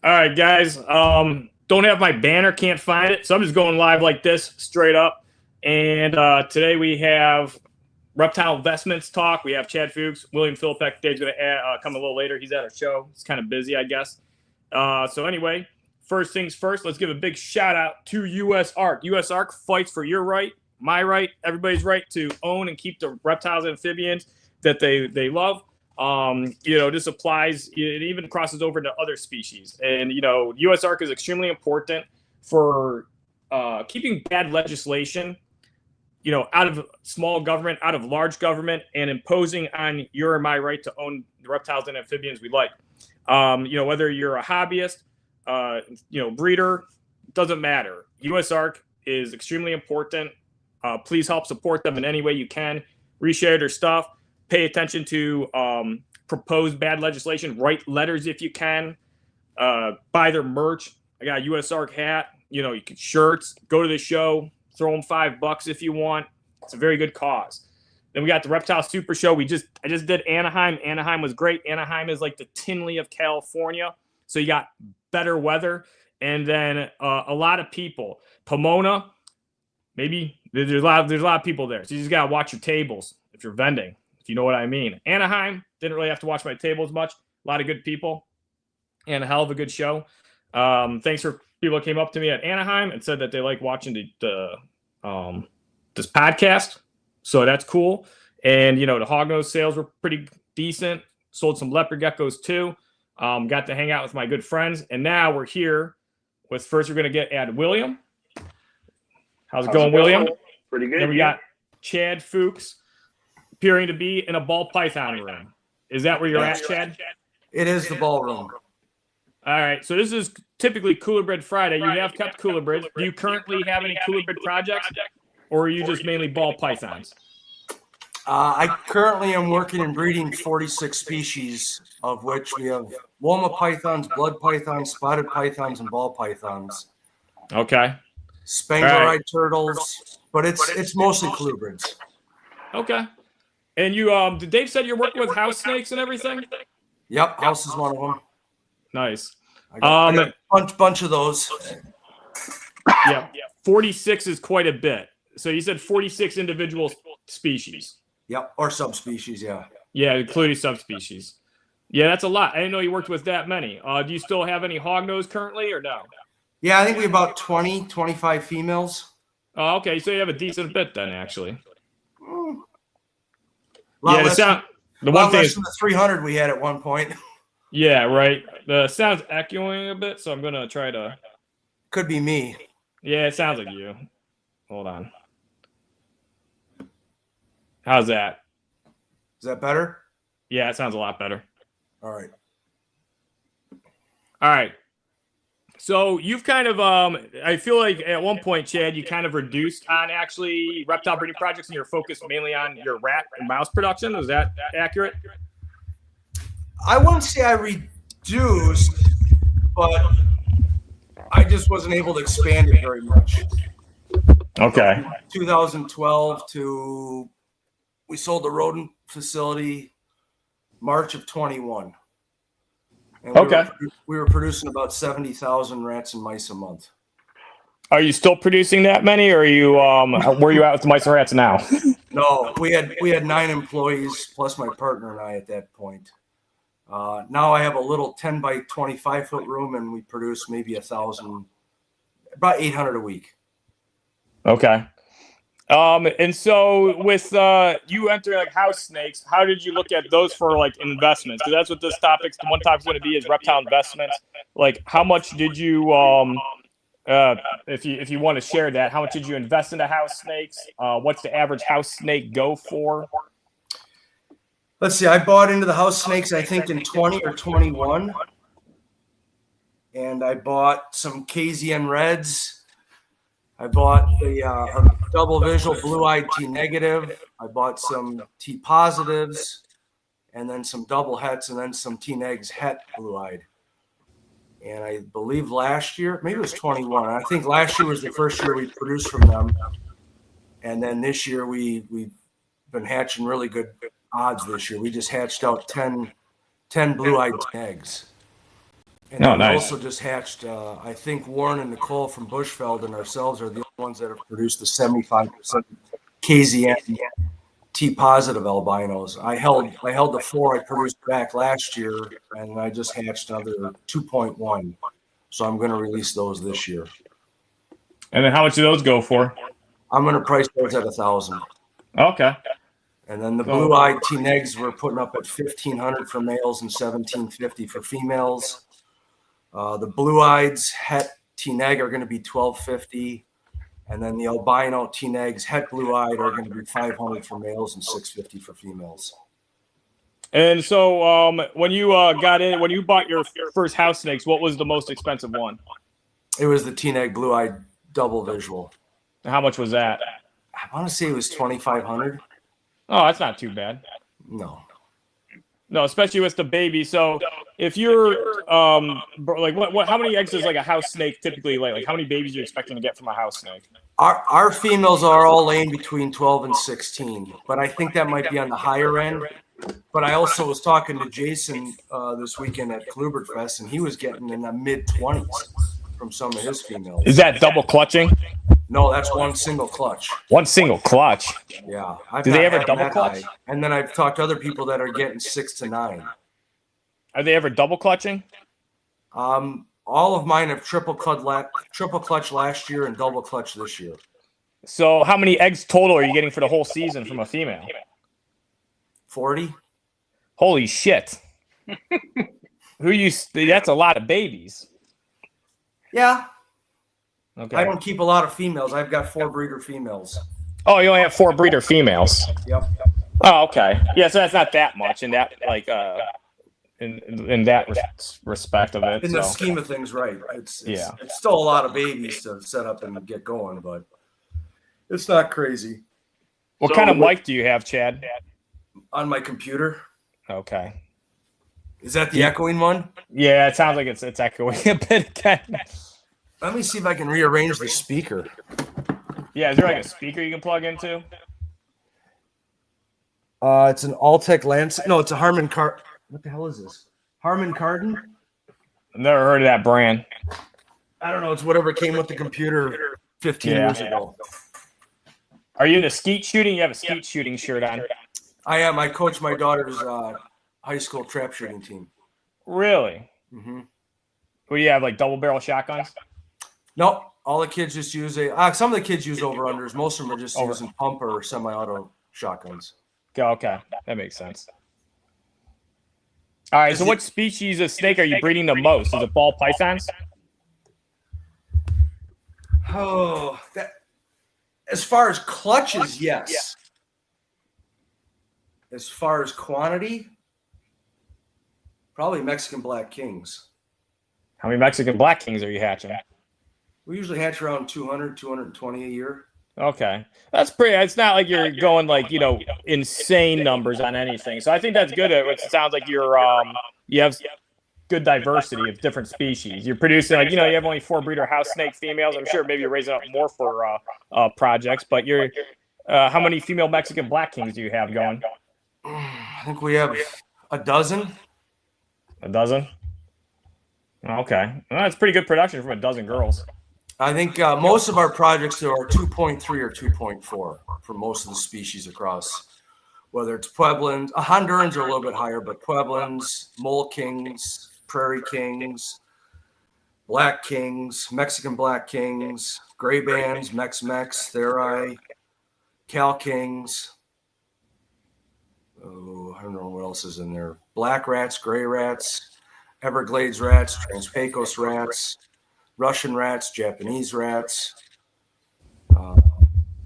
All right, guys. Don't have my banner, can't find it, so I'm just going live like this, straight up. And today we have Reptile Investments talk. We have Chad Futes, William Filipek. Dave's going to come a little later. He's at our show. He's kind of busy, I guess. So anyway, first things first, let's give a big shout out to US Ark. US Ark fights for your right, my right, everybody's right to own and keep the reptiles and amphibians that they love. This applies, it even crosses over to other species. And, US Ark is extremely important for keeping bad legislation, out of small government, out of large government, and imposing on your and my right to own the reptiles and amphibians we like. Whether you're a hobbyist, breeder, doesn't matter. US Ark is extremely important. Please help support them in any way you can. Reshare their stuff. Pay attention to proposed bad legislation. Write letters if you can. Buy their merch. I got a US Ark hat. You can shirts. Go to the show. Throw them $5 if you want. It's a very good cause. Then we got the Reptile Super Show. I just did Anaheim. Anaheim was great. Anaheim is like the Tinley of California. So you got better weather. And then a lot of people. Pomona, maybe there's a lot of people there. So you just got to watch your tables if you're vending, if you know what I mean. Anaheim, didn't really have to watch my tables much. A lot of good people and a hell of a good show. Thanks for people that came up to me at Anaheim and said that they like watching this podcast. So that's cool. And, the hognose sales were pretty decent. Sold some leopard geckos too. Got to hang out with my good friends. And now we're here with, first we're going to add William. How's it going, William? Pretty good. Then we got Chad Futes appearing to be in a ball python room. Is that where you're at, Chad? It is the ballroom. All right. So this is typically Cooler Bread Friday. You have kept Cooler Breads. Do you currently have any Cooler Bread projects, or are you just mainly ball pythons? I currently am working and breeding 46 species, of which we have Woma pythons, blood pythons, spotted pythons, and ball pythons. Okay. Spangler-eyed turtles, but it's mostly colubrids. Okay. And you, Dave said you're working with house snakes and everything? Yep, house is one of them. Nice. I got a bunch of those. Yeah, 46 is quite a bit. So you said 46 individual species. Yep, or subspecies, yeah. Yeah, including subspecies. Yeah, that's a lot. I didn't know you worked with that many. Do you still have any hognose currently or no? Yeah, I think we have about 20, 25 females. Oh, okay. So you have a decent bit then, actually. Yeah, the one thing is the 300 we had at one point. Yeah, right. The sound's echoing a bit, so I'm gonna try to. Could be me. Yeah, it sounds like you. Hold on. How's that? Is that better? Yeah, it sounds a lot better. All right. All right. So you've kind of, I feel like at one point, Chad, you kind of reduced on actually reptile breeding projects, and you're focused mainly on your rat and mouse production. Is that accurate? I wouldn't say I reduced, but I just wasn't able to expand it very much. Okay. 2012 to we sold the rodent facility March of 21. And we were producing about 70,000 rats and mice a month. Are you still producing that many, or are you where are you at with the mice and rats now? No, we had 9 employees plus my partner and I at that point. Now I have a little 10 by 25 foot room, and we produce maybe 1,000, about 800 a week. Okay. And so with you entering like house snakes, how did you look at those for like investments? Because that's what this topic's one topic's going to be, is reptile investments. Like, how much did you if you want to share that, how much did you invest into house snakes? What's the average house snake go for? Let's see. I bought into the house snakes, I think, in 20 or 21. And I bought some KZN Reds. I bought the double visual blue-eyed T negative. I bought some T positives, and then some double hets, and then some T negs het blue-eyed. And I believe last year, maybe it was 21. I think last year was the first year we produced from them. And then this year we've been hatching really good odds this year. We just hatched out 10 blue-eyed eggs. And Oh, then we nice. also just hatched, I think Warren and Nicole from Bushveld and ourselves are the only ones that have produced the 75% KZN T positive albinos. I held the 4 I produced back last year, and I just hatched another 2.1. So I'm going to release those this year. And then how much do those go for? I'm going to price those at $1,000. Okay. And then the blue-eyed T-negs we're putting up at $1,500 for males and $1,750 for females. The blue-eyeds het T-neg are going to be $1,250. And then the albino T-negs, het blue-eyed, are going to be $500 for males and $650 for females. And so when you when you bought your first house snakes, what was the most expensive one? It was the T-neg blue-eyed double visual. How much was that? I want to say it was $2,500. Oh, that's not too bad. No, especially with the baby. So if you're like what how many eggs does like a house snake typically lay? Like how many babies are you expecting to get from a house snake? Our females are all laying between 12 and 16, but I think that might be on the higher end. But I also was talking to Jason this weekend at Klubertfest, and he was getting in the mid-20s from some of his females. Is that double clutching? No, that's one single clutch. One single clutch? Yeah. Do they ever double clutch? And then I've talked to other people that are getting 6 to 9. Are they ever double clutching? All of mine have triple clutch last year and double clutch this year. So how many eggs total are you getting for the whole season from a female? 40. Holy shit. That's a lot of babies. Yeah. Okay. I don't keep a lot of females. I've got 4 breeder females. Oh, you only have 4 breeder females. Yep. Oh, okay. Yeah, so that's not that much in that like in that respect of it. In the scheme of things, right. It's still a lot of babies to set up and get going, but it's not crazy. What kind of mic do you have, Chad? On my computer. Okay. Is that the echoing one? Yeah, it sounds like it's echoing a bit again. Let me see if I can rearrange the speaker. Yeah, is there like a speaker you can plug into? It's an Altec Lance. No, it's a Harman Kardon. What the hell is this? Harman Kardon? I've never heard of that brand. I don't know. It's whatever came with the computer 15 years ago. Are you into skeet shooting? You have a skeet shooting shirt on. I am. I coach my daughter's high school trap shooting team. Really? Mm-hmm. What do you have, like double barrel shotguns? Nope. All the kids just use some of the kids use over-unders. Most of them are just using pump or semi-auto shotguns. Okay. That makes sense. All right. So what species of snake are you breeding the most? Is it ball pythons? Oh, as far as clutches, yes. As far as quantity, probably Mexican Black Kings. How many Mexican Black Kings are you hatching? We usually hatch around 200, 220 a year. Okay. That's pretty. It's not like you're going like, insane numbers on anything. So I think that's good. It sounds like you have good diversity of different species. You're producing you have only 4 breeder house snake females. I'm sure maybe you're raising up more for projects, but how many female Mexican Black Kings do you have going? I think we have a dozen. A dozen? Okay. Well, that's pretty good production from a dozen girls. I think most of our projects there are 2.3 or 2.4 for most of the species across, whether it's Pueblans. Hondurans are a little bit higher, but Pueblans, Mole Kings, Prairie Kings, Black Kings, Mexican Black Kings, Gray Bands, Mex-Mex, Theri, Cal Kings. Oh, I don't know what else is in there. Black rats, gray rats, Everglades rats, Trans-Pecos rats, Russian rats, Japanese rats,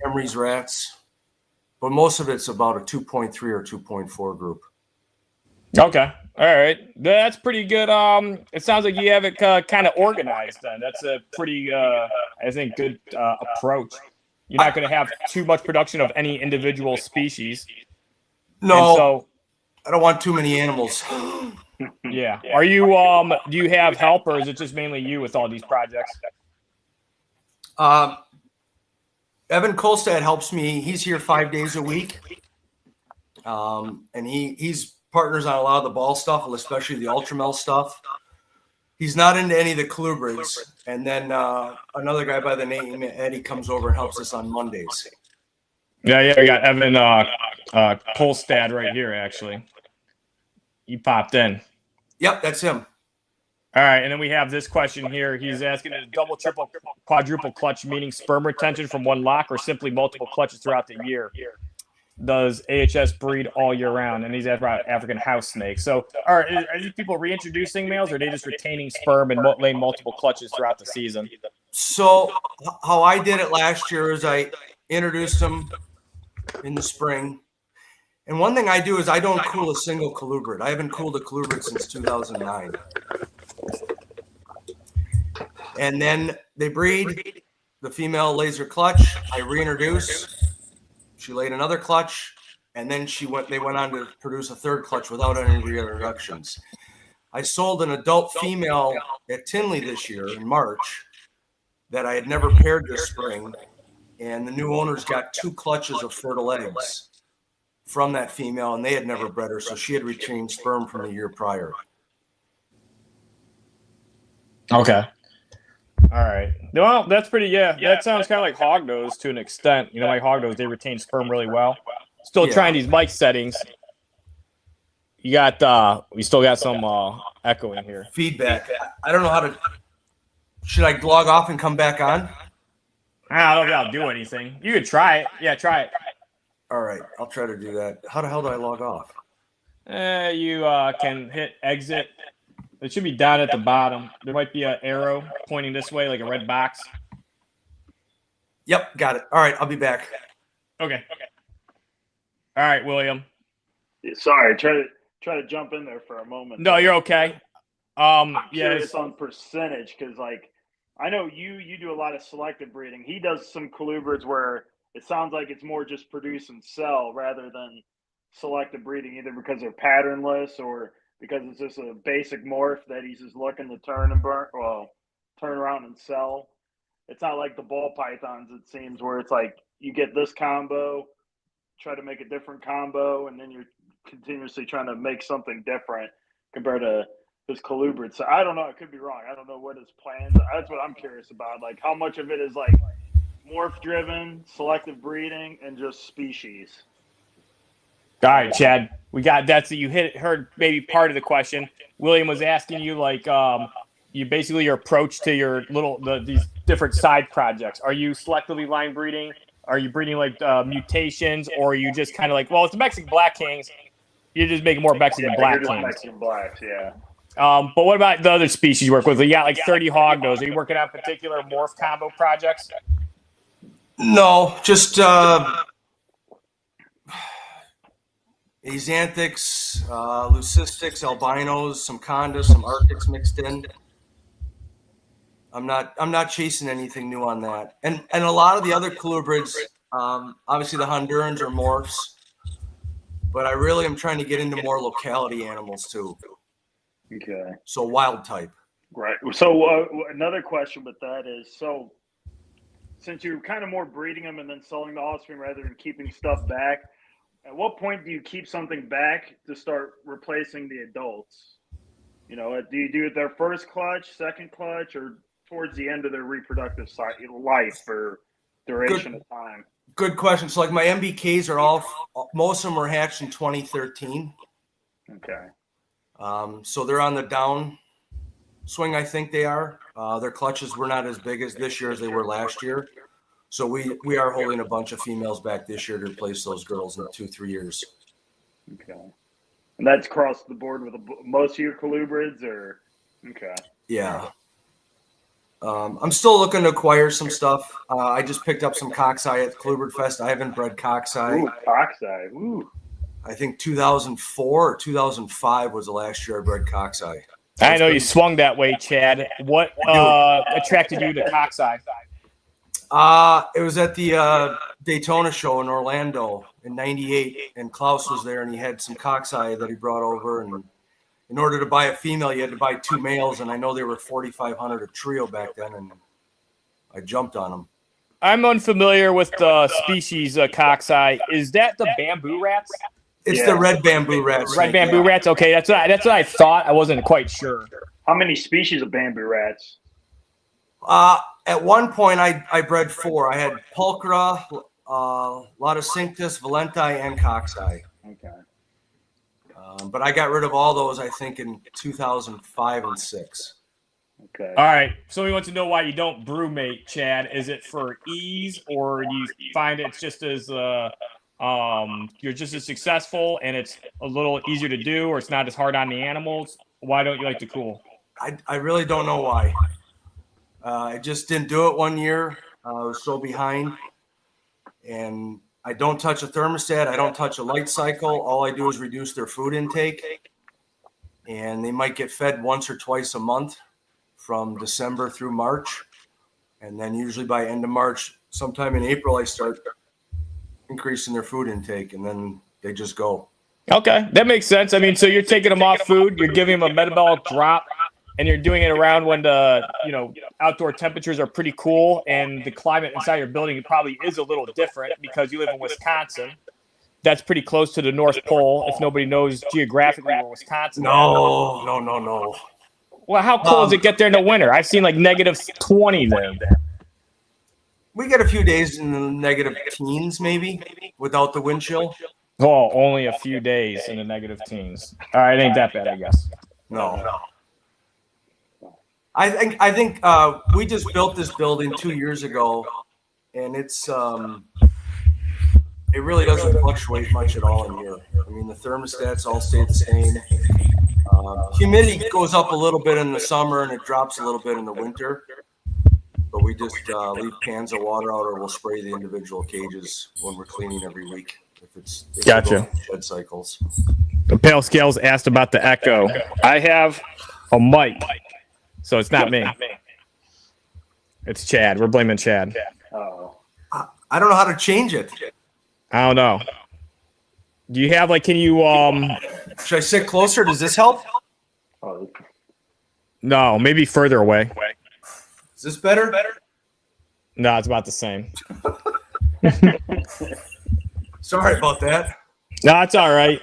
Emery's rats. But most of it's about a 2.3 or 2.4 group. Okay. All right. That's pretty good. It sounds like you have it kind of organized then. That's a pretty, I think, good approach. You're not going to have too much production of any individual species. No, so, I don't want too many animals. Yeah. Are you, do you have help or is it just mainly you with all these projects? Evan Kolstad helps me. He's here 5 days a week. And he's partners on a lot of the ball stuff, especially the Ultramel stuff. He's not into any of the colubrids. And then another guy by the name Eddie comes over and helps us on Mondays. Yeah, we got Evan Kolstad right here, actually. He popped in. Yep, that's him. All right, and then we have this question here. He's asking, is double, triple, quadruple clutch meaning sperm retention from one lock or simply multiple clutches throughout the year? Does AHS breed all year round? And he's about African house snake. So are these people reintroducing males, or are they just retaining sperm and laying multiple clutches throughout the season? So how I did it last year is I introduced them in the spring. And one thing I do is I don't cool a single colubrid. I haven't cooled a colubrid since 2009. And then they breed. The female lays her clutch. I reintroduce. She laid another clutch, and then they went on to produce a third clutch without any reintroductions. I sold an adult female at Tinley this year in March that I had never paired this spring, and the new owners got 2 clutches of fertile eggs from that female, and they had never bred her, so she had retained sperm from the year prior. Okay. All right. Well, that's pretty, that sounds kind of like hognose to an extent. You know, like hognose, they retain sperm really well. Still trying these mic settings. You got, we still got some echoing here. Feedback. I don't know how to, should I log off and come back on? I don't know if that'll do anything. You could try it. Yeah, try it. All right, I'll try to do that. How the hell do I log off? You can hit exit. It should be down at the bottom. There might be an arrow pointing this way, like a red box. Yep, got it. All right, I'll be back. Okay. All right, William. Sorry, try to jump in there for a moment. No, you're okay. I'm curious on percentage because, like, I know you do a lot of selective breeding. He does some colubrids where it sounds like it's more just produce and sell rather than selective breeding, either because they're patternless or because it's just a basic morph that he's just looking to turn around and sell. It's not like the ball pythons, it seems, where it's like you get this combo, try to make a different combo, and then you're continuously trying to make something different compared to his colubrid. So I don't know. I could be wrong. I don't know what his plans are. That's what I'm curious about. Like, how much of it is like morph-driven, selective breeding, and just species? All right, Chad. We got that. So you heard maybe part of the question. William was asking you, like, you basically your approach to your these different side projects. Are you selectively line breeding? Are you breeding like mutations, or are you just kind of like, well, it's the Mexican Black Kings. You're just making more Mexican Black Kings. Mexican Blacks, yeah. But what about the other species you work with? You got like 30 hognose. Are you working on particular morph combo projects? No, just Axanthics, leucistics, albinos, some condas, some arctics mixed in. I'm not chasing anything new on that. And a lot of the other colubrids, obviously the Hondurans are morphs, but I really am trying to get into more locality animals too. Okay. So wild type. Right. So another question with that is, so since you're kind of more breeding them and then selling the offspring rather than keeping stuff back, at what point do you keep something back to start replacing the adults? You know, do you do it their first clutch, second clutch, or towards the end of their reproductive life or duration of time? Good question. So like my MBKs are most of them were hatched in 2013. Okay. So they're on the down swing, I think they are. Their clutches were not as big as this year as they were last year. So we are holding a bunch of females back this year to replace those girls in 2-3 years. Okay. And that's across the board with most of your colubrids, or? Okay. Yeah. I'm still looking to acquire some stuff. I just picked up some cockeye at Colubrid Fest. I haven't bred cockeye. Ooh, cockeye. Ooh. I think 2004 or 2005 was the last year I bred cockeye. I know you swung that way, Chad. What attracted you to cockeye? It was at the Daytona show in Orlando in '98, and Klaus was there, and he had some cockeye that he brought over. And in order to buy a female, you had to buy 2 males, and I know they were $4,500 a trio back then, and I jumped on them. I'm unfamiliar with the species cockeye. Is that the bamboo rats? It's the red bamboo rats. Red bamboo rats. Okay, that's what I thought. I wasn't quite sure. How many species of bamboo rats? At one point, I bred 4. I had pulchra, Lotocinctus, valenti, and coxeye. Okay. But I got rid of all those, I think, in 2005 and 6. Okay. All right. So we want to know why you don't brewmate, Chad. Is it for ease, or do you find it's just as you're just as successful and it's a little easier to do, or it's not as hard on the animals? Why don't you like to cool? I really don't know why. I just didn't do it one year. I was so behind. And I don't touch a thermostat. I don't touch a light cycle. All I do is reduce their food intake. And they might get fed once or twice a month from December through March. And then usually by end of March, sometime in April, I start increasing their food intake, and then they just go. Okay, that makes sense. I mean, so you're taking them off food, you're giving them a metabolic drop, and you're doing it around when the outdoor temperatures are pretty cool, and the climate inside your building probably is a little different because you live in Wisconsin. That's pretty close to the North Pole. If nobody knows geographically where Wisconsin is. No. Well, how cold does it get there in the winter? I've seen like -20 there. We get a few days in the negative teens, maybe, without the wind chill. Oh, only a few days in the negative teens. All right, ain't that bad, I guess. No. I think we just built this building 2 years ago, and it's it really doesn't fluctuate much at all in here. I mean, the thermostats all stay the same. Humidity goes up a little bit in the summer, and it drops a little bit in the winter. But we just leave cans of water out, or we'll spray the individual cages when we're cleaning every week. If Gotcha. Shed cycles. The Pale Scales asked about the echo. I have a mic, so it's not me. It's Chad. We're blaming Chad. Oh. I don't know how to change it. I don't know. Do you have can you Should I sit closer? Does this help? Oh. No, maybe further away. Is this better? No, it's about the same. Sorry about that. No, it's all right.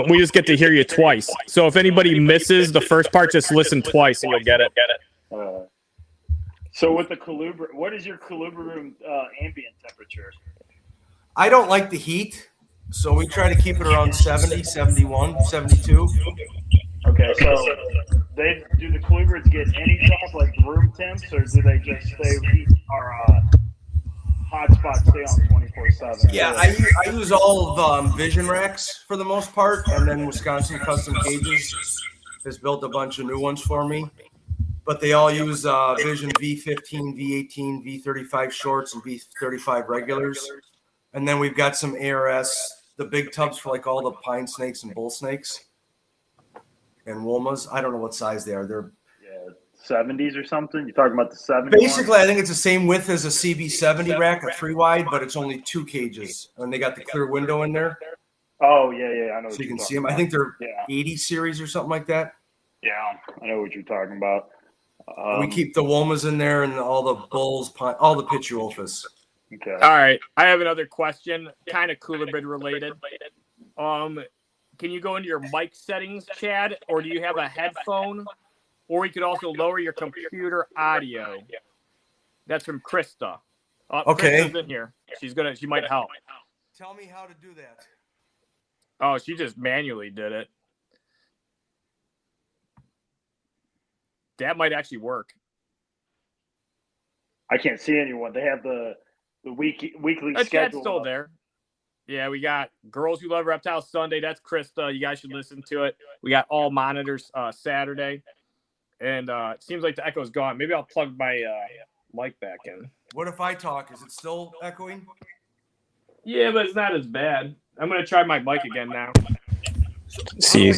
We just get to hear you twice. So if anybody misses the first part, just listen twice and you'll get it. So with the colubrid, what is your colubrium ambient temperature? I don't like the heat, so we try to keep it around 70, 71, 72. Okay, so do the colubrids get any temp, like room temps, or do they just stay or hot spots stay on 24/7? Yeah, I use all of Vision racks for the most part, and then Wisconsin Custom Cages has built a bunch of new ones for me. But they all use Vision V15, V18, V35 shorts, and V35 regulars. And then we've got some ARS, the big tubs for all the pine snakes and bull snakes and Womas. I don't know what size they are. They're 70s or something. You're talking about the 70s? Basically, I think it's the same width as a CB70 rack, a 3-wide, but it's only 2 cages. And they got the clear window in there. Oh, yeah. I know. So you can see them. I think they're 80 series or something like that. Yeah, I know what you're talking about. We keep the Womas in there and all the bulls, all the Pituophis. Okay. All right. I have another question, kind of colubrid related. Can you go into your mic settings, Chad, or do you have a headphone? Or you could also lower your computer audio. That's from Krista. Okay. Krista's in here. She might help. Tell me how to do that. Oh, she just manually did it. That might actually work. I can't see anyone. They have the weekly schedule. Chad's still there. Yeah, we got Girls Who Love Reptile Sunday. That's Krista. You guys should listen to it. We got all monitors Saturday. And it seems like the echo's gone. Maybe I'll plug my mic back in. What if I talk? Is it still echoing? Yeah, but it's not as bad. I'm going to try my mic again now. See.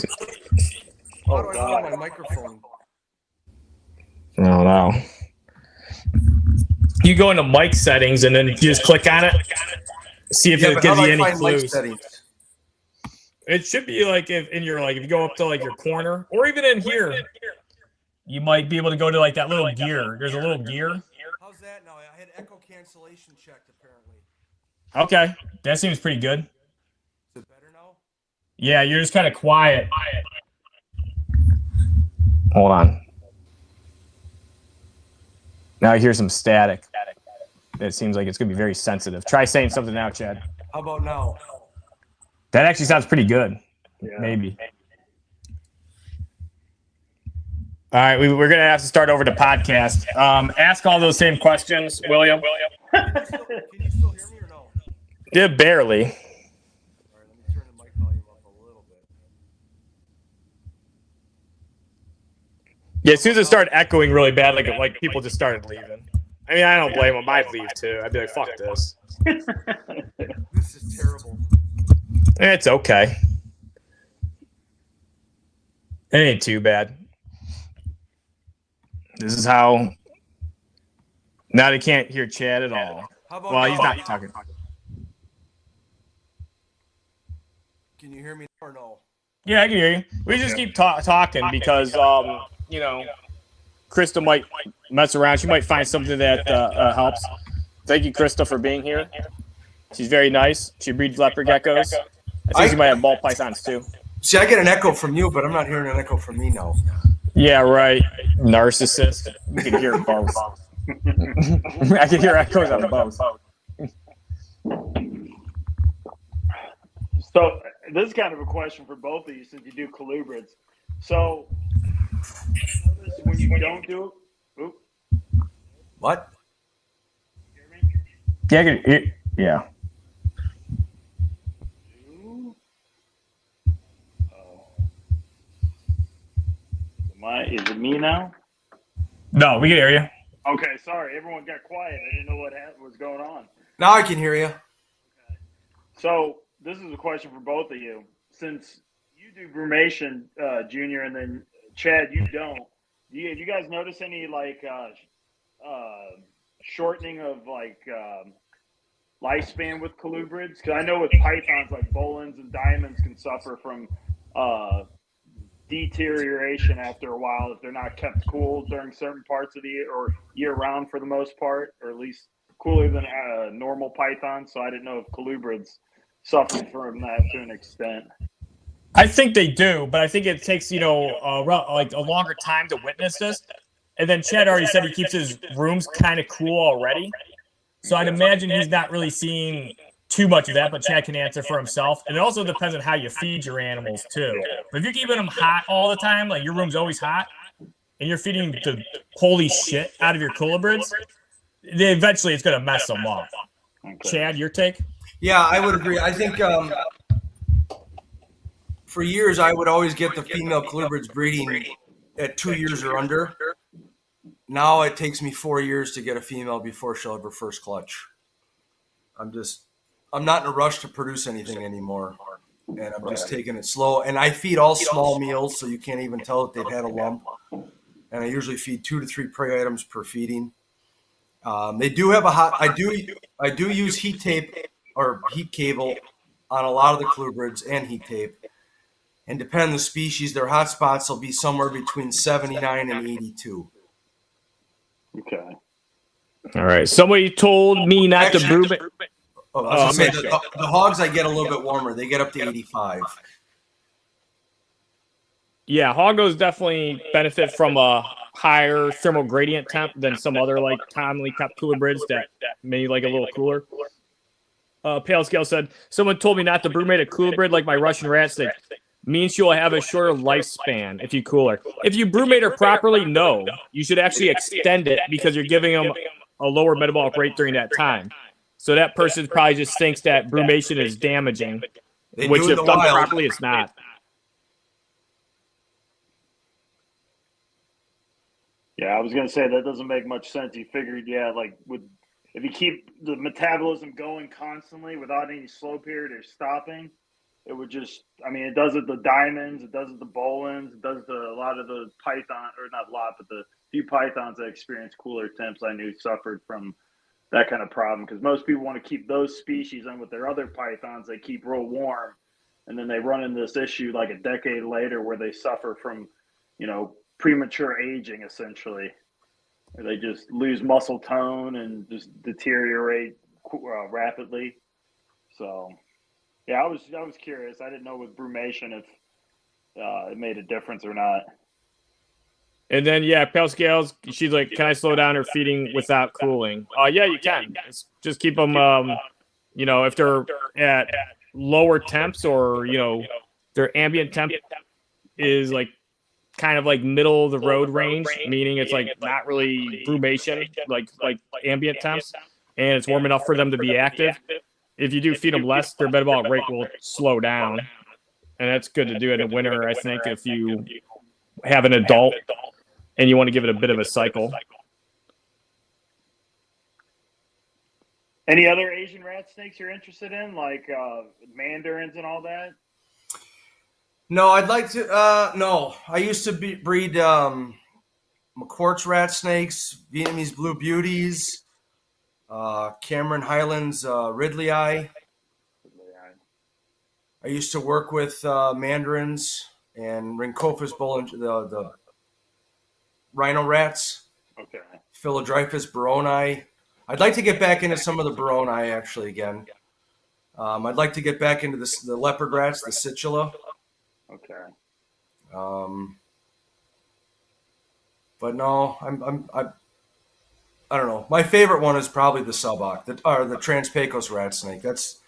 How do I know my microphone? I don't know. You go into mic settings and then you just click on it. See if it gives you any clues. It should be if you go up to your corner or even in here, you might be able to go to that little gear. There's a little gear. How's that now? I had echo cancellation checked apparently. Okay, that seems pretty good. Is it better now? Yeah, you're just kind of quiet. Hold on. Now I hear some static. It seems like it's going to be very sensitive. Try saying something now, Chad. How about now? That actually sounds pretty good. Yeah. Maybe. All right, we're going to have to start over the podcast. Ask all those same questions, William. Can you still hear me or no? Yeah, barely. All right, let me turn the mic volume up a little bit. Yeah, as soon as it started echoing really bad, like people just started leaving. I mean, I don't blame them. I'd leave too. I'd be like, fuck this. This is terrible. It's okay. It ain't too bad. This is how. Now they can't hear Chad at all. How about Well, now? he's not talking. Can you hear me or no? Yeah, I can hear you. We just keep talking because, you know, Krista might mess around. She might find something that helps. Thank you, Krista, for being here. She's very nice. She breeds leopard geckos. I think she might have ball pythons too. See, I get an echo from you, but I'm not hearing an echo from me now. Yeah, right. Narcissist. You can hear both. I can hear echoes on both. So this is kind of a question for both of you since you do colubrids. So when you don't do it, oop, What? hear me? Yeah, I can hear, yeah. Is it me now? No, we can hear you. Okay, sorry. Everyone got quiet. I didn't know what was going on. Now I can hear you. So this is a question for both of you. Since you do brumation, Junior, and then Chad, you don't. Do you guys notice any shortening of lifespan with colubrids? Because I know with pythons like bolins and diamonds can suffer from deterioration after a while if they're not kept cool during certain parts of the year or year round for the most part, or at least cooler than normal pythons. So I didn't know if colubrids suffer from that to an extent. I think they do, but I think it takes, you know, a longer time to witness this. And then Chad already said he keeps his rooms kind of cool already. So I'd imagine he's not really seeing too much of that, but Chad can answer for himself. And it also depends on how you feed your animals too. But if you're keeping them hot all the time, like your room's always hot, and you're feeding the holy shit out of your colubrids, then eventually it's going to mess them up. Okay. Chad, your take? Yeah, I would agree. I think for years I would always get the female colubrids breeding at 2 years or under. Now it takes me 4 years to get a female before she'll have her first clutch. I'm not in a rush to produce anything anymore, and I'm just taking it slow. And I feed all small meals, so you can't even tell that they've had a lump. And I usually feed 2 to 3 prey items per feeding. They do have I do use heat tape or heat cable on a lot of the colubrids and heat tape. And depending on the species, their hot spots will be somewhere between 79 and 82. Okay. All right. Somebody told me not to brew it. I was going to say, the hogs I get a little bit warmer. They get up to 85. Yeah, hoggos definitely benefit from a higher thermal gradient temp than some other like commonly kept colubrids that may like a little cooler. Pale Scale said, someone told me not to brumate a coolibrid like my Russian rat stick. Means she will have a shorter lifespan if you cool her. If you brumate her properly, no. You should actually extend it because you're giving them a lower metabolic rate during that time. So that person probably just thinks that brumation is damaging, which if done properly, it's not. Yeah, I was going to say that doesn't make much sense. You figured, if you keep the metabolism going constantly without any slow period or stopping, it would just, it does it the diamonds, it does it the bolins, it does it a lot of the python, or not a lot, but the few pythons that experience cooler temps I knew suffered from that kind of problem, because most people want to keep those species, and with their other pythons, they keep real warm, and then they run into this issue like a decade later where they suffer from, premature aging, essentially. Or they just lose muscle tone and just deteriorate rapidly. So, yeah, I was curious. I didn't know with brumation if it made a difference or not. And then, yeah, pale scales, she's like, can I slow down her feeding without cooling? Yeah, you can. Just keep them, if they're at lower temps or, their ambient temp is like kind of like middle of the road range, meaning it's like not really brumation, like ambient temps, and it's warm enough for them to be active. If you do feed them less, their metabolic rate will slow down. And that's good to do in the winter, I think, if you have an adult and you want to give it a bit of a cycle. Any other Asian rat snakes you're interested in, like mandarins and all that? No, I'd like to. No, I used to breed McCourt's rat snakes, Vietnamese blue beauties, Cameron Highlands Ridley eye. I used to work with mandarins and Rinkophis bull, the rhino rats. Okay. Philadelphus Baroni. I'd like to get back into some of the Baroni actually again. I'd like to get back into the leopard rats, the Situla. Okay. But no, I don't know. My favorite one is probably the Subok, the Trans-Pecos rat snake. That's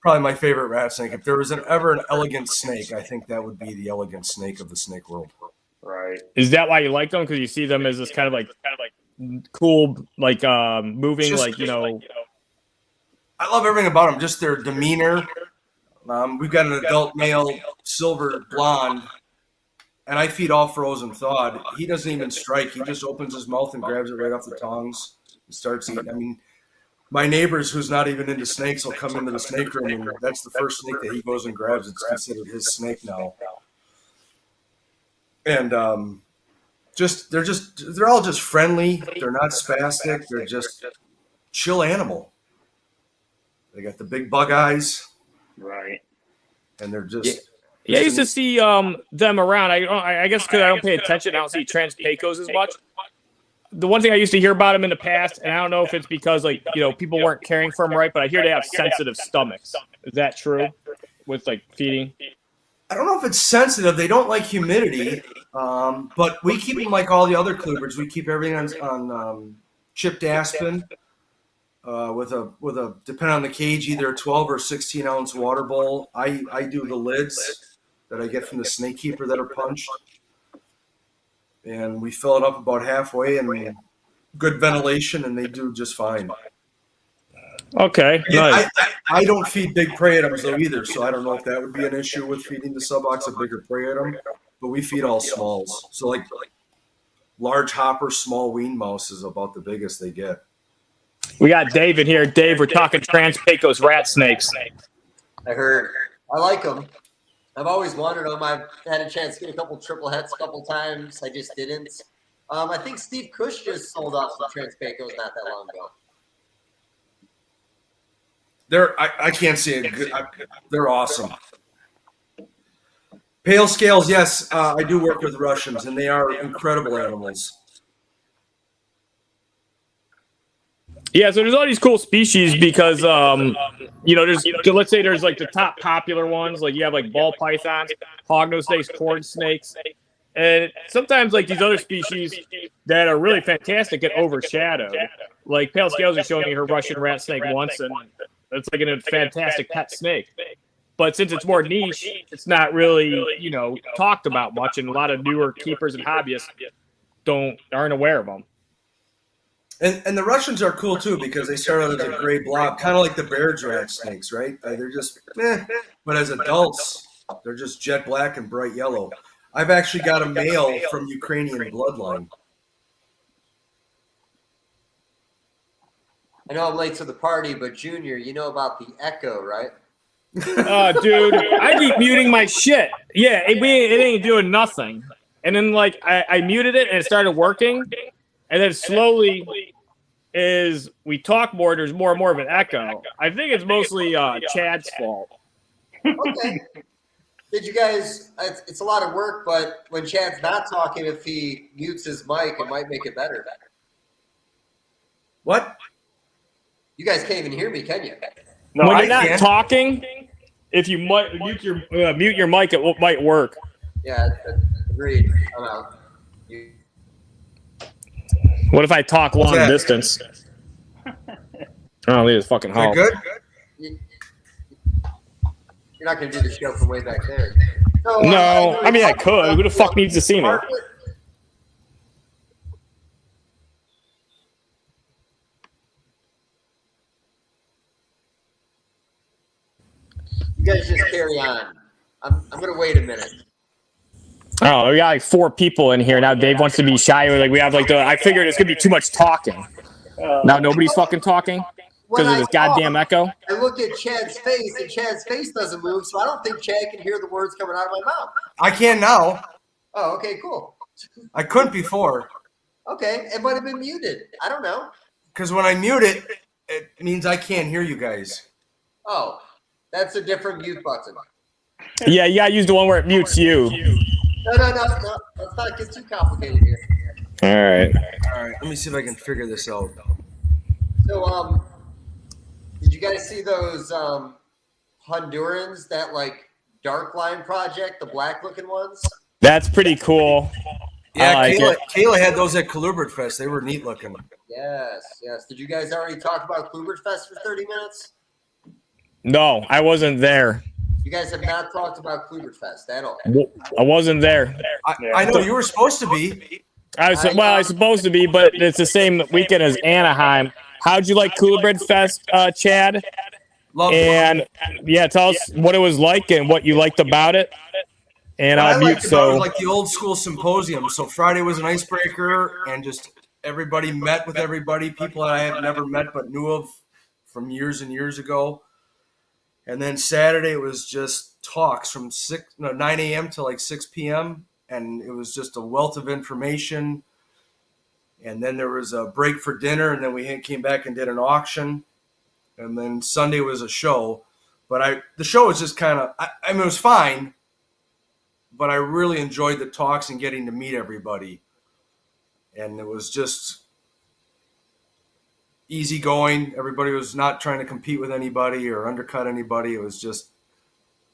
probably my favorite rat snake. If there was ever an elegant snake, I think that would be the elegant snake of the snake world. Right. Is that why you like them? Because you see them as this kind of like cool, like moving, I love everything about them. Just their demeanor. We've got an adult male, silver blonde, and I feed all frozen thawed. He doesn't even strike. He just opens his mouth and grabs it right off the tongs and starts eating. I mean, my neighbors, who's not even into snakes, will come into the snake room, and that's the first snake that he goes and grabs. It's considered his snake now. And they're all just friendly. They're not spastic. They're just chill animal. They got the big bug eyes. Right. And they're just... Yeah, I used to see them around. I guess because I don't pay attention, I don't see Trans-Pecos as much. The one thing I used to hear about them in the past, and I don't know if it's because people weren't caring for them right, but I hear they have sensitive stomachs. Is that true with feeding? I don't know if it's sensitive. They don't like humidity, but we keep them like all the other clubers. We keep everything on chipped aspen with a depending on the cage, either a 12 or 16 ounce water bowl. I do the lids that I get from the snake keeper that are punched, and we fill it up about halfway, and good ventilation, and they do just fine. Okay, nice. I don't feed big prey items though either, so I don't know if that would be an issue with feeding the Subox a bigger prey item. But we feed all smalls, so like large hopper, small wean mouse is about the biggest they get. We got Dave in here. Dave, we're talking Trans-Pecos rat snakes. I heard. I like them. I've always wanted them. I've had a chance to get a couple triple hets a couple times. I just didn't. I think Steve Cush just sold off some Trans-Pecos not that long ago. I can't say it good. They're awesome. Pale scales, yes. I do work with Russians, and they are incredible animals. Yeah, so there's all these cool species because, let's say there's like the top popular ones, like you have like ball pythons, hognose snakes, corn snakes, and sometimes like these other species that are really fantastic get overshadowed. Like Pale Scales is showing me her Russian rat snake once, and it's like a fantastic pet snake. But since it's more niche, it's not really, talked about much, and a lot of newer keepers and hobbyists aren't aware of them. And the Russians are cool too because they start out as a gray blob, kind of like the Baird's rat snakes, right? They're just but as adults, they're just jet black and bright yellow. I've actually got a male from Ukrainian bloodline. I know I'm late to the party, but Junior, you know about the echo, right? Dude, I keep muting my shit. Yeah, it ain't doing nothing. And then I muted it and it started working. And then slowly, as we talk more, there's more and more of an echo. I think it's mostly Chad's fault. Okay. Did you guys? It's a lot of work, but when Chad's not talking, if he mutes his mic, it might make it better. What? You guys can't even hear me, can you? No, when you're not talking, if you mute your mic, it might work. Yeah, agreed. I'm out. What if I talk long distance? Oh, leave this fucking hall. Good? You're not going to do the show from way back there. So, No, I mean I could. Who the fuck needs to see me? You guys just carry on. I'm going to wait a minute. Oh, we got like 4 people in here now. Dave wants to be shy. Like we have like I figured it's gonna be too much talking. Now nobody's fucking talking because of this goddamn echo. I look at Chad's face, and Chad's face doesn't move, so I don't think Chad can hear the words coming out of my mouth. I can now. Oh, okay, cool. I couldn't before. Okay, it might have been muted. I don't know. Because when I mute it, it means I can't hear you guys. Oh, that's a different mute button. Yeah, you gotta use the one where it mutes you. No. Let's not get too complicated here. All right. Let me see if I can figure this out. So, did you guys see those Hondurans, that like dark line project, the black looking ones? That's pretty cool. Yeah, like Kayla had those at Kalubert Fest. They were neat looking. Yes. Did you guys already talk about Kalubert Fest for 30 minutes? No, I wasn't there. You guys have not talked about Kalubert Fest at all. I wasn't there. I know you were supposed to be. I was supposed to be, but it's the same weekend as Anaheim. How'd you like Coolbred Fest, Chad? Loved and yeah, tell us what it was like and what you liked about it. And what I'll mute. So it was like the old school symposium. So Friday was an icebreaker, and just everybody met with everybody. People that I had never met but knew of from years and years ago. And then Saturday it was just talks from 9 a.m. to like 6 p.m. And it was just a wealth of information. And then there was a break for dinner, and then we came back and did an auction. And then Sunday was a show. But the show was just kind of, I mean, it was fine, but I really enjoyed the talks and getting to meet everybody. And it was just easy going. Everybody was not trying to compete with anybody or undercut anybody. It was just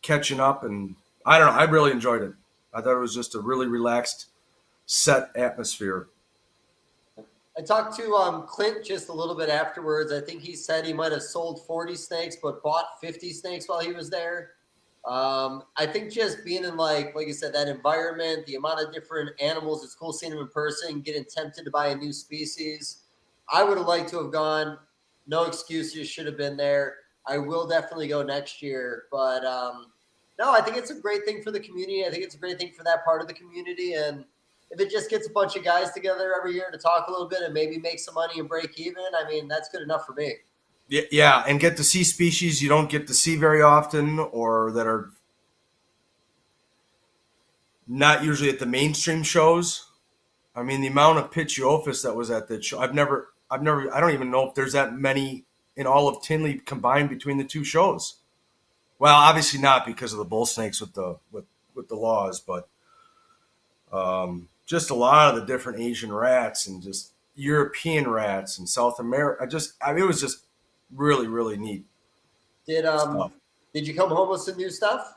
catching up, and I don't know. I really enjoyed it. I thought it was just a really relaxed, set atmosphere. I talked to Clint just a little bit afterwards. I think he said he might have sold 40 snakes but bought 50 snakes while he was there. I think just being in like you said, that environment, the amount of different animals, it's cool seeing them in person, getting tempted to buy a new species. I would have liked to have gone. No excuses, should have been there. I will definitely go next year. But no, I think it's a great thing for the community. I think it's a great thing for that part of the community. And if it just gets a bunch of guys together every year to talk a little bit and maybe make some money and break even, I mean, that's good enough for me. Yeah, and get to see species you don't get to see very often, or that are not usually at the mainstream shows. I mean, the amount of Pitchiophis that was at that show, I don't even know if there's that many in all of Tinley combined between the two shows. Well, obviously not because of the bull snakes with the laws, but just a lot of the different Asian rats and just European rats and South America. It was just really, really neat. Did you come home with some new stuff?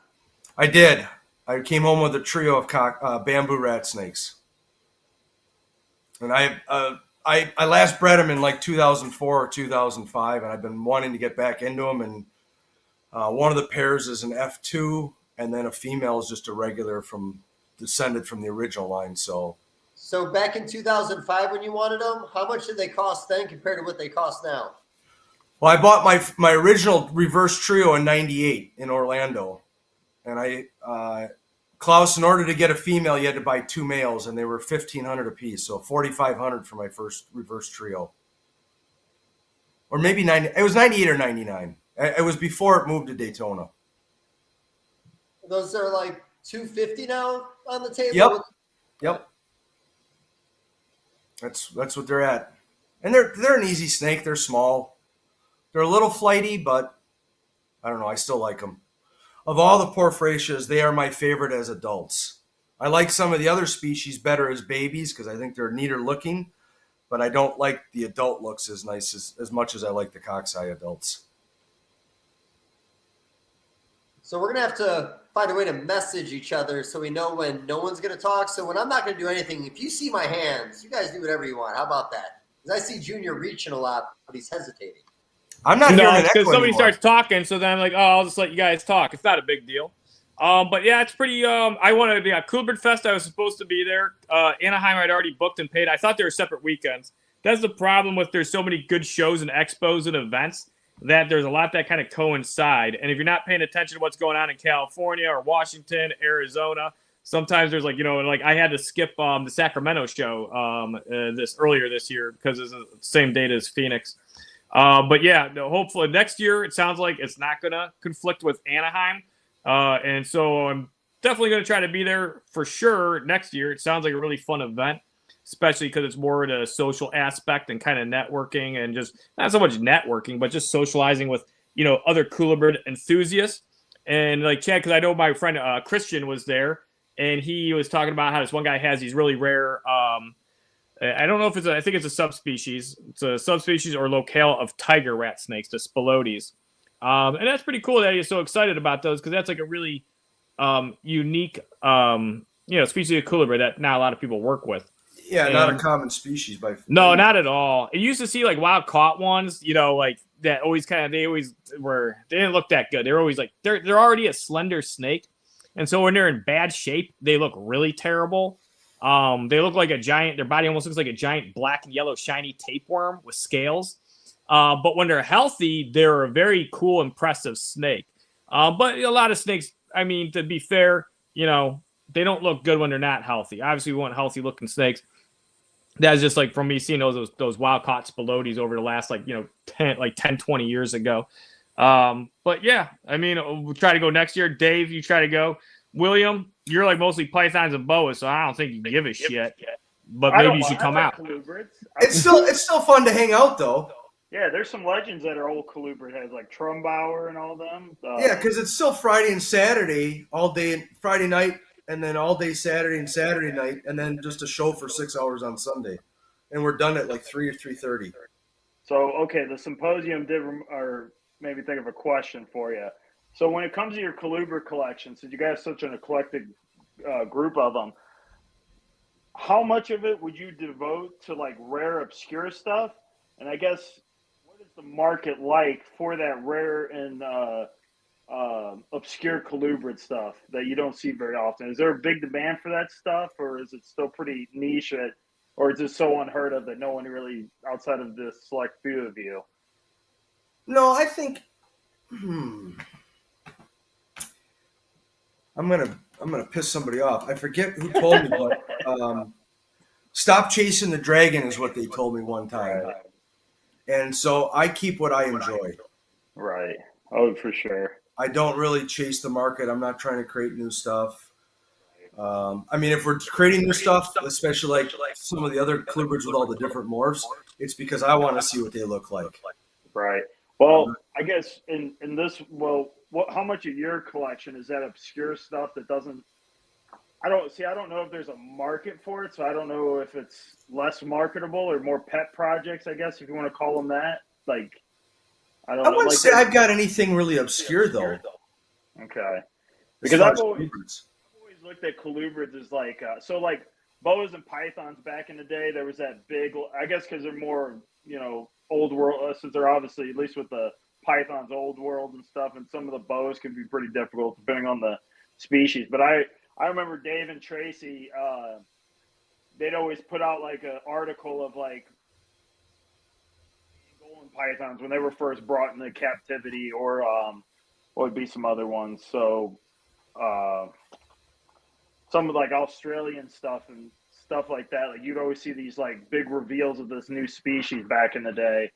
I did. I came home with a trio of bamboo rat snakes, and I last bred them in like 2004 or 2005, and I've been wanting to get back into them. And one of the pairs is an F2, and then a female is just a regular descended from the original line. So back in 2005 when you wanted them, how much did they cost then compared to what they cost now? Well, I bought my original reverse trio in '98 in Orlando, and Klaus, in order to get a female, you had to buy 2 males, and they were $1,500 a piece, so $4,500 for my first reverse trio, or maybe 90. It was '98 or '99. It was before it moved to Daytona. Those are like $250 now on the table. Yep. That's what they're at, and they're an easy snake. They're small. They're a little flighty, but I don't know. I still like them. Of all the Porphyrias, they are my favorite as adults. I like some of the other species better as babies because I think they're neater looking, but I don't like the adult looks as nice as much as I like the cock's eye adults. So we're going to have to find a way to message each other so we know when no one's going to talk. So when I'm not going to do anything, if you see my hands, you guys do whatever you want. How about that? Because I see Junior reaching a lot, but he's hesitating. I'm not hearing an echo because somebody anymore. starts talking, so then I'm like, oh, I'll just let you guys talk. It's not a big deal. But yeah, it's pretty. I wanted to be at Coolbird Fest. I was supposed to be there. Anaheim, I'd already booked and paid. I thought they were separate weekends. That's the problem with there's so many good shows and expos and events that there's a lot that kind of coincide. And if you're not paying attention to what's going on in California or Washington, Arizona, sometimes there's like, like I had to skip the Sacramento show earlier this year because it's the same date as Phoenix. But yeah, hopefully next year, it sounds like it's not going to conflict with Anaheim. And so I'm definitely going to try to be there for sure next year. It sounds like a really fun event, especially because it's more the social aspect and kind of networking and just not so much networking, but just socializing with, other cooler bird enthusiasts. And like Chad, because I know my friend Christian was there and he was talking about how this one guy has these really rare, I don't know if I think it's a subspecies. It's a subspecies or locale of tiger rat snakes, the spilotes. And that's pretty cool that he's so excited about those because that's like a really unique, species of cooler bird that not a lot of people work with. Yeah, not a common species by. No, not at all. It used to see like wild caught ones, like that always they didn't look that good. They're always like they're already a slender snake, and so when they're in bad shape, they look really terrible. They look like their body almost looks like a giant black and yellow shiny tapeworm with scales. But when they're healthy, they're a very cool, impressive snake. But a lot of snakes, I mean, to be fair, they don't look good when they're not healthy. Obviously, we want healthy looking snakes. That's just like from me seeing those wild caught spilotes over the last 10, 20 years ago. But yeah, I mean, we'll try to go next year. Dave, you try to go. William, you're like mostly pythons and boas, so I don't think you give a shit. But maybe you should come out. It's still fun to hang out though. Yeah, there's some legends that are old colubrid heads, like Trumbauer and all them. Yeah, because it's still Friday and Saturday all day, Friday night, and then all day Saturday and Saturday night, and then just a show for 6 hours on Sunday, and we're done at like 3 or 3:30. So okay, the symposium made me think of a question for you. So when it comes to your colubrid collection, since you guys have such an eclectic group of them, how much of it would you devote to like rare, obscure stuff? And I guess what is the market like for that rare and obscure colubrid stuff that you don't see very often? Is there a big demand for that stuff, or is it still pretty niche, or is it so unheard of that no one really, outside of this select few of you? No, I think. I'm gonna piss somebody off. I forget who told me, but stop chasing the dragon is what they told me one time. Right. And so I keep what I enjoy. Right. Oh, for sure. I don't really chase the market. I'm not trying to create new stuff. I mean, if we're creating new stuff, especially like some of the other colubrids with all the different morphs, it's because I want to see what they look like. Right. Well, I guess in this, how much of your collection is that obscure stuff that doesn't? I don't know if there's a market for it, so I don't know if it's less marketable or more pet projects, I guess, if you want to call them that. Like, I don't know. I wouldn't say I've got anything really obscure, though. Okay. Because I've always looked at colubrids as like, so like boas and pythons back in the day, there was that big, I guess because they're more, old world, since they're obviously, at least with the pythons, old world and stuff, and some of the boas can be pretty difficult depending on the species. But I remember Dave and Tracy, they'd always put out like an article of like golden pythons when they were first brought into captivity, or what would be some other ones. So some of like Australian stuff and stuff like that. Like you'd always see these like big reveals of this new species back in the day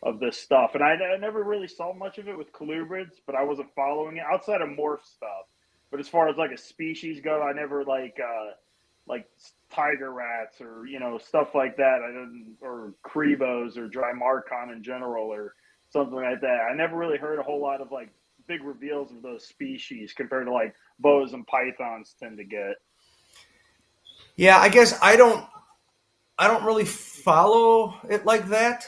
of this stuff. And I never really saw much of it with colubrids, but I wasn't following it outside of morph stuff. But as far as like a species go, I never like tiger rats or, stuff like that. I didn't, or Crebos or Drymarchon in general or something like that. I never really heard a whole lot of like big reveals of those species compared to like boas and pythons tend to get. Yeah, I guess I don't really follow it like that.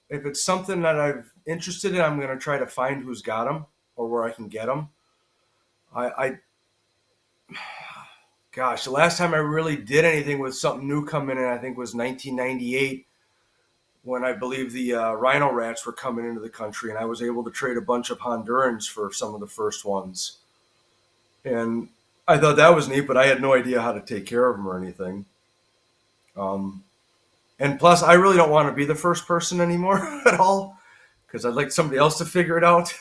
If it's something that I'm interested in, I'm going to try to find who's got them or where I can get them. Gosh, the last time I really did anything with something new coming in, I think was 1998, when I believe the rhino rats were coming into the country, and I was able to trade a bunch of Hondurans for some of the first ones. And I thought that was neat, but I had no idea how to take care of them or anything. And plus, I really don't want to be the first person anymore at all, because I'd like somebody else to figure it out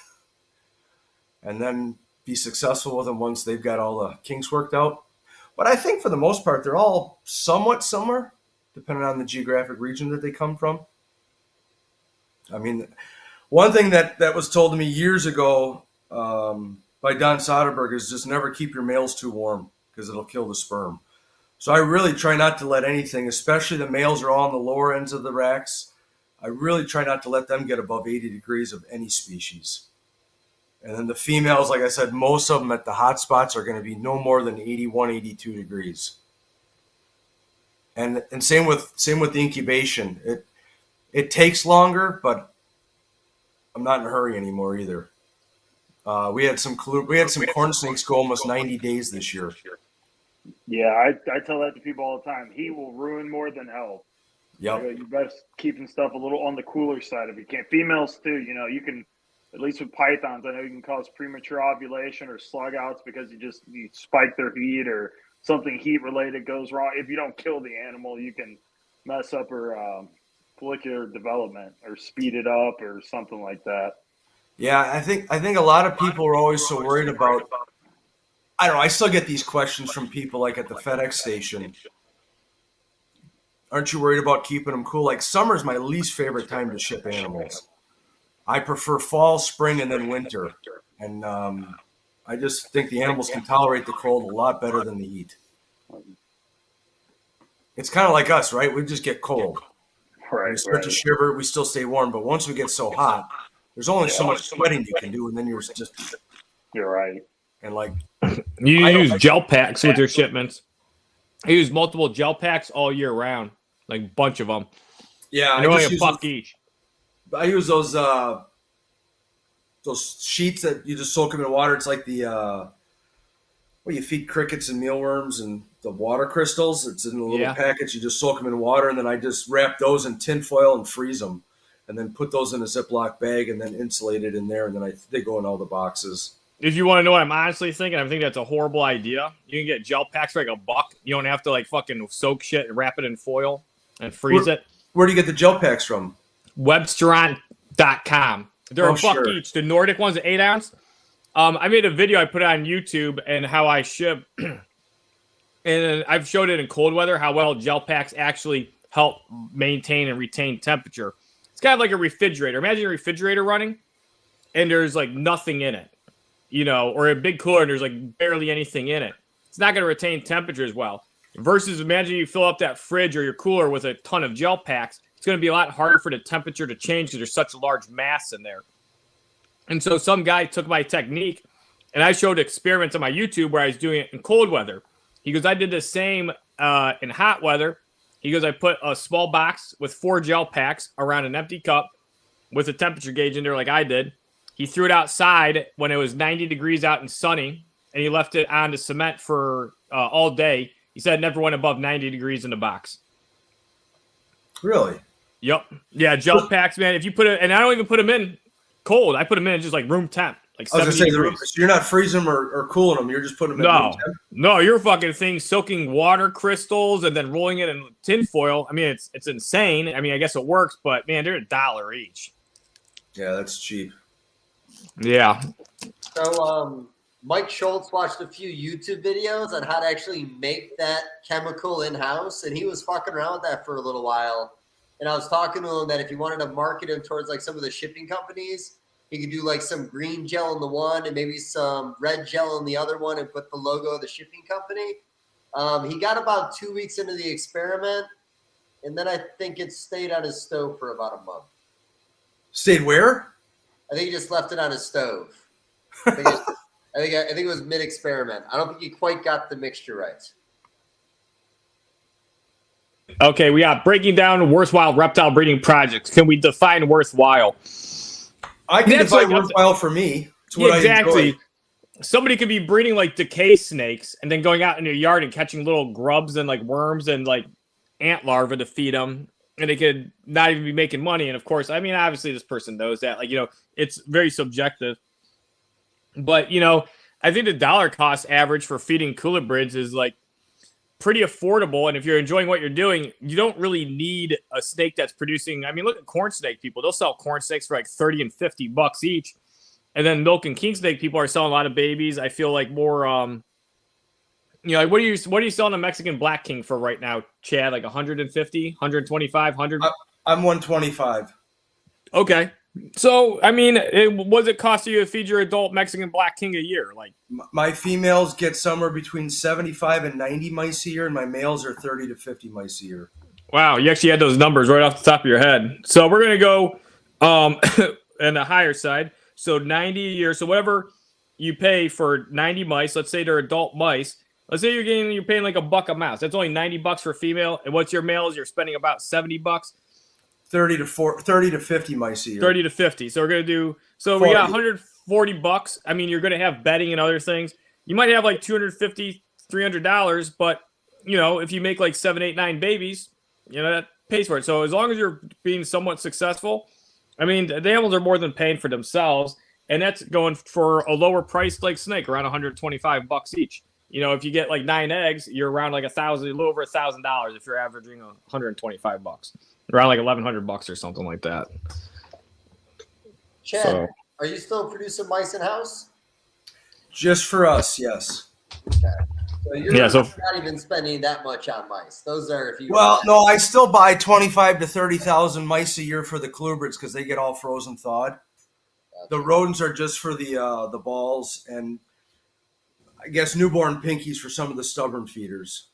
and then be successful with them once they've got all the kinks worked out. But I think for the most part, they're all somewhat similar, depending on the geographic region that they come from. I mean, one thing that was told to me years ago by Don Soderberg is just never keep your males too warm because it'll kill the sperm. So I really try not to let anything, especially the males are all on the lower ends of the racks, I really try not to let them get above 80 degrees of any species. And then the females, like I said, most of them at the hot spots are going to be no more than 81, 82 degrees. And same with the incubation. It takes longer, but I'm not in a hurry anymore either. We had some corn snakes go almost 90 days this year. Yeah, I tell that to people all the time. He will ruin more than help. Yep. You best keeping stuff a little on the cooler side if you can. Females too, you can, at least with pythons, I know you can cause premature ovulation or slug outs because you spike their heat or something heat related goes wrong. If you don't kill the animal, you can mess up her follicular development or speed it up or something like that. Yeah, I think a lot of people are always so worried about. I don't know. I still get these questions from people like at the FedEx station. Aren't you worried about keeping them cool? Like summer is my least favorite time to ship animals. I prefer fall, spring, and then winter. And I just think the animals can tolerate the cold a lot better than the heat. It's kind of like us, right? We just get cold. Right. We start to shiver. We still stay warm. But once we get so hot, there's only so much sweating you can do. And then you're just... You're right. And like... You use gel packs with your shipments. I use multiple gel packs all year round. Like a bunch of them. Yeah. And they're only $1 each. I use those sheets that you just soak them in water. It's like the you feed crickets and mealworms and the water crystals. It's in a little package. You just soak them in water, and then I just wrap those in tin foil and freeze them, and then put those in a Ziploc bag and then insulate it in there, and then they go in all the boxes. If you want to know what I'm honestly thinking, I think that's a horrible idea. You can get gel packs for like $1. You don't have to like fucking soak shit and wrap it in foil and freeze it. Where do you get the gel packs from? Webstaurant.com. They're $1 each. The Nordic one's an 8 ounce. I made a video I put on YouTube and how I ship. And I've showed it in cold weather how well gel packs actually help maintain and retain temperature. It's kind of like a refrigerator. Imagine a refrigerator running and there's like nothing in it, or a big cooler and there's like barely anything in it. It's not going to retain temperature as well. Versus imagine you fill up that fridge or your cooler with a ton of gel packs. It's going to be a lot harder for the temperature to change because there's such a large mass in there. And so some guy took my technique, and I showed experiments on my YouTube where I was doing it in cold weather. He goes, I did the same in hot weather. He goes, I put a small box with 4 gel packs around an empty cup with a temperature gauge in there like I did. He threw it outside when it was 90 degrees out and sunny, and he left it on the cement for all day. He said it never went above 90 degrees in the box. Really? Yep. Yeah, gel packs, man. If you put it, and I don't even put them in cold. I put them in just like room temp, like 70 degrees. So you're not freezing them or cooling them. You're just putting them in room temp? No, you're fucking soaking water crystals and then rolling it in tin foil. I mean, it's insane. I mean, I guess it works, but man, they're $1 each. Yeah, that's cheap. Yeah. So, Mike Schultz watched a few YouTube videos on how to actually make that chemical in-house, and he was fucking around with that for a little while. And I was talking to him that if you wanted to market him towards like some of the shipping companies, he could do like some green gel in the one and maybe some red gel in the other one and put the logo of the shipping company. He got about 2 weeks into the experiment, and then I think it stayed on his stove for about a month. Stayed where? I think he just left it on his stove. I think it was mid-experiment. I don't think he quite got the mixture right. Okay, we got breaking down worthwhile reptile breeding projects. Can we define worthwhile? I can define worthwhile for me. It's what exactly. I enjoy. somebody could be breeding like decay snakes and then going out in your yard and catching little grubs and like worms and like ant larvae to feed them, and they could not even be making money. And of course, I mean, obviously this person knows that, like, you know, it's very subjective, but you know, I think the dollar cost average for feeding colubrids is like pretty affordable. And if you're enjoying what you're doing, you don't really need a snake that's producing. I mean, look at corn snake people. They'll sell corn snakes for like 30 and $50 each. And then milk and king snake people are selling a lot of babies. I feel like more, you know, like what are you selling a Mexican black king for right now, Chad? Like 150, 125, 100? I'm 125. Okay. So, I mean, what does it cost you to feed your adult Mexican black king a year? Like, my females get somewhere between 75 and 90 mice a year, and my males are 30 to 50 mice a year. wow, you actually had those numbers right off the top of your head. So we're going to go on the higher side. So 90 a year. So whatever you pay for 90 mice, let's say they're adult mice. Let's say you're paying like $1 a mouse. That's only $90 for female. And what's your males? You're spending about $70. 30 to 50 mice a year. 30 to 50. So we're going to do, so 40. We got $140. I mean, you're going to have bedding and other things. You might have like $250, $300, but you know, if you make like 7, 8, 9 babies, you know, that pays for it. So as long as you're being somewhat successful, I mean, the animals are more than paying for themselves, and that's going for a lower price like snake, around $125 each. You know, if you get like 9 eggs, you're around like a little over $1,000 if you're averaging $125, around like $1,100 or something like that. Chad, So, are you still producing mice in house? Just for us, yes. Okay. So you're not even spending that much on mice. Those are if you. Well, no, I still buy 25 to 30,000 mice a year for the colubrids because they get all frozen thawed. Gotcha. The rodents are just for the balls, and I guess newborn pinkies for some of the stubborn feeders,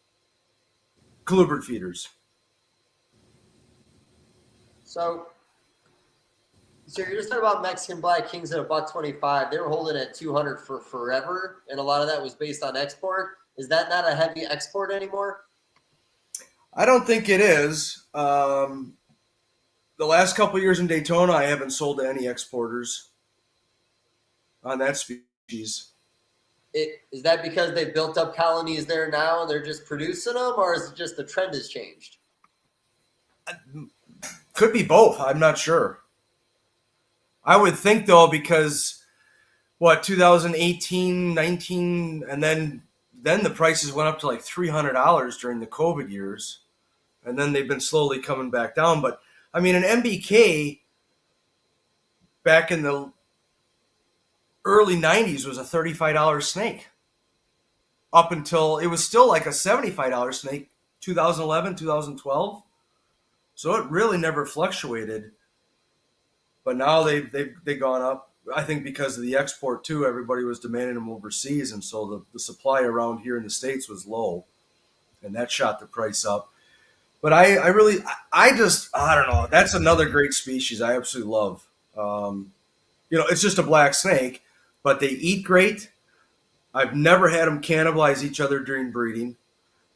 colubrid feeders. So you're just talking about Mexican black kings at $125. They were holding at 200 for forever, and a lot of that was based on export. Is that not a heavy export anymore? I don't think it is. The last couple of years in Daytona, I haven't sold to any exporters on that species. Is that because they built up colonies there now and they're just producing them, or is it just the trend has changed? Could be both. I'm not sure. I would think, though, because 2018, 19, and then the prices went up to like $300 during the COVID years, and then they've been slowly coming back down. But I mean, an MBK back in the early 90s was a $35 snake up until it was still like a $75 snake 2011, 2012. So it really never fluctuated. But now they've gone up. I think because of the export too, everybody was demanding them overseas, and so the supply around here in the States was low, and that shot the price up. But I don't know. That's another great species I absolutely love. You know, it's just a black snake, but they eat great. I've never had them cannibalize each other during breeding.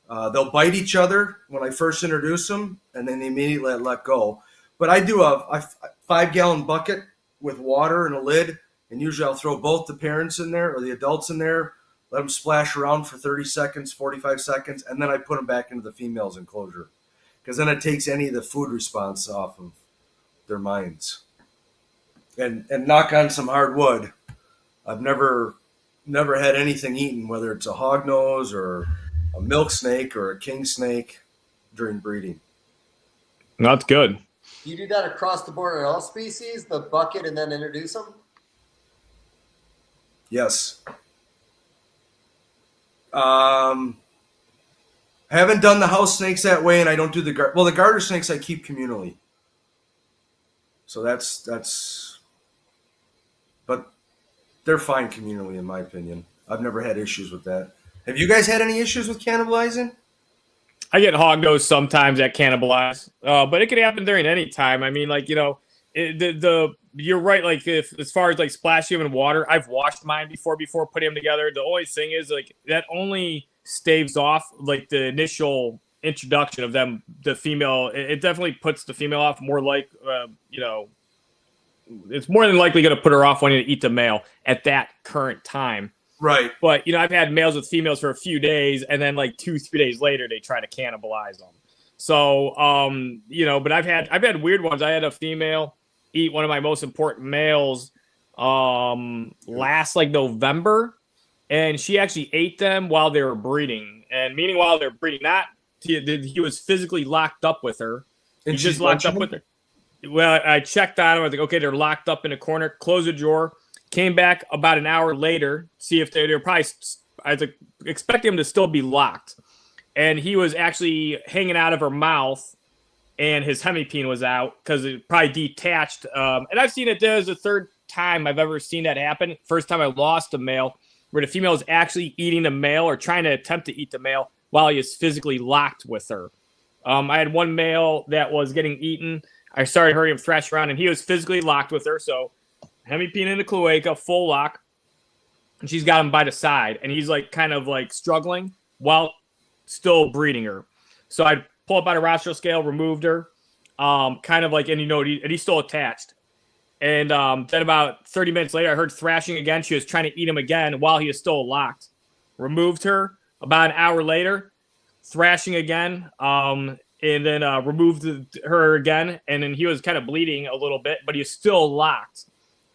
They'll bite each other when I first introduce them, and then they immediately let go. But I do a 5-gallon bucket with water and a lid, and usually I'll throw both the parents in there or the adults in there, let them splash around for 30 seconds, 45 seconds, and then I put them back into the female's enclosure, because then it takes any of the food response off of their minds. And knock on some hard wood, I've never had anything eaten, whether it's a hognose or a milk snake or a king snake during breeding. that's good. Do you do that across the board on all species, the bucket, and then introduce them? Yes. I haven't done the house snakes that way, and I don't do the garter snakes I keep communally. So that's, but they're fine communally in my opinion. I've never had issues with that. Have you guys had any issues with cannibalizing? I get hognose sometimes that cannibalize, but it could happen during any time. I mean, like, you know, you're right. Like, if as far as like splashing them in water, I've washed mine before putting them together. The only thing is, like, that only staves off like the initial introduction of them. The female, it definitely puts the female off more. Like, you know, it's more than likely going to put her off wanting to eat the male at that current time. Right. But, I've had males with females for a few days, and then like 2-3 days later, they try to cannibalize them. So, but I've had weird ones. I had a female eat one of my most important males last like November, and she actually ate them while they were breeding. And meaning while they're breeding, not he was physically locked up with her. And he just locked up with her. Well, I checked on them. I was like, okay, they're locked up in a corner. Closed the drawer. Came back about an hour later, see if they're probably. I was expecting them to still be locked, and he was actually hanging out of her mouth, and his hemipene was out because it probably detached. And I've seen it. There's the third time I've ever seen that happen. First time I lost a male, where the female is actually eating the male or trying to attempt to eat the male while he is physically locked with her. I had one male that was getting eaten. I started hurrying him thrash around, and he was physically locked with her. So hemipene in the cloaca, full lock, and she's got him by the side, and he's like kind of like struggling while still breeding her. So I pulled up out a rostral scale, removed her, kind of like, and he's still attached. And then about 30 minutes later, I heard thrashing again. She was trying to eat him again while he is still locked. Removed her. About an hour later, thrashing again, and then removed her again. And then he was kind of bleeding a little bit, but he was still locked.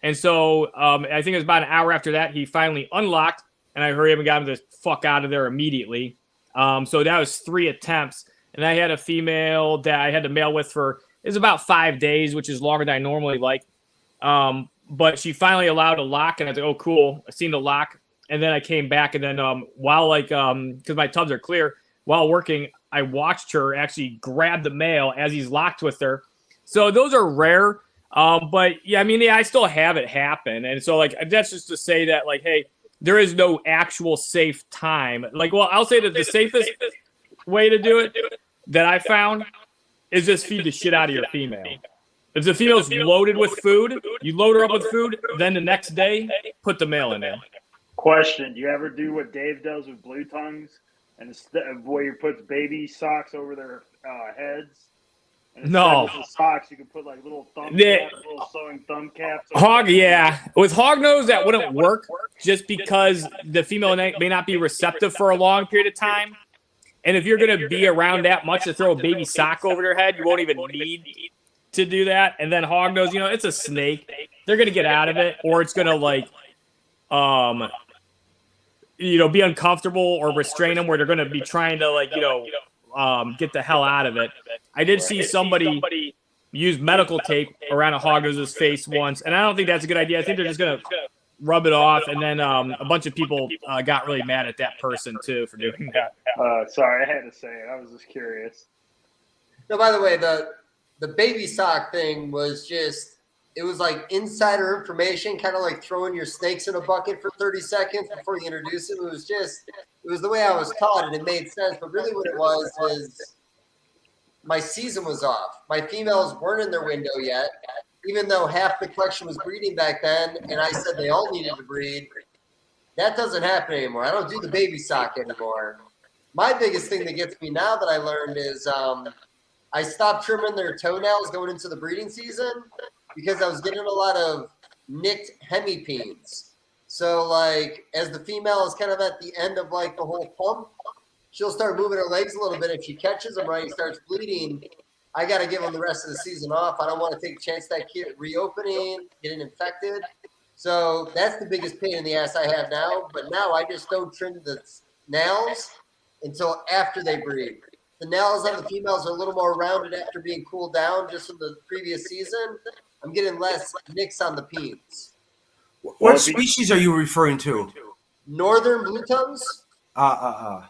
And so I think it was about an hour after that, he finally unlocked, and I hurried up and got him the fuck out of there immediately. So that was 3 attempts. And I had a female that I had to male with for, it was about 5 days, which is longer than I normally like. But she finally allowed a lock, and I was like, oh, cool. I seen the lock. And then I came back, and then while because my tubs are clear, while working, I watched her actually grab the male as he's locked with her. So those are rare. But yeah, I still have it happen. And so that's just to say that hey, there is no actual safe time. I'll say that the safest way to do it that I found is just feed the shit out of your female. If the female's loaded with food, you load her up with food, then the next day, put the male in there. Question: do you ever do what Dave does with blue tongues, and instead of where he puts baby socks over their heads? And no. With the socks, you can put little little sewing thumb caps. Hog, yeah. With hognose, that wouldn't work just because the female may not be receptive for a long period of time. And if you're going to be around that much to throw a baby sock over their head, you won't even need to do that. And then hognose, it's a snake. They're going to get out of it, or it's going to be uncomfortable or restrain them where they're going to be trying to get the hell out of it. I did see somebody use medical tape around a hognose's face once, and I don't think that's a good idea. I think they're just going to rub it off, and then a bunch of people got really mad at that person too for doing that. Sorry, I had to say it. I was just curious. No, by the way, the baby sock thing was just, it was like insider information, kind of like throwing your snakes in a bucket for 30 seconds before you introduce them. It was the way I was taught, and it made sense. But really what it was my season was off. My females weren't in their window yet, even though half the collection was breeding back then, and I said they all needed to breed. That doesn't happen anymore. I don't do the baby sock anymore. My biggest thing that gets me now that I learned is I stopped trimming their toenails going into the breeding season because I was getting a lot of nicked hemipenes. So, as the female is kind of at the end of, the whole pump, she'll start moving her legs a little bit. If she catches them right and starts bleeding, I got to give them the rest of the season off. I don't want to take a chance that kid reopening, getting infected. So that's the biggest pain in the ass I have now. But now I just don't trim the nails until after they breed. The nails on the females are a little more rounded after being cooled down just from the previous season. I'm getting less nicks on the peens. What species are you referring to? Northern blue tongues? Well,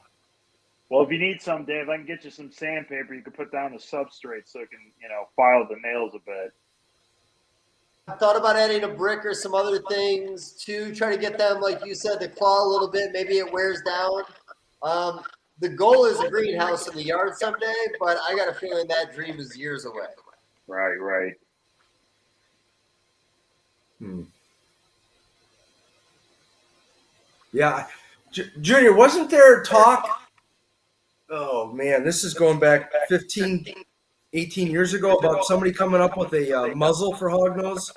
if you need some, Dave, I can get you some sandpaper. You can put down the substrate so it can, file the nails a bit. I thought about adding a brick or some other things to try to get them, like you said, to claw a little bit. Maybe it wears down. The goal is a greenhouse in the yard someday, but I got a feeling that dream is years away. Right. Yeah. Junior, wasn't there talk? Oh, man, this is going back 15, 18 years ago about somebody coming up with a muzzle for hognose?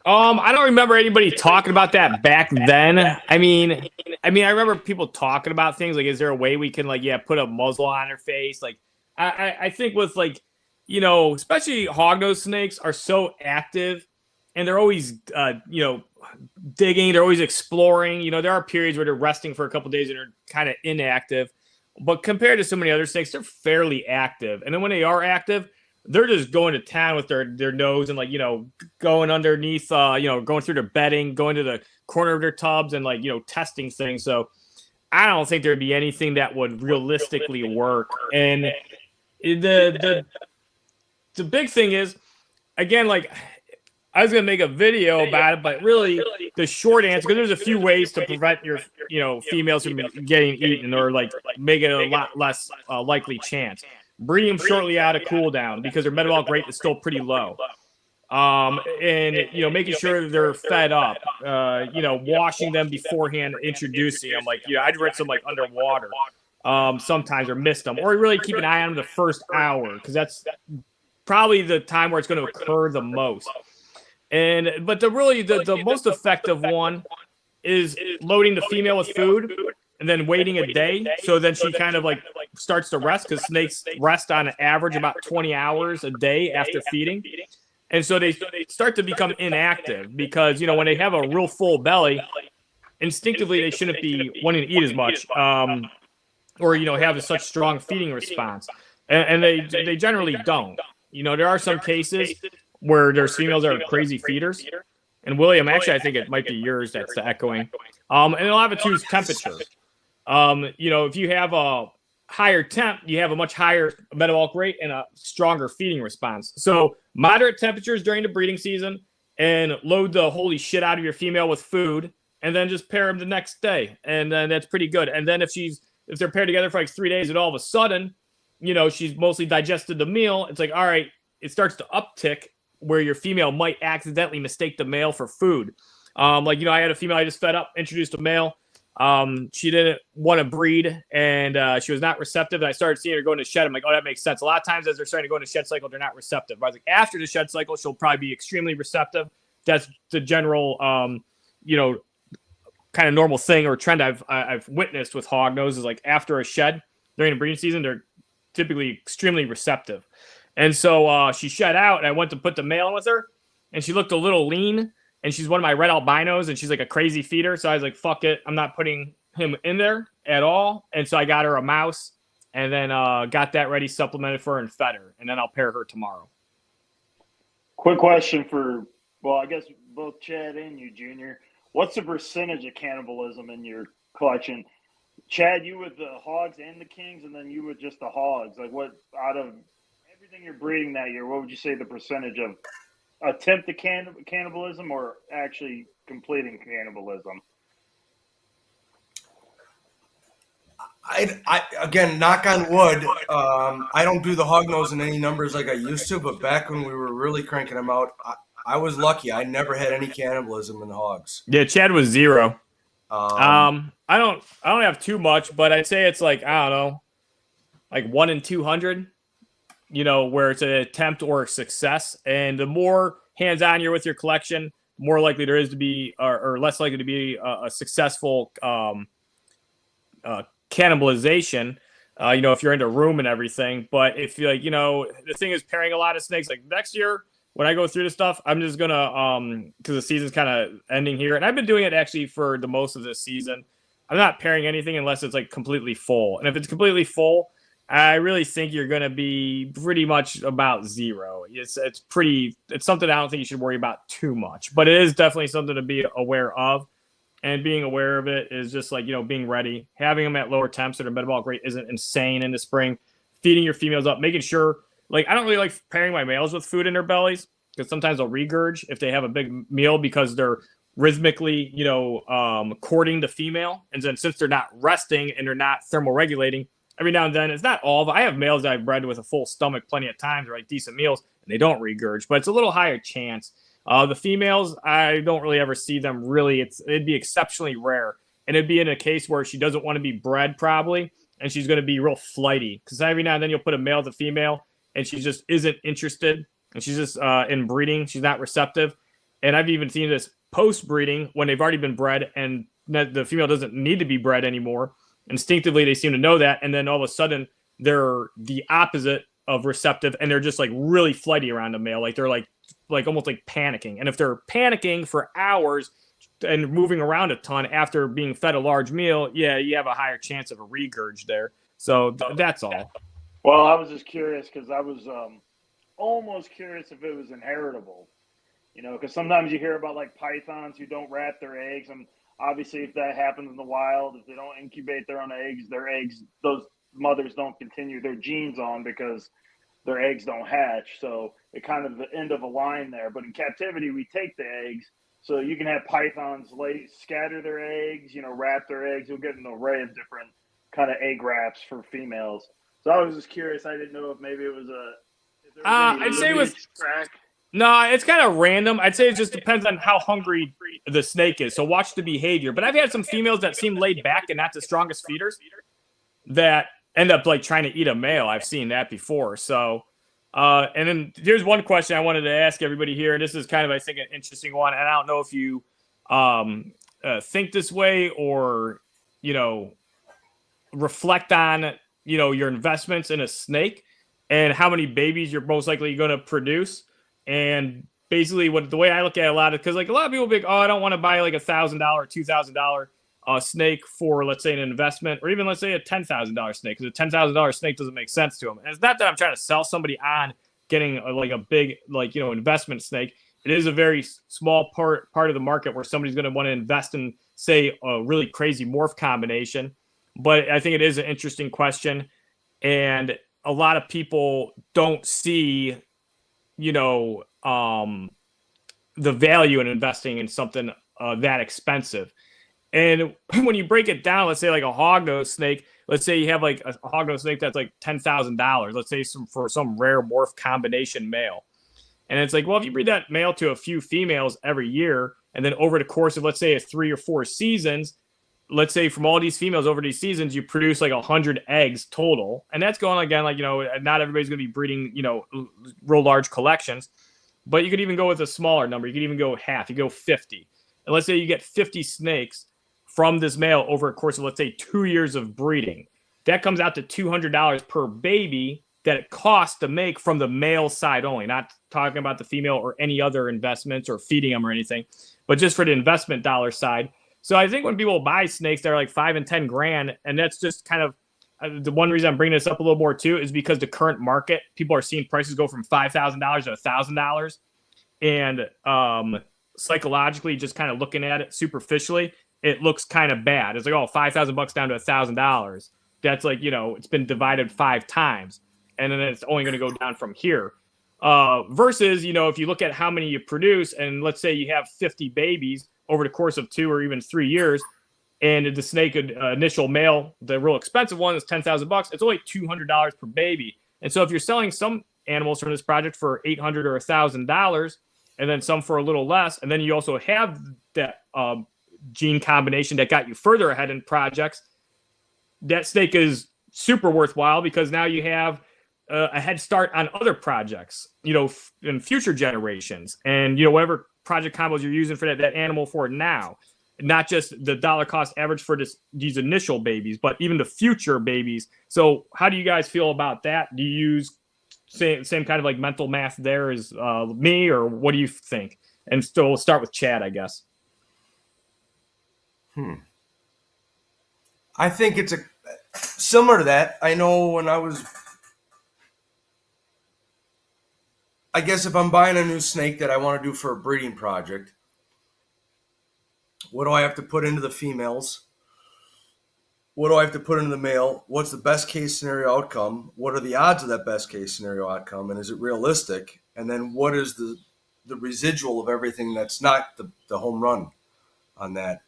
I don't remember anybody talking about that back then. I mean, I remember people talking about things like, is there a way we can put a muzzle on her face? Like, I think with especially hognose snakes are so active, and they're always digging, they're always exploring. There are periods where they're resting for a couple of days and they're kind of inactive, but compared to so many other snakes, they're fairly active. And then when they are active, they're just going to town with their nose and going underneath, going through their bedding, going to the corner of their tubs and testing things. So I don't think there'd be anything that would realistically work. And the big thing is, again, I was gonna make a video about it, but really the short answer, because there's a few ways to prevent your females from getting eaten or make it a lot less likely chance. Breeding them shortly out of cool down because their metabolic rate is still pretty low. And making sure they're fed up, washing them beforehand, introducing them. I'd rinse them underwater sometimes, or mist them, or really keep an eye on them the first hour, because that's probably the time where it's going to occur the most. But the most effective one is loading the female with food and then waiting a day. So then she kind of starts to rest, because snakes rest on average about 20 hours a day after feeding. And so they start to become inactive, because, when they have a real full belly, instinctively they shouldn't be wanting to eat as much, or, have such strong feeding response. And they generally don't. There are some cases where there's females that are crazy feeders. And William, actually, I think it might be yours that's echoing. And a lot of it too is temperature. If you have a higher temp, you have a much higher metabolic rate and a stronger feeding response. So moderate temperatures during the breeding season, and load the holy shit out of your female with food, and then just pair them the next day. And then that's pretty good. And then if they're paired together for 3 days and all of a sudden, she's mostly digested the meal, it's all right, it starts to uptick where your female might accidentally mistake the male for food. I had a female I just fed up, introduced a male. She didn't want to breed, and she was not receptive. And I started seeing her going to shed. I'm oh, that makes sense. A lot of times as they're starting to go into shed cycle, they're not receptive. But I was after the shed cycle, she'll probably be extremely receptive. That's the general, kind of normal thing or trend I've witnessed with hognose is after a shed during the breeding season, they're typically extremely receptive. And so she shed out, and I went to put the male in with her, and she looked a little lean, and she's one of my red albinos, and she's a crazy feeder. So I was fuck it. I'm not putting him in there at all. And so I got her a mouse, and then got that ready, supplemented for her, and fed her. And then I'll pair her tomorrow. Quick question for, I guess both Chad and you, Junior. What's the percentage of cannibalism in your collection? Chad, you with the hogs and the kings, and then you with just the hogs. What out of everything you're breeding that year, what would you say the percentage of attempt to cannibalism or actually completing cannibalism? I again, knock on wood, I don't do the hognose in any numbers like I used to, but back when we were really cranking them out, I was lucky. I never had any cannibalism in the hogs. Yeah, Chad was 0. I don't have too much, but I'd say it's I don't know, 1 in 200. Where it's an attempt or a success. And the more hands-on you're with your collection, the more likely there is to be, or less likely to be a successful cannibalization, if you're into room and everything. But if you the thing is pairing a lot of snakes, next year when I go through this stuff, I'm just going to, because the season's kind of ending here. And I've been doing it actually for the most of this season. I'm not pairing anything unless it's completely full. And if it's completely full, I really think you're going to be pretty much about 0. It's something I don't think you should worry about too much, but it is definitely something to be aware of. And being aware of it is just being ready, having them at lower temps so their metabolic rate isn't insane in the spring, feeding your females up, making sure, I don't really like pairing my males with food in their bellies, because sometimes they'll regurge if they have a big meal, because they're rhythmically, courting the female. And then since they're not resting and they're not thermoregulating, every now and then, it's not all, but I have males that I've bred with a full stomach plenty of times, or decent meals, and they don't regurge, but it's a little higher chance. The females, I don't really ever see them really. It'd be exceptionally rare, and it'd be in a case where she doesn't want to be bred probably, and she's going to be real flighty, because every now and then you'll put a male with a female, and she just isn't interested, and she's just in breeding. She's not receptive. And I've even seen this post breeding when they've already been bred and the female doesn't need to be bred anymore. Instinctively, they seem to know that. And then all of a sudden they're the opposite of receptive and they're just like really flighty around the male. Like they're like almost like panicking. And if they're panicking for hours and moving around a ton after being fed a large meal, yeah, you have a higher chance of a regurg there. So that's all. Well, I was just curious because I was almost curious if it was inheritable. You know, because sometimes you hear about like pythons who don't wrap their eggs, and obviously if that happens in the wild, if they don't incubate their own eggs, those mothers don't continue their genes on because their eggs don't hatch. So it kind of the end of a line there. But in captivity, we take the eggs. So you can have pythons scatter their eggs, you know, wrap their eggs. You'll get an array of different kind of egg wraps for females. So I was just curious. I didn't know if maybe it was I'd say it was crack. No, it's kind of random. I'd say it just depends on how hungry the snake is. So watch the behavior. But I've had some females that seem laid back and not the strongest feeders that end up like trying to eat a male. I've seen that before. So, and then here's one question I wanted to ask everybody here. And this is kind of, I think, an interesting one. And I don't know if you think this way or, you know, reflect on, you know, your investments in a snake and how many babies you're most likely going to produce. And basically, the way I look at it a lot is because like a lot of people be like, oh, I don't want to buy like $1,000, $2,000 snake for, let's say, an investment, or even let's say a $10,000 snake, because a $10,000 snake doesn't make sense to them. And it's not that I'm trying to sell somebody on getting like a big, like, you know, investment snake. It is a very small part of the market where somebody's going to want to invest in, say, a really crazy morph combination. But I think it is an interesting question, and a lot of people don't see, you know, the value in investing in something that expensive. And when you break it down, let's say like a hognose snake, let's say you have like a hognose snake that's like $10,000, let's say for some rare morph combination male. And it's like, well, if you breed that male to a few females every year, and then over the course of, let's say, 3 or 4 seasons, let's say from all these females over these seasons, you produce like 100 eggs total. And that's going again, like, you know, not everybody's going to be breeding, you know, real large collections, but you could even go with a smaller number. You could even go half, you go 50. And let's say you get 50 snakes from this male over a course of, let's say, 2 years of breeding. That comes out to $200 per baby that it costs to make from the male side only, not talking about the female or any other investments or feeding them or anything, but just for the investment dollar side. So I think when people buy snakes, they're like $5 and $10 grand. And that's just kind of the one reason I'm bringing this up a little more too, is because the current market, people are seeing prices go from $5,000 to $1,000. And psychologically, just kind of looking at it superficially, it looks kind of bad. It's like, oh, $5,000 down to $1,000. That's like, you know, it's been divided 5 times. And then it's only going to go down from here. Versus, you know, if you look at how many you produce, and let's say you have 50 babies over the course of 2 or even 3 years, and the snake initial male, the real expensive one, is $10,000. It's only $200 per baby. And so if you're selling some animals from this project for $800 or $1,000, and then some for a little less, and then you also have that gene combination that got you further ahead in projects, that snake is super worthwhile because now you have a head start on other projects, you know, in future generations, and, you know, whatever project combos you're using for that animal for now, not just the dollar cost average for these initial babies, but even the future babies. So how do you guys feel about that? Do you use same kind of like mental math there as me, or what do you think? And so we'll start with Chad, I guess. I think it's similar to that. I know when I guess if I'm buying a new snake that I want to do for a breeding project, what do I have to put into the females? What do I have to put into the male? What's the best case scenario outcome? What are the odds of that best case scenario outcome? And is it realistic? And then what is the residual of everything that's not the home run on that?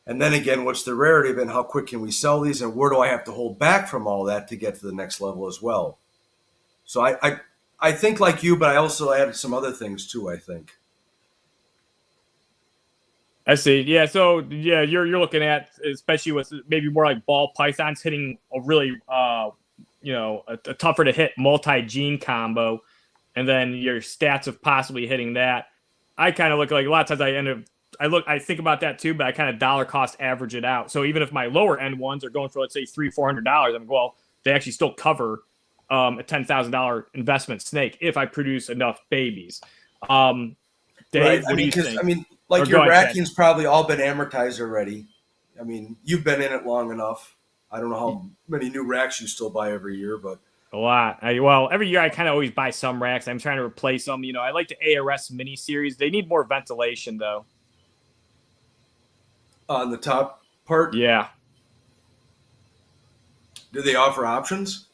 And then again, what's the rarity of it and how quick can we sell these? And where do I have to hold back from all that to get to the next level as well? So I think like you, but I also added some other things too, I think. I see. Yeah. So yeah, you're looking at, especially with maybe more like ball pythons, hitting a really, you know, a tougher to hit multi-gene combo, and then your stats of possibly hitting that. I kind of look like a lot of times I think about that too, but I kind of dollar cost average it out. So even if my lower end ones are going for, let's say, $300-400, I'm well, they actually still cover a $10,000 investment snake if I produce enough babies. Dave, right. what do you think? I mean, like your racking's probably all been amortized already. I mean, you've been in it long enough. I don't know how many new racks you still buy every year, but a lot. Well, every year I kind of always buy some racks. I'm trying to replace them. You know, I like the ARS mini series. They need more ventilation though. On the top part? Yeah. Do they offer options?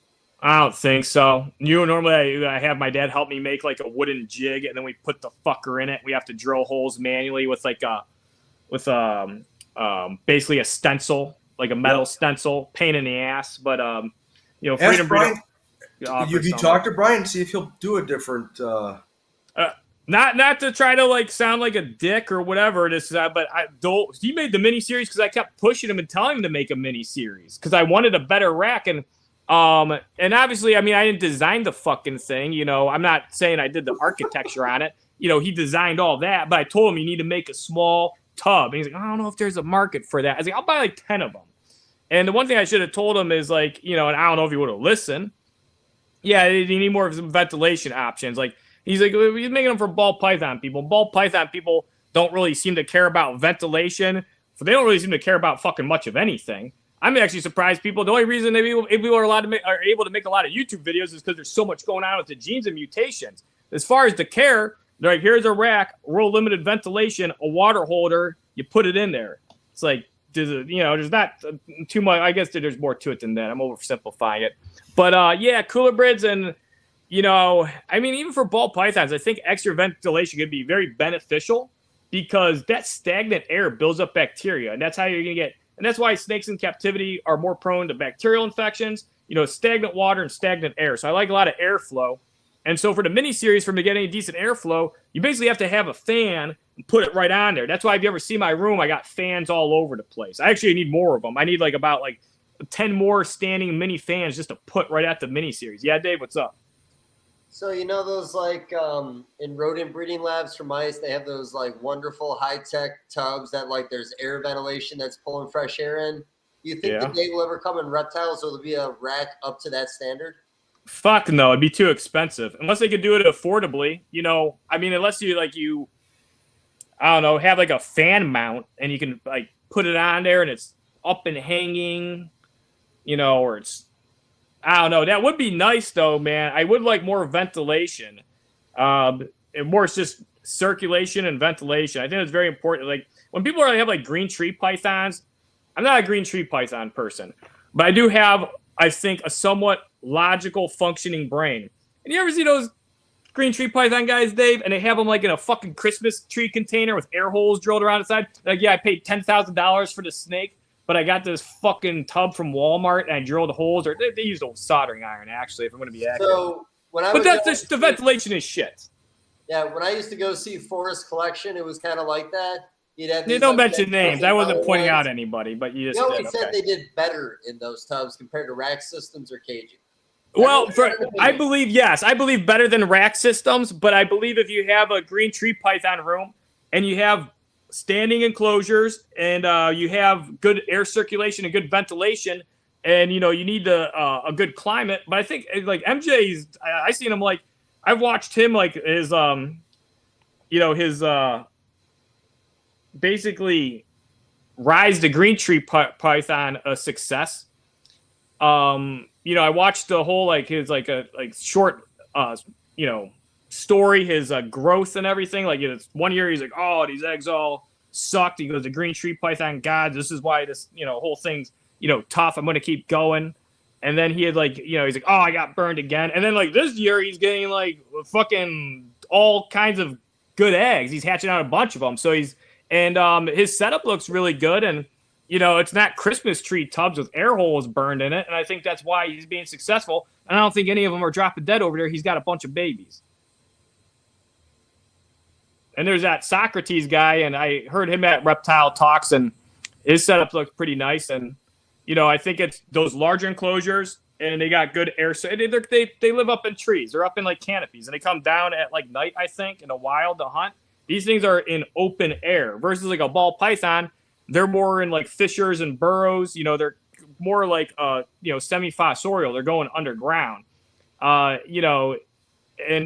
I don't think so. Normally I have my dad help me make like a wooden jig, and then we put the fucker in it. We have to drill holes manually with basically a stencil, like a metal stencil. Pain in the ass, but Freedom Breeder. Have you talked to Brian? See if he'll do a different. Not to try to like sound like a dick or whatever it is, but he made the mini series because I kept pushing him and telling him to make a mini series because I wanted a better rack, and obviously, I mean, I didn't design the fucking thing. You know, I'm not saying I did the architecture on it. You know, he designed all that, but I told him you need to make a small tub, and he's like, I don't know if there's a market for that. I was like, I'll buy like 10 of them. And the one thing I should have told him is like, and I don't know if he would have listened. Yeah, you need more of some ventilation options. Like. He's like, he's making them for ball python people. Ball python people don't really seem to care about ventilation. So they don't really seem to care about fucking much of anything. I'm actually surprised people. The only reason people are able to make a lot of YouTube videos is because there's so much going on with the genes and mutations. As far as the care, they're like, here's a rack, real limited ventilation, a water holder. You put it in there. It's like, there's not too much. I guess there's more to it than that. I'm oversimplifying it. But cooler brids and. I mean, even for ball pythons, I think extra ventilation could be very beneficial because that stagnant air builds up bacteria, and that's how you're going to get. And that's why snakes in captivity are more prone to bacterial infections, stagnant water and stagnant air. So I like a lot of airflow. And so for the mini series, for me to get any decent airflow, you basically have to have a fan and put it right on there. That's why if you ever see my room, I got fans all over the place. I actually need more of them. I need about 10 more standing mini fans just to put right at the mini series. Yeah, Dave, what's up? So those in rodent breeding labs for mice, they have those wonderful high-tech tubs that there's air ventilation that's pulling fresh air in. Do you think the day will ever come in reptiles so there'll be a rack up to that standard? Fuck no, it'd be too expensive. Unless they could do it affordably. I mean, unless you I don't know, have a fan mount and you can put it on there and it's up and hanging, or it's I don't know. That would be nice, though, man. I would like more ventilation. And more just circulation and ventilation. I think it's very important. Like, when people have, green tree pythons, I'm not a green tree python person. But I do have, I think, a somewhat logical, functioning brain. And you ever see those green tree python guys, Dave? And they have them, in a fucking Christmas tree container with air holes drilled around the side? I paid $10,000 for the snake. But I got this fucking tub from Walmart and I drilled holes, or they used old soldering iron, actually, if I'm going to be accurate. So the ventilation is shit. Yeah, when I used to go see Forest Collection, it was kind of like that. They don't mention names. I wasn't pointing out anybody, but you just always said they did better in those tubs compared to rack systems or caging. Well, I believe, yes. I believe better than rack systems, but I believe if you have a green tree python room and you have standing enclosures and you have good air circulation and good ventilation and you need a good climate, but I think MJ's I seen him I've watched him his his basically rise to green tree python a success. I watched the whole his short story, his growth and everything. It's 1 year he's like, oh, these eggs all sucked. He goes, the green tree python god, this is why this whole thing's tough. I'm gonna keep going. And then he had he's like, oh, I got burned again. And then this year he's getting fucking all kinds of good eggs. He's hatching out a bunch of them. So his setup looks really good. And it's not Christmas tree tubs with air holes burned in it. And I think that's why he's being successful. And I don't think any of them are dropping dead over there. He's got a bunch of babies. And there's that Socrates guy, and I heard him at Reptile Talks, and his setup looks pretty nice. And, I think it's those larger enclosures, and they got good air. So they live up in trees. They're up in, canopies, and they come down at, night, I think, in a while to hunt. These things are in open air versus like a ball python. They're more in like fissures and burrows. They're more like semi-fossorial. They're going underground. And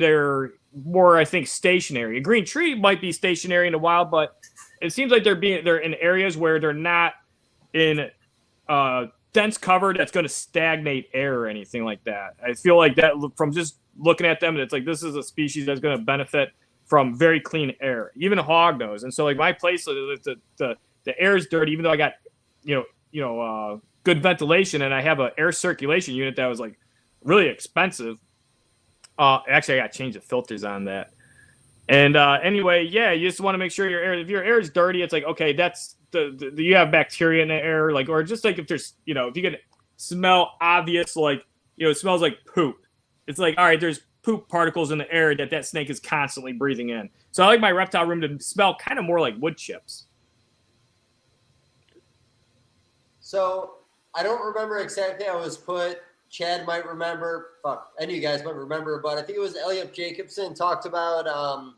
they're more, I think, stationary. A green tree might be stationary in the wild, but it seems like they're in areas where they're not in dense cover that's going to stagnate air or anything like that. I feel like that from just looking at them, it's like this is a species that's going to benefit from very clean air. Even a hog knows. And so like my place, the air is dirty, even though I got good ventilation and I have an air circulation unit that was like really expensive. Actually, I got to change the filters on that. And anyway, yeah, you just want to make sure if your air is dirty, it's like, okay, that's you have bacteria in the air, like, or just like if there's, if you can smell obvious, like, it smells like poop. It's like, all right, there's poop particles in the air that snake is constantly breathing in. So I like my reptile room to smell kind of more like wood chips. So I don't remember exactly how it was put. Chad might remember. Fuck, any of you guys might remember, but I think it was Elliot Jacobson talked about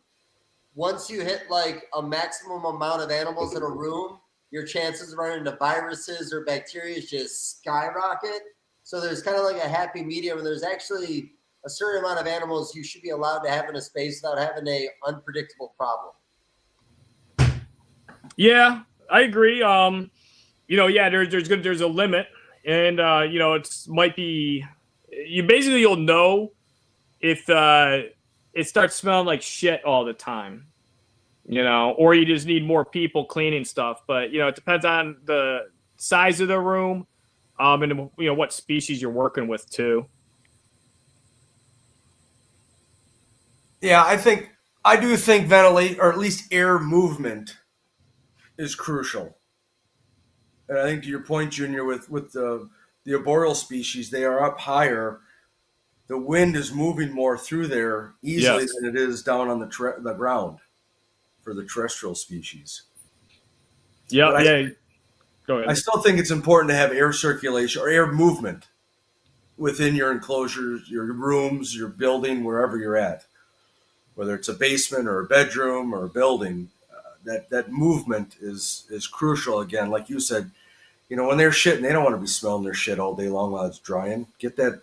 once you hit like a maximum amount of animals in a room, your chances of running into viruses or bacteria just skyrocket. So there's kind of like a happy medium, and there's actually a certain amount of animals you should be allowed to have in a space without having a unpredictable problem. Yeah, I agree. There's a limit, and it's might be you'll know if it starts smelling like shit all the time, or you just need more people cleaning stuff. But it depends on the size of the room, and what species you're working with too. Yeah, I do think ventilate, or at least air movement, is crucial. And I think to your point, Junior, with the arboreal species, they are up higher. The wind is moving more through there easily than it is down on the ground for the terrestrial species. Yeah. Go ahead. I still think it's important to have air circulation or air movement within your enclosures, your rooms, your building, wherever you're at. Whether it's a basement or a bedroom or a building, that movement is crucial. Again, like you said, when they're shitting, they don't want to be smelling their shit all day long while it's drying. Get that,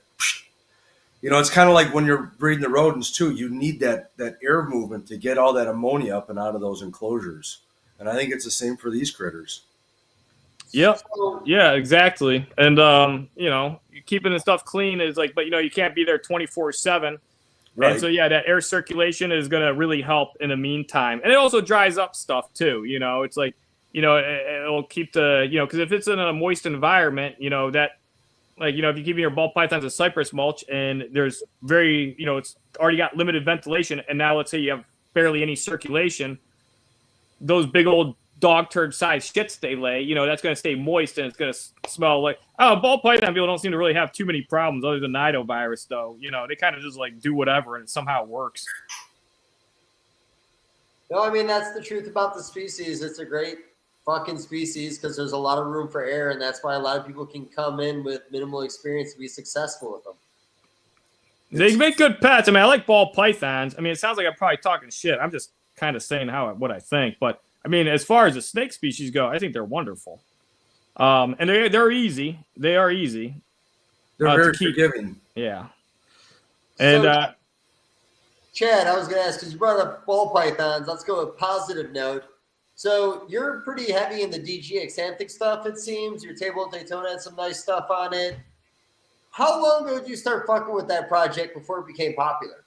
it's kind of like when you're breeding the rodents too. You need that air movement to get all that ammonia up and out of those enclosures. And I think it's the same for these critters. Yep. Yeah, exactly. And keeping the stuff clean is like, but you can't be there 24/7. Right. And so, yeah, that air circulation is going to really help in the meantime. And it also dries up stuff, too. It's like, it'll keep because if it's in a moist environment, that, like, if you keep your ball pythons as cypress mulch and there's it's already got limited ventilation. And now let's say you have barely any circulation, those big old dog turd sized shits they lay, that's going to stay moist and it's going to smell like, ball python people don't seem to really have too many problems other than nidovirus, though. They kind of just like do whatever and it somehow works. No, I mean, that's the truth about the species. It's a great fucking species because there's a lot of room for air, and that's why a lot of people can come in with minimal experience to be successful with them. They make good pets. I mean, I like ball pythons. I mean, it sounds like I'm probably talking shit. I'm just kind of saying what I think, but I mean, as far as the snake species go, I think they're wonderful. And they're easy. They are easy. They're very forgiving. Yeah. And so, Chad, I was going to ask, because you brought up ball pythons. Let's go with positive note. So you're pretty heavy in the DG Xanthic stuff, it seems. Your Table of Daytona had some nice stuff on it. How long ago did you start fucking with that project before it became popular?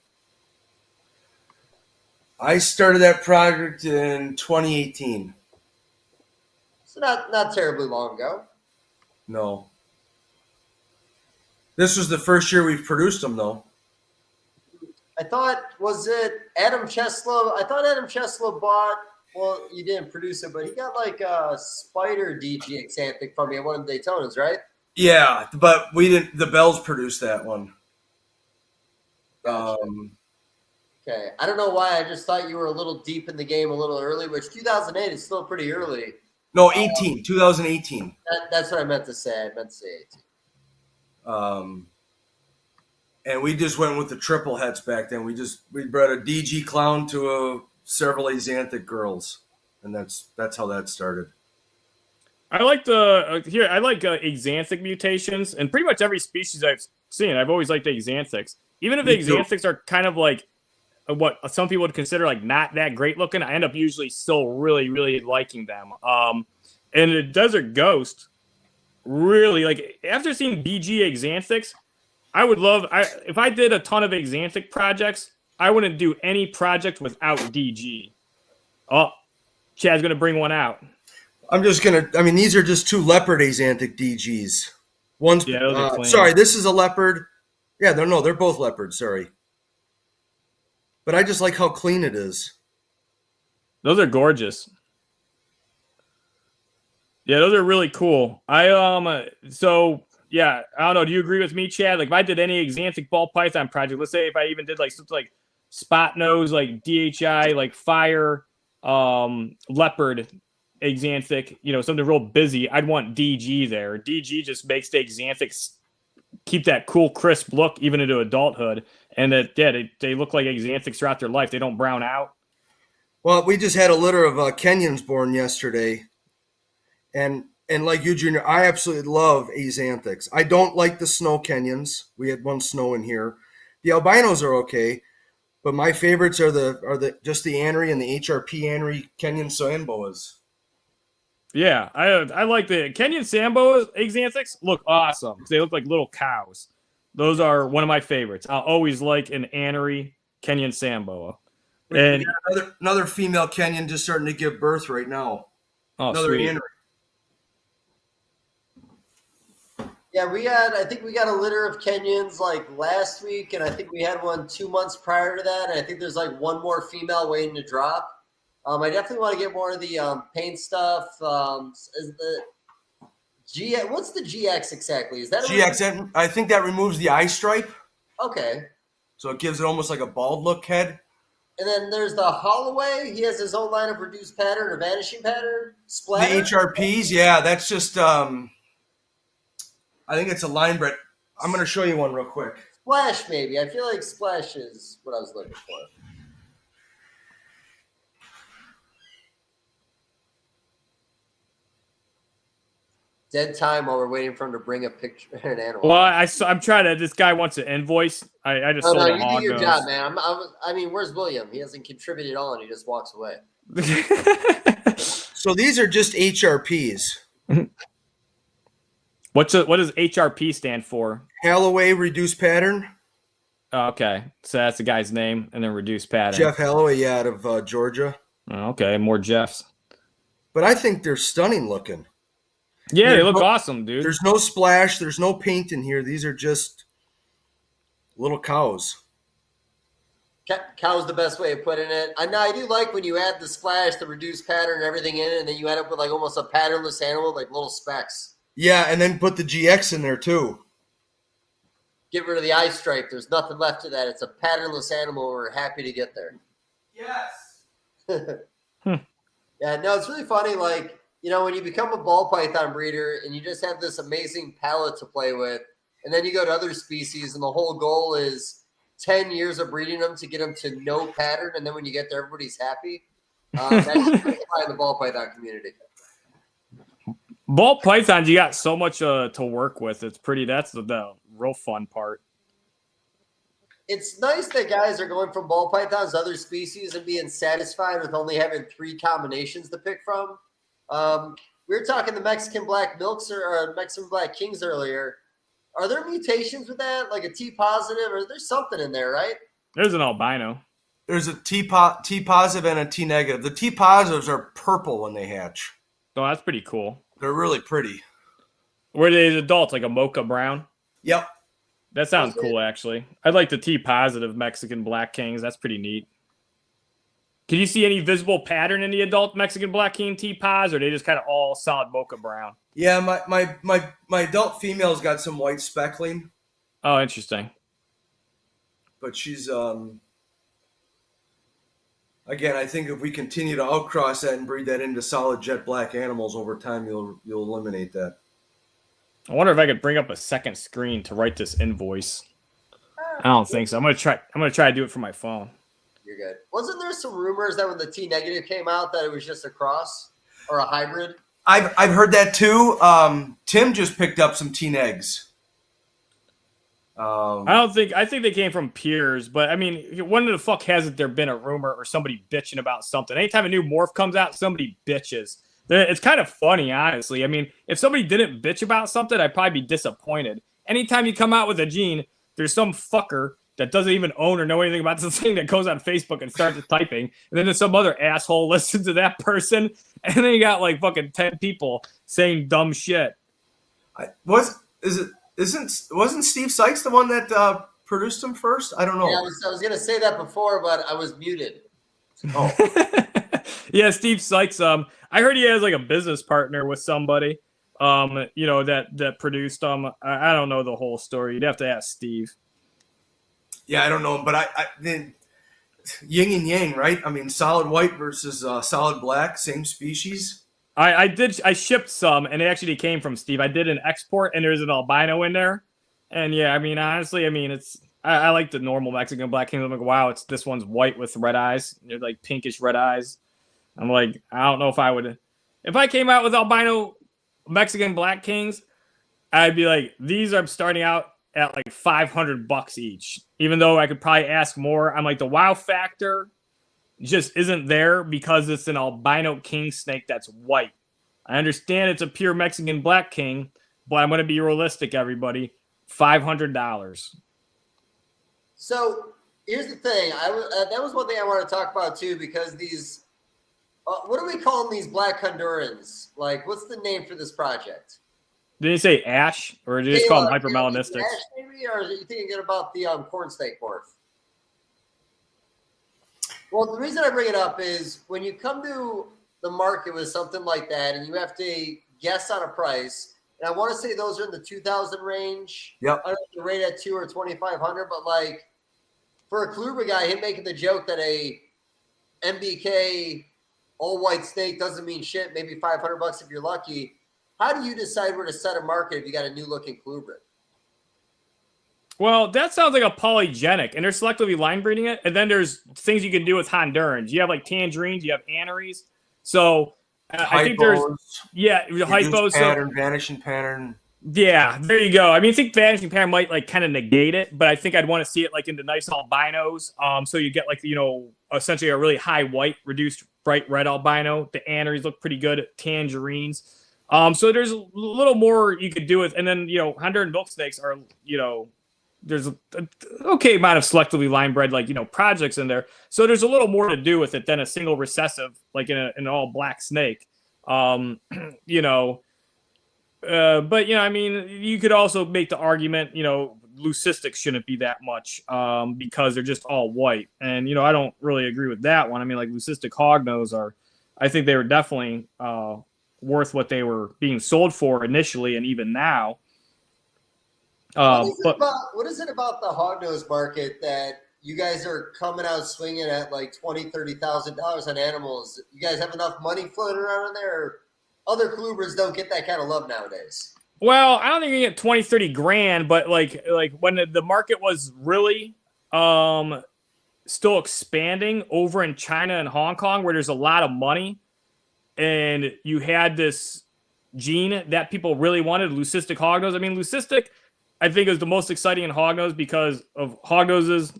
I started that project in 2018. So not terribly long ago. No. This was the first year we've produced them, though. I thought, was it Adam Cheslow? I thought Adam Cheslow bought, well, you didn't produce it, but he got like a spider DG Xanthic from me at one of the Daytonas, right? Yeah, but we didn't. The Bells produced that one. Okay, I don't know why. I just thought you were a little deep in the game a little early, which 2008 is still pretty early. No, 2018. That's what I meant to say. I meant to say 18. And we just went with the triple heads back then. We bred a DG clown to a several Axanthic girls, and that's how that started. I like Axanthic mutations, and pretty much every species I've seen, I've always liked the Axanthics. Even if the Axanthics are kind of like what some people would consider like not that great looking, I end up usually still really, really liking them. And the Desert Ghost, really, like, after seeing BG Axanthics, I would love, if I did a ton of Axanthic projects, I wouldn't do any project without DG. Oh, Chad's going to bring one out. These are just 2 leopard Axanthic DGs. One's, sorry, this is a leopard. Yeah, they're both leopards, sorry. But I just like how clean it is. Those are gorgeous. Yeah, those are really cool. I don't know. Do you agree with me, Chad? Like, if I did any Axanthic ball python project, let's say if I even did like something like spot nose, like DHI, like fire, leopard Axanthic, something real busy, I'd want DG there. DG just makes the Axanthics keep that cool, crisp look even into adulthood, and they look like Axanthics throughout their life. They don't brown out. Well, we just had a litter of Kenyans born yesterday, and like you, Junior, I absolutely love Axanthics. I don't like the snow Kenyans. We had one snow in here. The albinos are okay, but my favorites are the Anery and the HRP Anery Kenyan Samboas. Yeah, I like the Kenyan Samboas. Axanthics look awesome. They look like little cows. Those are one of my favorites. I'll always like an Anery Kenyan Samboa. And another female Kenyan just starting to give birth right now. Oh, another sweet. Anery. Yeah, I think we got a litter of Kenyans like last week, and I think we had one 2 months prior to that, and I think there's like one more female waiting to drop. I definitely want to get more of the paint stuff. What's the GX exactly? Is that GX? I think that removes the eye stripe. Okay. So it gives it almost like a bald look head. And then there's the Holloway. He has his own line of reduced pattern or vanishing pattern. Splatter. The HRPs, yeah, that's just I think it's a line bred. I'm going to show you one real quick. Splash, maybe. I feel like Splash is what I was looking for. Dead time while we're waiting for him to bring a picture an animal. Well, I'm trying to. This guy wants an invoice. I just. No, you do your job, man. Where's William? He hasn't contributed all, and he just walks away. So these are just HRPs. What does HRP stand for? Holloway reduced pattern. Oh, okay, so that's the guy's name, and then reduced pattern. Jeff Holloway, out of Georgia. Oh, okay, more Jeffs. But I think they're stunning looking. Yeah, they look awesome, dude. There's no splash. There's no paint in here. These are just little cows. Cow's the best way of putting it. I do like when you add the splash, the reduced pattern, and everything in it, and then you end up with like almost a patternless animal, like little specks. Yeah, and then put the GX in there too. Get rid of the eye stripe. There's nothing left of that. It's a patternless animal. We're happy to get there. Yes. Yeah, no, it's really funny. Like, when you become a ball python breeder and you just have this amazing palette to play with, and then you go to other species and the whole goal is 10 years of breeding them to get them to no pattern, and then when you get there, everybody's happy. That's in the ball python community. Ball pythons, you got so much to work with. It's pretty. That's the real fun part. It's nice that guys are going from ball pythons to other species and being satisfied with only having 3 combinations to pick from. We were talking the Mexican black milks or Mexican black kings earlier. Are there mutations with that, like a T positive, or there's something in there, right? There's an albino. There's a T positive and a T negative. The T positives are purple when they hatch. Oh, that's pretty cool. They're really pretty. Were they adults, like a mocha brown? Yep. That sounds cool, actually. I like the T positive Mexican black kings. That's pretty neat. Can you see any visible pattern in the adult Mexican black king T-Pos, or are they just kind of all solid mocha brown? Yeah, my adult female's got some white speckling. Oh, interesting. But she's again, I think if we continue to outcross that and breed that into solid jet black animals over time, you'll eliminate that. I wonder if I could bring up a second screen to write this invoice. I don't think so. I'm gonna try to do it from my phone. You're good. Wasn't there some rumors that when the T negative came out that it was just a cross or a hybrid? I've heard that too. Tim just picked up some teen eggs. I think they came from peers, but I mean, when the fuck hasn't there been a rumor or somebody bitching about something? Anytime a new morph comes out, somebody bitches. It's kind of funny, honestly. I mean, if somebody didn't bitch about something, I'd probably be disappointed. Anytime you come out with a gene, there's some fucker that doesn't even own or know anything about this thing that goes on Facebook and starts typing, and then there's some other asshole listens to that person, and then you got like fucking 10 people saying dumb shit. Wasn't Steve Sykes the one that produced them first? I don't know. Yeah, I was going to say that before, but I was muted. Oh. Yeah, Steve Sykes. I heard he has like a business partner with somebody, that produced them. I don't know the whole story. You'd have to ask Steve. Yeah, I don't know, but I then yin and yang, right? I mean, solid white versus solid black, same species. I shipped some, and it actually came from Steve. I did an export, and there's an albino in there. And yeah, I mean, honestly, I like the normal Mexican black kings. I'm like, wow, this one's white with red eyes. They're like pinkish red eyes. I'm like, I don't know if I would. If I came out with albino Mexican black kings, I'd be like, these are starting out at like $500 each. Even though I could probably ask more. I'm like, the wow factor just isn't there because it's an albino king snake that's white. I understand it's a pure Mexican black king, but I'm going to be realistic, everybody. $500. So here's the thing. That was one thing I want to talk about too, because these, what are we calling these black Hondurans? Like, what's the name for this project? Did you say ash, or did you just call them hypermelanistics? Ash, maybe, or are you thinking about the corn snake morph? Well, the reason I bring it up is when you come to the market with something like that and you have to guess on a price, and I want to say those are in the 2,000 range. Yep. I don't know if the rate at 2 or 2,500, but like for a Kluber guy, him making the joke that a MBK all white snake doesn't mean shit, maybe $500 if you're lucky. How do you decide where to set a market if you got a new looking Kluber? Well, that sounds like a polygenic, and they're selectively line breeding it. And then there's things you can do with Hondurans. You have like tangerines, you have aneries. So I think there's hypos, pattern, vanishing pattern. Yeah, there you go. I mean, I think vanishing pattern might like kind of negate it, but I think I'd want to see it like into nice albinos. So you get like essentially a really high white, reduced bright red albino. The aneries look pretty good. Tangerines. So there's a little more you could do with, and then Honduran milk snakes are there's an okay amount of selectively line bred projects in there. So there's a little more to do with it than a single recessive like in an all black snake. But I mean, you could also make the argument leucistics shouldn't be that much because they're just all white, and I don't really agree with that one. I mean, like leucistic hognose I think they were definitely worth what they were being sold for initially, and even now. What is it about the hognose market that you guys are coming out swinging at like $20,000-$30,000 on animals? You guys have enough money floating around in there? Or other Klubers don't get that kind of love nowadays. Well, I don't think you get 20-30 grand, but like when the market was really still expanding over in China and Hong Kong, where there's a lot of money, and you had this gene that people really wanted, leucistic hognose. I mean, leucistic, I think, is the most exciting in hognose because of hognose's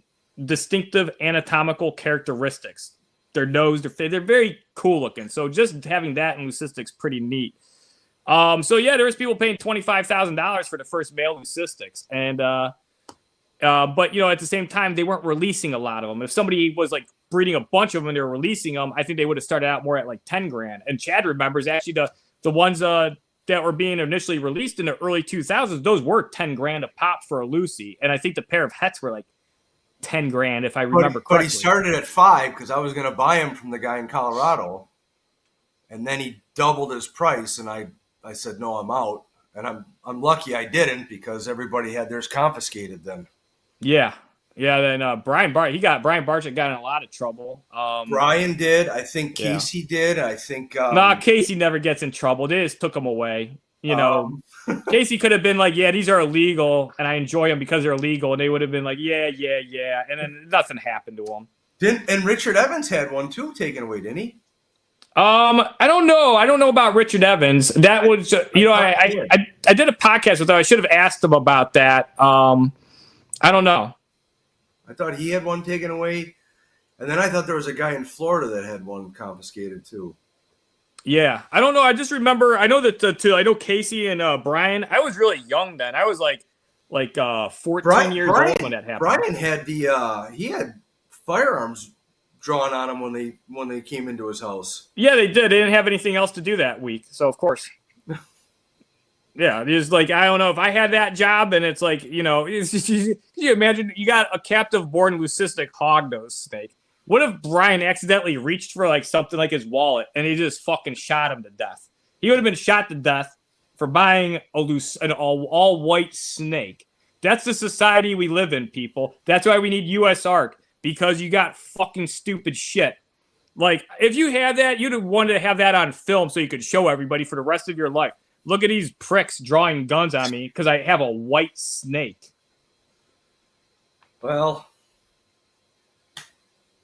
distinctive anatomical characteristics. Their nose, they're very cool looking. So just having that in leucistic's pretty neat. So yeah, there was people paying $25,000 for the first male leucistics, and but at the same time they weren't releasing a lot of them. If somebody was like breeding a bunch of them and they were releasing them, I think they would have started out more at like 10 grand. And Chad remembers actually the ones that were being initially released in the early 2000s, those were 10 grand a pop for a Lucy, and I think the pair of hets were like 10 grand if I remember correctly. But he started at 5 because I was going to buy him from the guy in Colorado, and then he doubled his price, and I said no, I'm out, and I'm lucky I didn't because everybody had theirs confiscated then. Yeah. Then Brian Barczyk got in a lot of trouble. Brian did. I think Casey did. I think Casey never gets in trouble. They just took him away. Casey could have been like, yeah, these are illegal, and I enjoy them because they're illegal, and they would have been like, yeah, and then nothing happened to them. And Richard Evans had one too taken away, didn't he? I don't know. I don't know about Richard Evans. That was, I did a podcast with him. I should have asked him about that. I don't know. I thought he had one taken away, and then I thought there was a guy in Florida that had one confiscated too. Yeah, I don't know. I just remember. I know that I know Casey and Brian. I was really young then. I was like 14 years old when that happened. Brian had he had firearms drawn on him when they came into his house. Yeah, they did. They didn't have anything else to do that week, so of course. Yeah, it's like, I don't know if I had that job, and it's like, you imagine you got a captive born leucistic hognose snake. What if Brian accidentally reached for like something like his wallet and he just fucking shot him to death? He would have been shot to death for buying an all white snake. That's the society we live in, people. That's why we need U.S. ARC, because you got fucking stupid shit. Like, if you had that, you'd have wanted to have that on film so you could show everybody for the rest of your life. Look at these pricks drawing guns on me because I have a white snake. Well,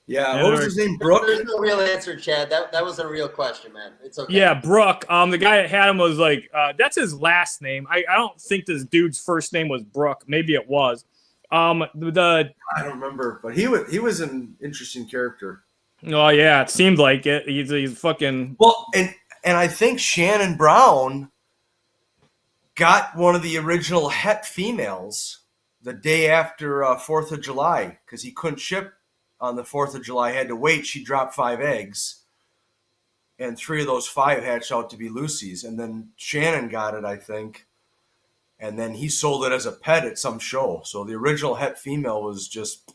yeah. What was his name? Brooke? There's no real answer, Chad. That was a real question, man. It's okay. Yeah, Brooke. The guy that had him was like, that's his last name. I don't think this dude's first name was Brooke. Maybe it was. I don't remember, but he was an interesting character. Oh yeah, it seemed like it. He's fucking. Well, and I think Shannon Brown got one of the original het females the day after 4th of July because he couldn't ship on the 4th of July. Had to wait. She dropped 5 eggs, and 3 of those 5 hatched out to be Lucy's. And then Shannon got it, I think, and then he sold it as a pet at some show. So the original het female was just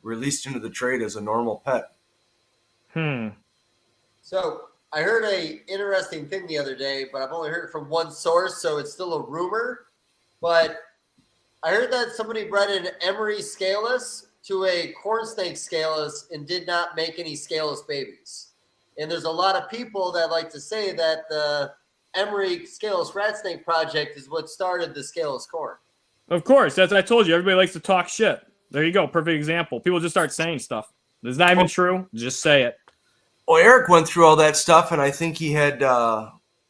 released into the trade as a normal pet. So I heard a interesting thing the other day, but I've only heard it from one source, so it's still a rumor. But I heard that somebody bred an Emery scaleless to a corn snake scaleless and did not make any scaleless babies. And there's a lot of people that like to say that the Emery scaleless rat snake project is what started the scaleless corn. Of course, that's what I told you. Everybody likes to talk shit. There you go. Perfect example. People just start saying stuff. It's not even true. Just say it. Well, Eric went through all that stuff, and I think he had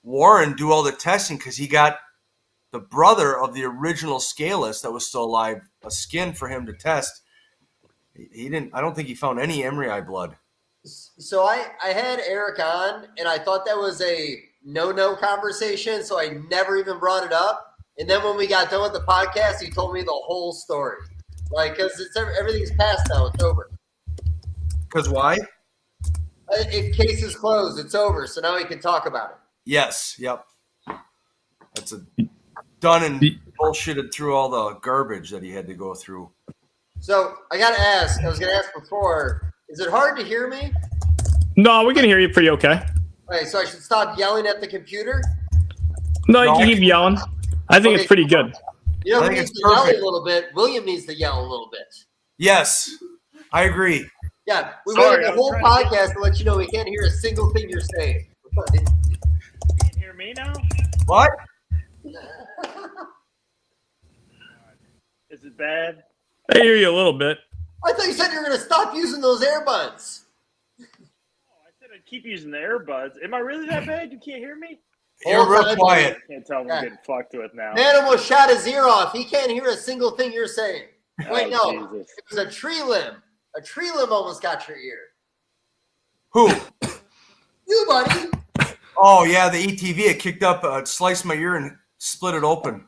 Warren do all the testing because he got the brother of the original scaleless that was still alive a skin for him to test. He didn't. I don't think he found any Emery blood. So I had Eric on, and I thought that was a no conversation, so I never even brought it up. And then when we got done with the podcast, he told me the whole story. Like, because everything's past now. It's over. Because why? Case is closed. It's over. So now we can talk about it. Yes. Yep. That's done and bullshitted through all the garbage that he had to go through. So I got to ask. I was going to ask before. Is it hard to hear me? No, we can hear you pretty okay. Okay, so I should stop yelling at the computer? No, you can keep yelling. I think it's pretty good. You know, who needs to yell a little bit? William needs to yell a little bit. Yes, I agree. Yeah, we waited the whole podcast to let you know we can't hear a single thing you're saying. You can hear me now? What? Is it bad? I hear you a little bit. I thought you said you were going to stop using those earbuds. Oh, I said I'd keep using the earbuds. Am I really that bad? You can't hear me? You're real quiet. I can't tell I'm getting fucked with now. Man almost shot his ear off. He can't hear a single thing you're saying. Wait, no. Jesus. It was a tree limb. A tree limb almost got your ear. Who? You, buddy. Oh, yeah, the ETV. It kicked up, sliced my ear and split it open.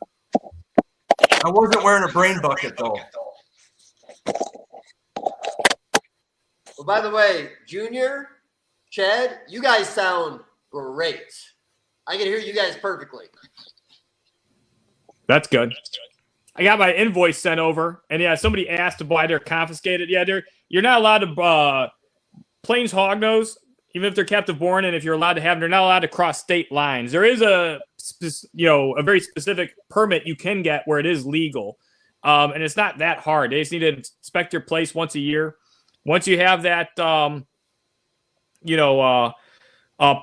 I wasn't wearing a brain bucket, though. Well, by the way, Junior, Chad, you guys sound great. I can hear you guys perfectly. That's good. I got my invoice sent over, and yeah, somebody asked why they're confiscated. Yeah, you're not allowed to plains hognose, even if they're captive born, and if you're allowed to have them, they're not allowed to cross state lines. There is a very specific permit you can get where it is legal, and it's not that hard. They just need to inspect your place once a year. Once you have that,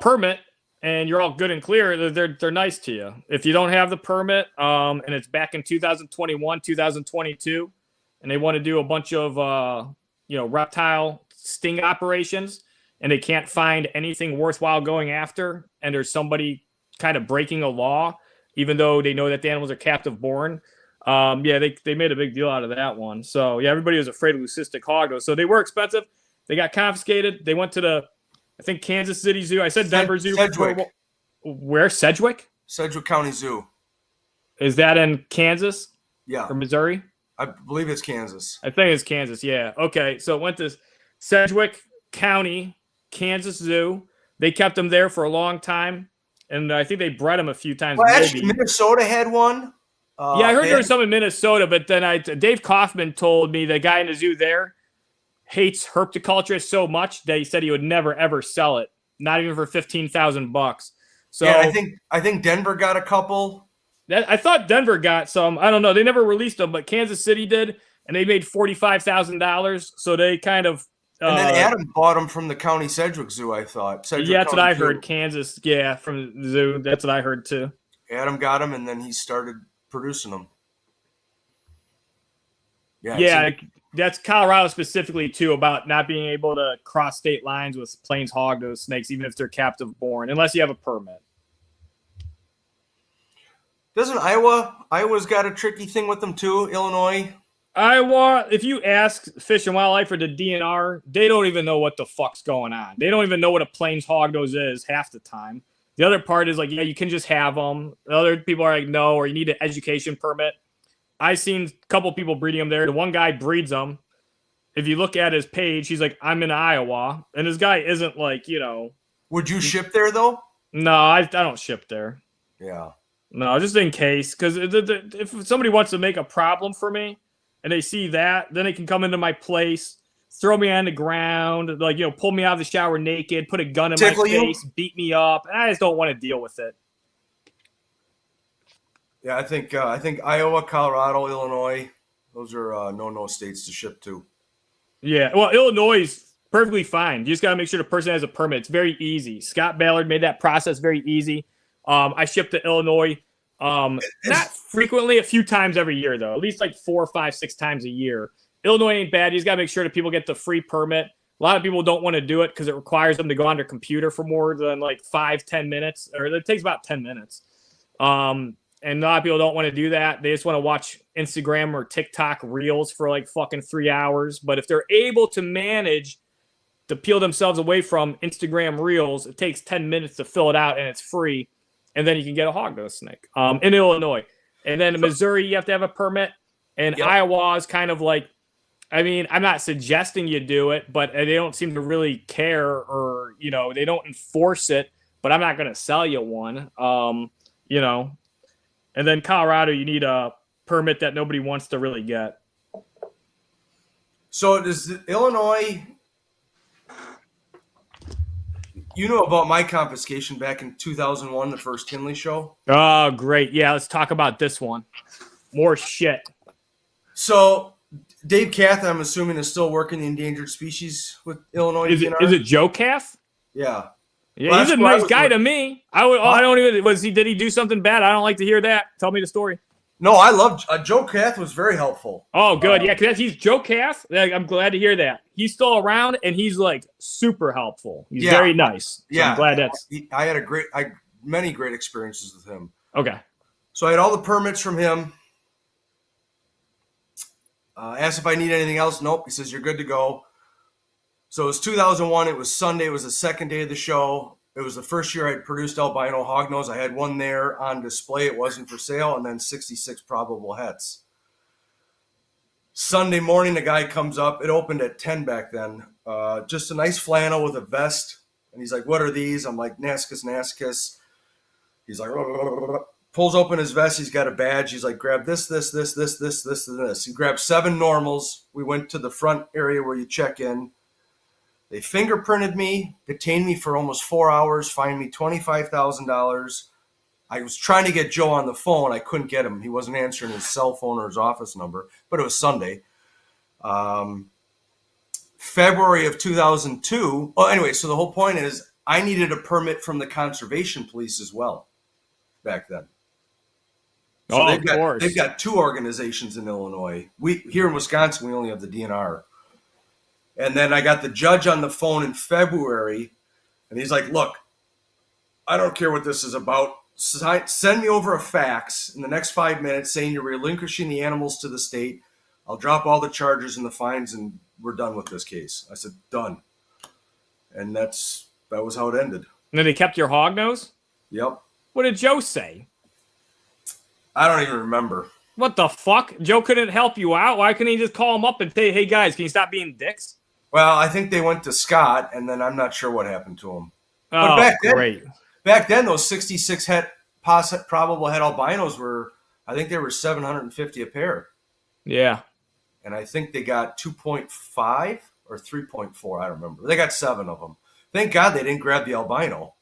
permit, and you're all good and clear, they're nice to you. If you don't have the permit, and it's back in 2021, 2022, and they want to do a bunch of reptile sting operations, and they can't find anything worthwhile going after, and there's somebody kind of breaking a law, even though they know that the animals are captive born. They made a big deal out of that one. So yeah, everybody was afraid of leucistic hognose. So they were expensive. They got confiscated. They went to I think Kansas City Zoo. I said Denver Zoo. Sedgwick. Where? Sedgwick? Sedgwick County Zoo. Is that in Kansas? Yeah. Or Missouri? I believe it's Kansas. I think it's Kansas. Yeah. Okay. So it went to Sedgwick County, Kansas Zoo. They kept them there for a long time, and I think they bred them a few times. Well, actually, Minnesota had one. I heard there was some in Minnesota, but then Dave Kaufman told me the guy in the zoo there hates herpetoculture so much that he said he would never ever sell it, not even for $15,000. So yeah, I think Denver got a couple. I thought Denver got some. I don't know. They never released them, but Kansas City did, and they made $45,000. So they kind of. And then Adam bought them from the County Sedgwick Zoo, I thought. Sedgwick that's County what I heard. Kansas, yeah, from the zoo. That's what I heard too. Adam got them, and then he started producing them. Yeah, that's Colorado specifically too, about not being able to cross state lines with plains hognose snakes, even if they're captive born, unless you have a permit. Doesn't Iowa's got a tricky thing with them too? Illinois. Iowa, if you ask Fish and Wildlife or the DNR, they don't even know what the fuck's going on. They don't even know what a plains hognose is half the time. The other part is like, yeah, you can just have them. The other people are like, no, or you need an education permit. I've seen a couple people breeding them there. The one guy breeds them. If you look at his page, he's like, I'm in Iowa. And this guy isn't like, Would you ship there, though? No, I don't ship there. Yeah. No, just in case. Because if somebody wants to make a problem for me and they see that, then they can come into my place, throw me on the ground, like, pull me out of the shower naked, put a gun in my face, beat me up. And I just don't want to deal with it. Yeah, I think Iowa, Colorado, Illinois, those are no states to ship to. Yeah, well, Illinois is perfectly fine. You just got to make sure the person has a permit. It's very easy. Scott Ballard made that process very easy. I ship to Illinois not frequently, a few times every year, though. At least like 4, 5, 6 times a year. Illinois ain't bad. You just got to make sure that people get the free permit. A lot of people don't want to do it because it requires them to go on their computer for more than like 5-10 minutes, or it takes about 10 minutes. And a lot of people don't want to do that. They just want to watch Instagram or TikTok reels for like fucking 3 hours. But if they're able to manage to peel themselves away from Instagram reels, it takes 10 minutes to fill it out and it's free. And then you can get a hognose snake in Illinois. And then in Missouri, you have to have a permit. And yep. Iowa is kind of like, I mean, I'm not suggesting you do it, but they don't seem to really care, or, they don't enforce it. But I'm not going to sell you one, And then Colorado, you need a permit that nobody wants to really get. So does Illinois, you know about my confiscation back in 2001, the first Kinley show? Oh, great. Yeah, let's talk about this one. More shit. So Dave Cath, I'm assuming, is still working the endangered species with Illinois. Is it Joe Cath? Yeah. Yeah, well, he's a nice guy to me. Did he do something bad? I don't like to hear that. Tell me the story. No, I love Joe Cath was very helpful. Oh, good. Yeah, because he's Joe Cath. I'm glad to hear that. He's still around, and he's like super helpful. He's very nice. So I'm glad I had many great experiences with him. Okay. So I had all the permits from him. Asked if I need anything else. Nope. He says, you're good to go. So it was 2001. It was Sunday. It was the second day of the show. It was the first year I'd produced albino hognose. I had one there on display. It wasn't for sale. And then 66 probable hets. Sunday morning, the guy comes up. It opened at 10 back then. Just a nice flannel with a vest. And he's like, what are these? I'm like, Nascus. He's like, pulls open his vest. He's got a badge. He's like, grab this, and this. He grabbed 7 normals. We went to the front area where you check in. They fingerprinted me, detained me for almost 4 hours, fined me $25,000. I was trying to get Joe on the phone. I couldn't get him. He wasn't answering his cell phone or his office number, but it was Sunday. February of 2002. Well, anyway, so the whole point is I needed a permit from the conservation police as well back then. So they've got 2 organizations in Illinois. Here in Wisconsin, we only have the DNR. And then I got the judge on the phone in February, and he's like, look, I don't care what this is about. Send me over a fax in the next 5 minutes saying you're relinquishing the animals to the state. I'll drop all the charges and the fines, and we're done with this case. I said, done. And that was how it ended. And then they kept your hog nose? Yep. What did Joe say? I don't even remember. What the fuck? Joe couldn't help you out? Why couldn't he just call him up and say, hey, guys, can you stop being dicks? Well, I think they went to Scott, and then I'm not sure what happened to him. Oh, but great. Back then, those 66 probable head albinos were, I think they were $750 a pair. Yeah. And I think they got 2.5 or 3.4. I don't remember. They got 7 of them. Thank God they didn't grab the albino.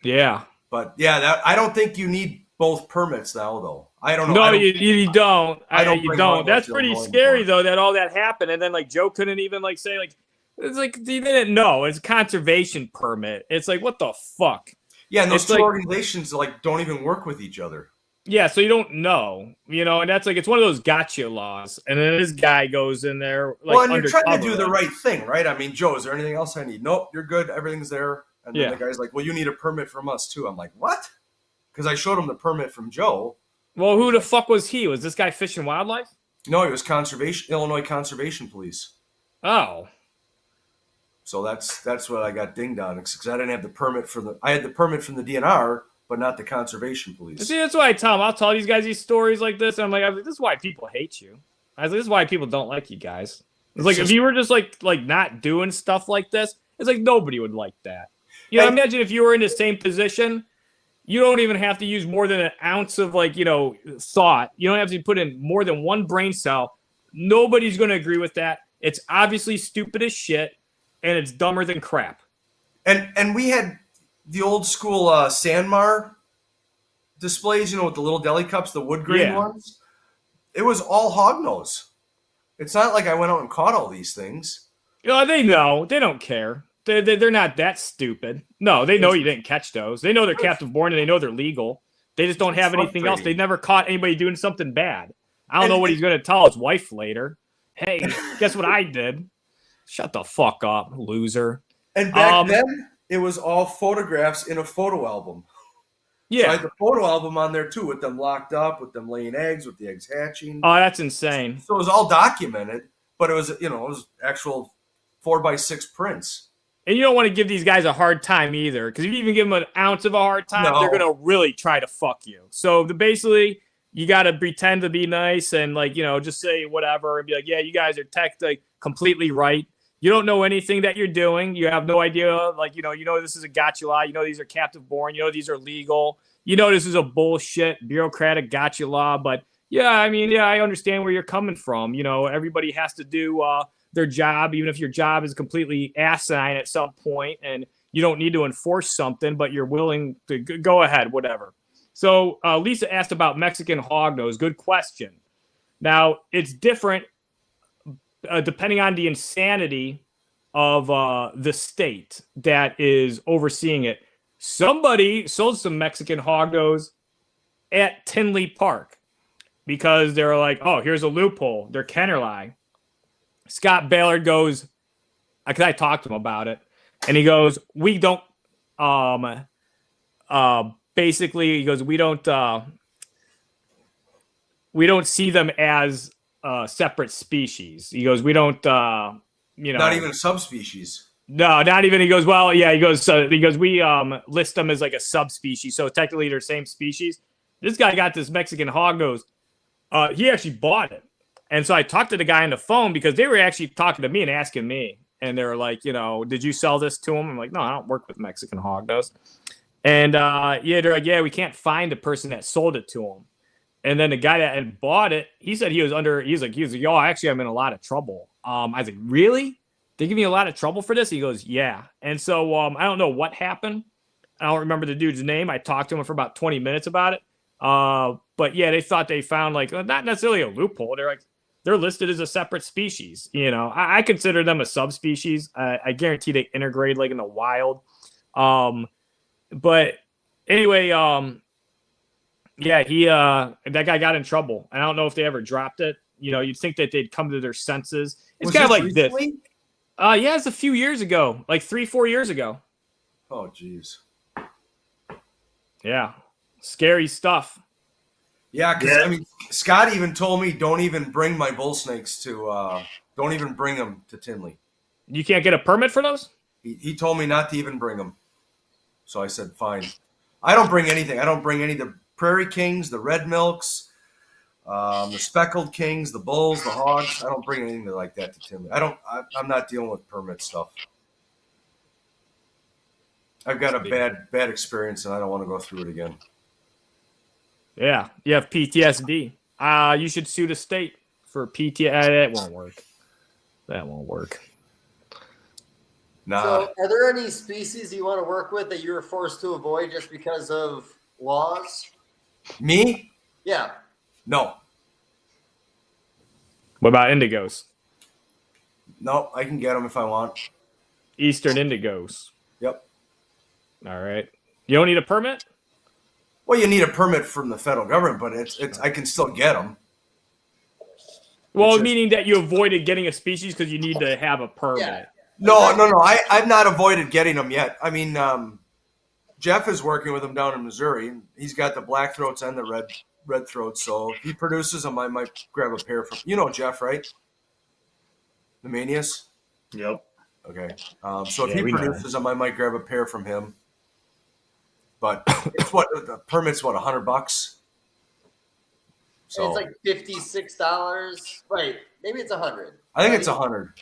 Yeah. But yeah, I don't think you need both permits now, though. I don't know. No, you don't. You don't. That's pretty Illinois scary, anymore. though, that all that happened. And then, like, Joe couldn't even, like, say, like, it's like, he didn't know. It's a conservation permit. It's like, what the fuck? Yeah, and those It's two like- organizations, like, don't even work with each other. Yeah, so you don't know, and that's like, it's one of those gotcha laws. And then this guy goes in there, like, Well, and you're trying to undercover. do the right thing, right? I mean, Joe, is there anything else I need? Nope, you're good. Everything's there. And then Yeah. the guy's like, well, you need a permit from us, too. I'm like, what? Because I showed him the permit from Joe. Well, who the fuck was he? Was this guy Fish and Wildlife? No, he was Illinois Conservation Police. Oh. So that's what I got dinged on, because I didn't have the permit I had the permit from the DNR, but not the Conservation Police. See, that's why I tell them. I'll tell these guys these stories like this, and I'm like, this is why people hate you. I was like, this is why people don't like you guys. It's like, if you were just like not doing stuff like this, it's like nobody would like that. Imagine if you were in the same position. You don't even have to use more than an ounce of thought. You don't have to put in more than one brain cell. Nobody's going to agree with that. It's obviously stupid as shit, and it's dumber than crap. And we had the old school Sanmar displays, with the little deli cups, the wood grain ones. It was all hognose. It's not like I went out and caught all these things. They know. They don't care. They're not that stupid. No, they know you didn't catch those. They know they're captive born, and they know they're legal. They just don't have anything else. They never caught anybody doing something bad. I don't know what he's going to tell his wife later. Hey, guess what I did? Shut the fuck up, loser. And back then, it was all photographs in a photo album. Yeah. So I had the photo album on there, too, with them locked up, with them laying eggs, with the eggs hatching. Oh, that's insane. So it was all documented, but it was actual 4x6 prints. And you don't want to give these guys a hard time either, because if you even give them an ounce of a hard time, they're going to really try to fuck you. So basically, you got to pretend to be nice and just say whatever and be like, yeah, you guys are completely right. You don't know anything that you're doing. You have no idea. This is a gotcha law. These are captive born. These are legal. This is a bullshit bureaucratic gotcha law. But I understand where you're coming from. Everybody has to do their job, even if your job is completely asinine at some point and you don't need to enforce something, but you're willing to go ahead, whatever. So Lisa asked about Mexican hognose. Good question. Now, it's different depending on the insanity of the state that is overseeing it. Somebody sold some Mexican hognose at Tinley Park because they're like, oh, here's a loophole. They're Kennerly. Scott Ballard goes, because I talked to him about it, and he goes, we don't, basically, he goes, we don't see them as separate species. He goes, we don't, not even a subspecies. No, not even. He goes, well, yeah. He goes, we list them as like a subspecies, so technically they're same species. This guy got this Mexican hognose. He actually bought it. And so I talked to the guy on the phone because they were actually talking to me and asking me. And they were like, did you sell this to him? I'm like, no, I don't work with Mexican hognose. And they're like, yeah, we can't find the person that sold it to him. And then the guy that had bought it, he said he's like, yo, actually, I'm in a lot of trouble. I was like, really? They give me a lot of trouble for this? He goes, yeah. And so I don't know what happened. I don't remember the dude's name. I talked to him for about 20 minutes about it. But yeah, they thought they found not necessarily a loophole. They're like, they're listed as a separate species. I consider them a subspecies. I guarantee they integrate in the wild. But anyway, that guy got in trouble. I don't know if they ever dropped it. You'd think that they'd come to their senses. It's Was kind of this like this. recently? Yeah, it's a few years ago, like 3-4 years ago. Oh, geez. Yeah, scary stuff. Yeah, because I mean, Scott even told me don't even bring my bull snakes to. Don't even bring them to Tinley. You can't get a permit for those? He told me not to even bring them. So I said, fine. I don't bring anything. I don't bring any of the Prairie Kings, the Red Milks, the Speckled Kings, the Bulls, the Hogs. I don't bring anything like that to Tinley. I'm not dealing with permit stuff. I've got a bad experience, and I don't want to go through it again. Yeah, you have PTSD. You should sue the state for PTSD. That won't work. That won't work. Nah. So, are there any species you want to work with that you were forced to avoid just because of laws? Me? Yeah. No. What about indigos? No, I can get them if I want. Eastern indigos. Yep. All right. You don't need a permit? Well, you need a permit from the federal government, but it's I can still get them. Well, meaning that you avoided getting a species because you need to have a permit. Yeah. No. I've not avoided getting them yet. I mean, Jeff is working with them down in Missouri. He's got the black throats and the red throats. So if he produces them, I might grab a pair from. You know Jeff, right? The Manius? Yep. Okay. So if he produces them, I might grab a pair from him. But it's the permit's $100. So It's like $56. Right. Maybe it's $100. I think it's $100.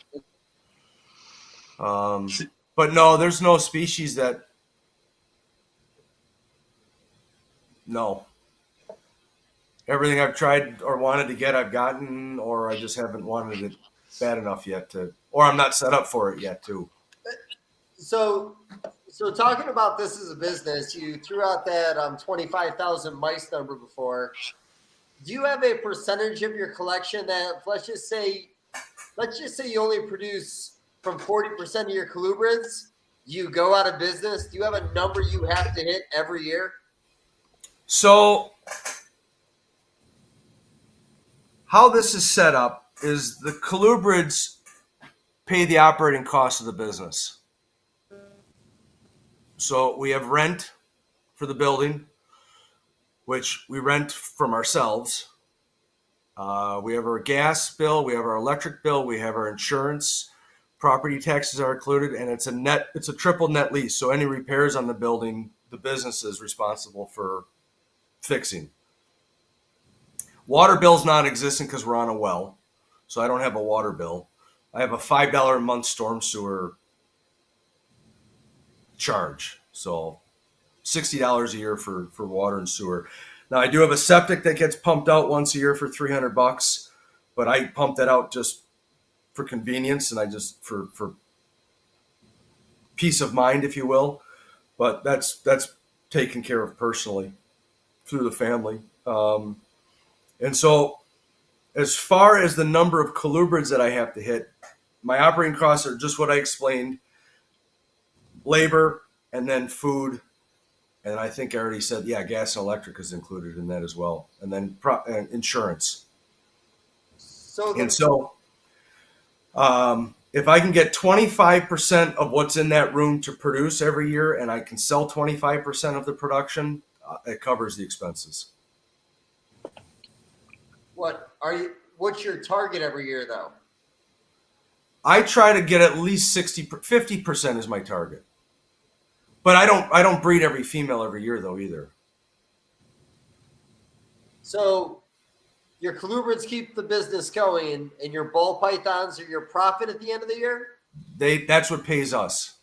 But no, there's no species that. No. Everything I've tried or wanted to get, I've gotten, or I just haven't wanted it bad enough yet to, or I'm not set up for it yet too. So talking about this as a business, you threw out that 25,000 mice number before. Do you have a percentage of your collection that let's just say you only produce from 40% of your colubrids? Do you go out of business? Do you have a number you have to hit every year? So how this is set up is the colubrids pay the operating costs of the business. So we have rent for the building, which we rent from ourselves. We have our gas bill, we have our electric bill, we have our insurance, property taxes are included, and it's a triple net lease. So any repairs on the building, the business is responsible for fixing. Water bill's non-existent because we're on a well, so I don't have a water bill. I have a $5 a month storm sewer charge, so $60 a year for water and sewer. Now I do have a septic that gets pumped out once a year for $300, but I pump that out just for convenience and I just for peace of mind, if you will. But that's taken care of personally through the family. And so as far as the number of colubrids that I have to hit, my operating costs are just what I explained: labor and then food. And I think I already said, gas and electric is included in that as well. And then insurance. If I can get 25% of what's in that room to produce every year and I can sell 25% of the production, it covers the expenses. What's your target every year though? I try to get at least 50% is my target. But I don't breed every female every year though either. So your colubrids keep the business going, and your ball pythons are your profit at the end of the year? That's what pays us.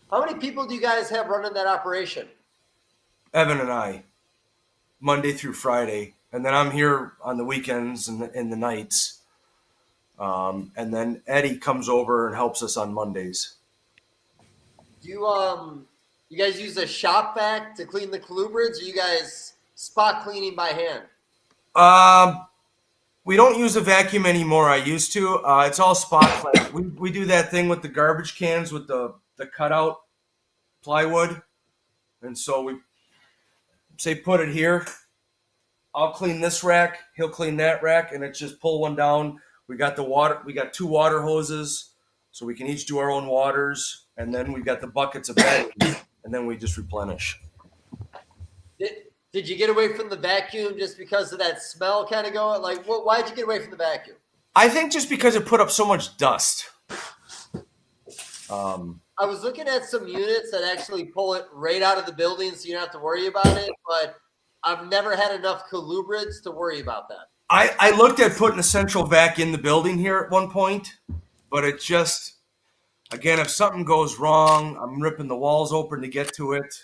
How many people do you guys have running that operation? Evan and I, Monday through Friday. And then I'm here on the weekends and in the nights. And then Eddie comes over and helps us on Mondays. Do you guys use a shop vac to clean the colubrids, or you guys spot cleaning by hand? We don't use a vacuum anymore. I used to. It's all spot cleaning. We do that thing with the garbage cans with the cutout plywood. And so we say put it here. I'll clean this rack, he'll clean that rack, and it's just pull one down. We got the water. We got 2 water hoses, so we can each do our own waters, and then we got the buckets of bedding, and then we just replenish. Did you get away from the vacuum just because of that smell kind of going? Like, why did you get away from the vacuum? I think just because it put up so much dust. I was looking at some units that actually pull it right out of the building so you don't have to worry about it, but I've never had enough colubrids to worry about that. I looked at putting a central vac in the building here at one point, but it just, again, if something goes wrong, I'm ripping the walls open to get to it.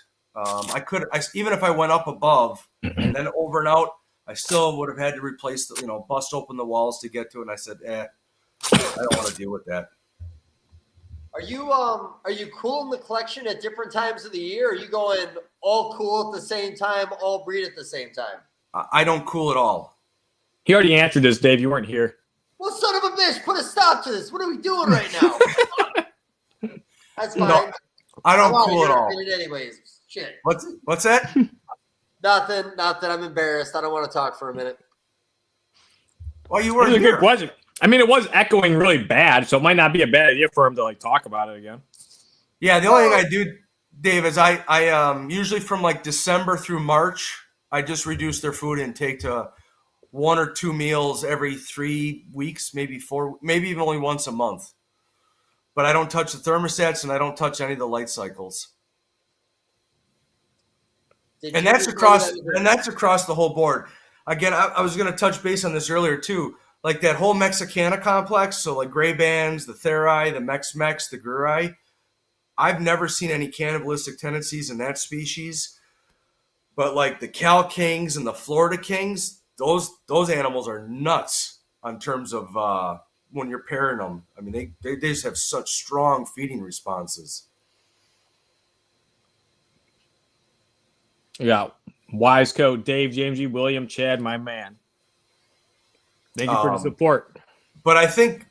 Even if I went up above and then over and out, I still would have had to replace bust open the walls to get to it. And I said, I don't want to deal with that. Are you cooling the collection at different times of the year? Or are you going all cool at the same time, all breed at the same time? I don't cool at all. He already answered this, Dave. You weren't here. Well, son of a bitch, put a stop to this. What are we doing right now? That's fine. No, I don't cool at all. Anyways, shit. What's that? Nothing. I'm embarrassed. I don't want to talk for a minute. Well, you weren't It was a here. good question. I mean, it was echoing really bad, so it might not be a bad idea for him to talk about it again. Yeah, the only thing I do, Dave, is I usually from December through March, I just reduce their food intake to 1 or 2 meals every 3 weeks, maybe 4, maybe even only once a month. But I don't touch the thermostats and I don't touch any of the light cycles. And that's across the whole board. Again, I was going to touch base on this earlier too. Like that whole Mexicana complex, so like gray bands, the Theri, the Mex, the Gurrai. I've never seen any cannibalistic tendencies in that species. But like the Cal Kings and the Florida Kings, those animals are nuts in terms of when you're pairing them. I mean, they just have such strong feeding responses. Yeah. Wise Coat, Dave, JMG, William, Chad, my man. Thank you for the support. But I think,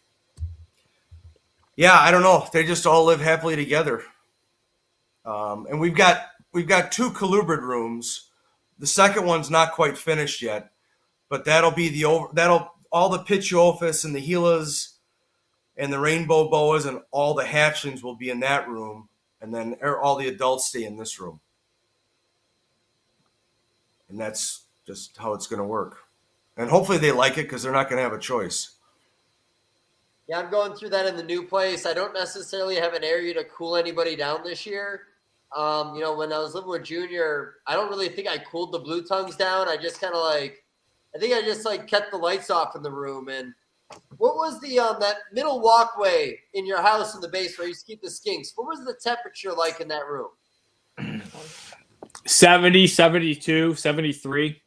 I don't know. They just all live happily together. And we've got 2 colubrid rooms. The second one's not quite finished yet, but that'll be all the Pitiophis and the Gilas and the rainbow boas and all the hatchlings will be in that room, and then all the adults stay in this room. And that's just how it's going to work. And hopefully they like it because they're not going to have a choice. Yeah, I'm going through that in the new place. I don't necessarily have an area to cool anybody down this year. When I was living with Junior, I don't really think I cooled the blue tongues down. I just kind of I kept the lights off in the room. And what was the that middle walkway in your house in the base where you used to keep the skinks? What was the temperature like in that room? 70, 72, 73.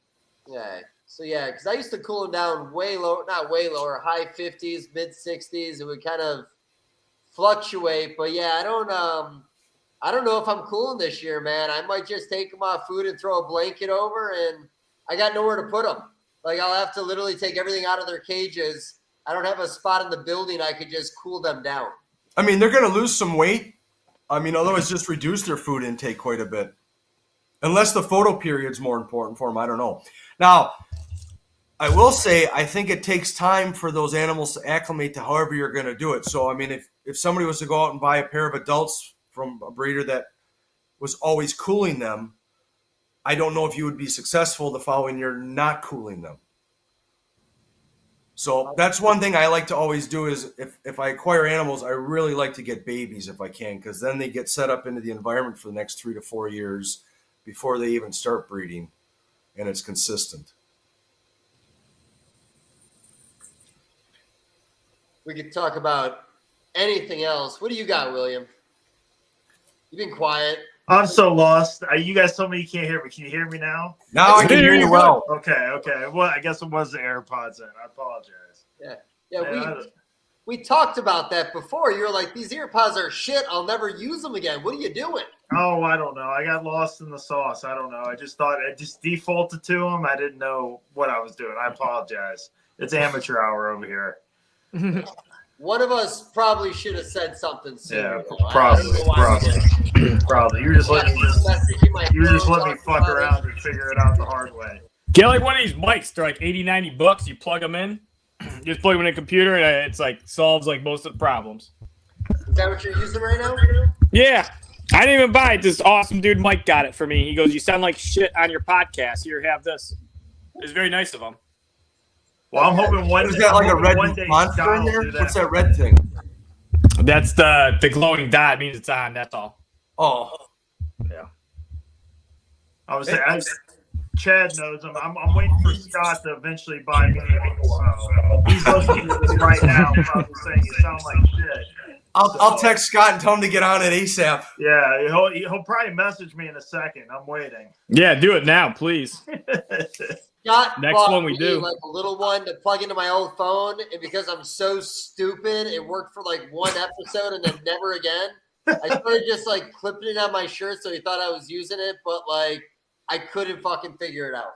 Yeah. So, because I used to cool them down way lower, not way lower, high 50s, mid 60s. It would kind of fluctuate. But, I don't know if I'm cooling this year, man. I might just take them off food and throw a blanket over, and I got nowhere to put them. I'll have to literally take everything out of their cages. I don't have a spot in the building I could just cool them down. I mean, they're going to lose some weight. I mean, otherwise just reduce their food intake quite a bit. Unless the photo period's more important for them, I don't know. Now, I will say I think it takes time for those animals to acclimate to however you're going to do it. So, I mean, if somebody was to go out and buy a pair of adults from a breeder that was always cooling them, I don't know if you would be successful the following year not cooling them. So that's one thing I like to always do is if I acquire animals, I really like to get babies if I can, because then they get set up into the environment for the next 3 to 4 years before they even start breeding, and it's consistent. We could talk about anything else. What do you got, William? You've been quiet. I'm so lost. You guys told me you can't hear me. Can you hear me now? Now I can hear you well. Okay. Well, I guess it was the AirPods then. I apologize. Yeah. We talked about that before. You were like, these AirPods are shit. I'll never use them again. What are you doing? Oh, I don't know. I got lost in the sauce. I don't know. I just defaulted to them. I didn't know what I was doing. I apologize. It's amateur hour over here. One of us probably should have said something sooner. Yeah, probably. You were just letting me fuck around and figure it out the hard way. Get like one of these mics. They're like $80-$90. You plug them in. Just plug them in a computer, and it's like solves like most of the problems. Is that what you're using right now? Yeah. I didn't even buy it. This awesome dude Mike got it for me. He goes, "You sound like shit on your podcast. Here, have this." It's very nice of him. Well, I'm hoping one Is day. that like a red one day monster Scott in will there? do that. What's that red thing? That's the glowing dot. It means it's on. That's all. Oh, Yeah. I was saying, Chad knows him. I'm waiting for Scott to eventually buy me. So he's listening to this right now. Probably saying you sound like shit. I'll text Scott and tell him to get on it ASAP. Yeah, he'll probably message me in a second. I'm waiting. Yeah, do it now, please. Scott Next bought one we me, do. like a little one to plug into my old phone, and because I'm so stupid, it worked for like one episode and then never again. I started just like clipping it on my shirt, so he thought I was using it, but like I couldn't fucking figure it out.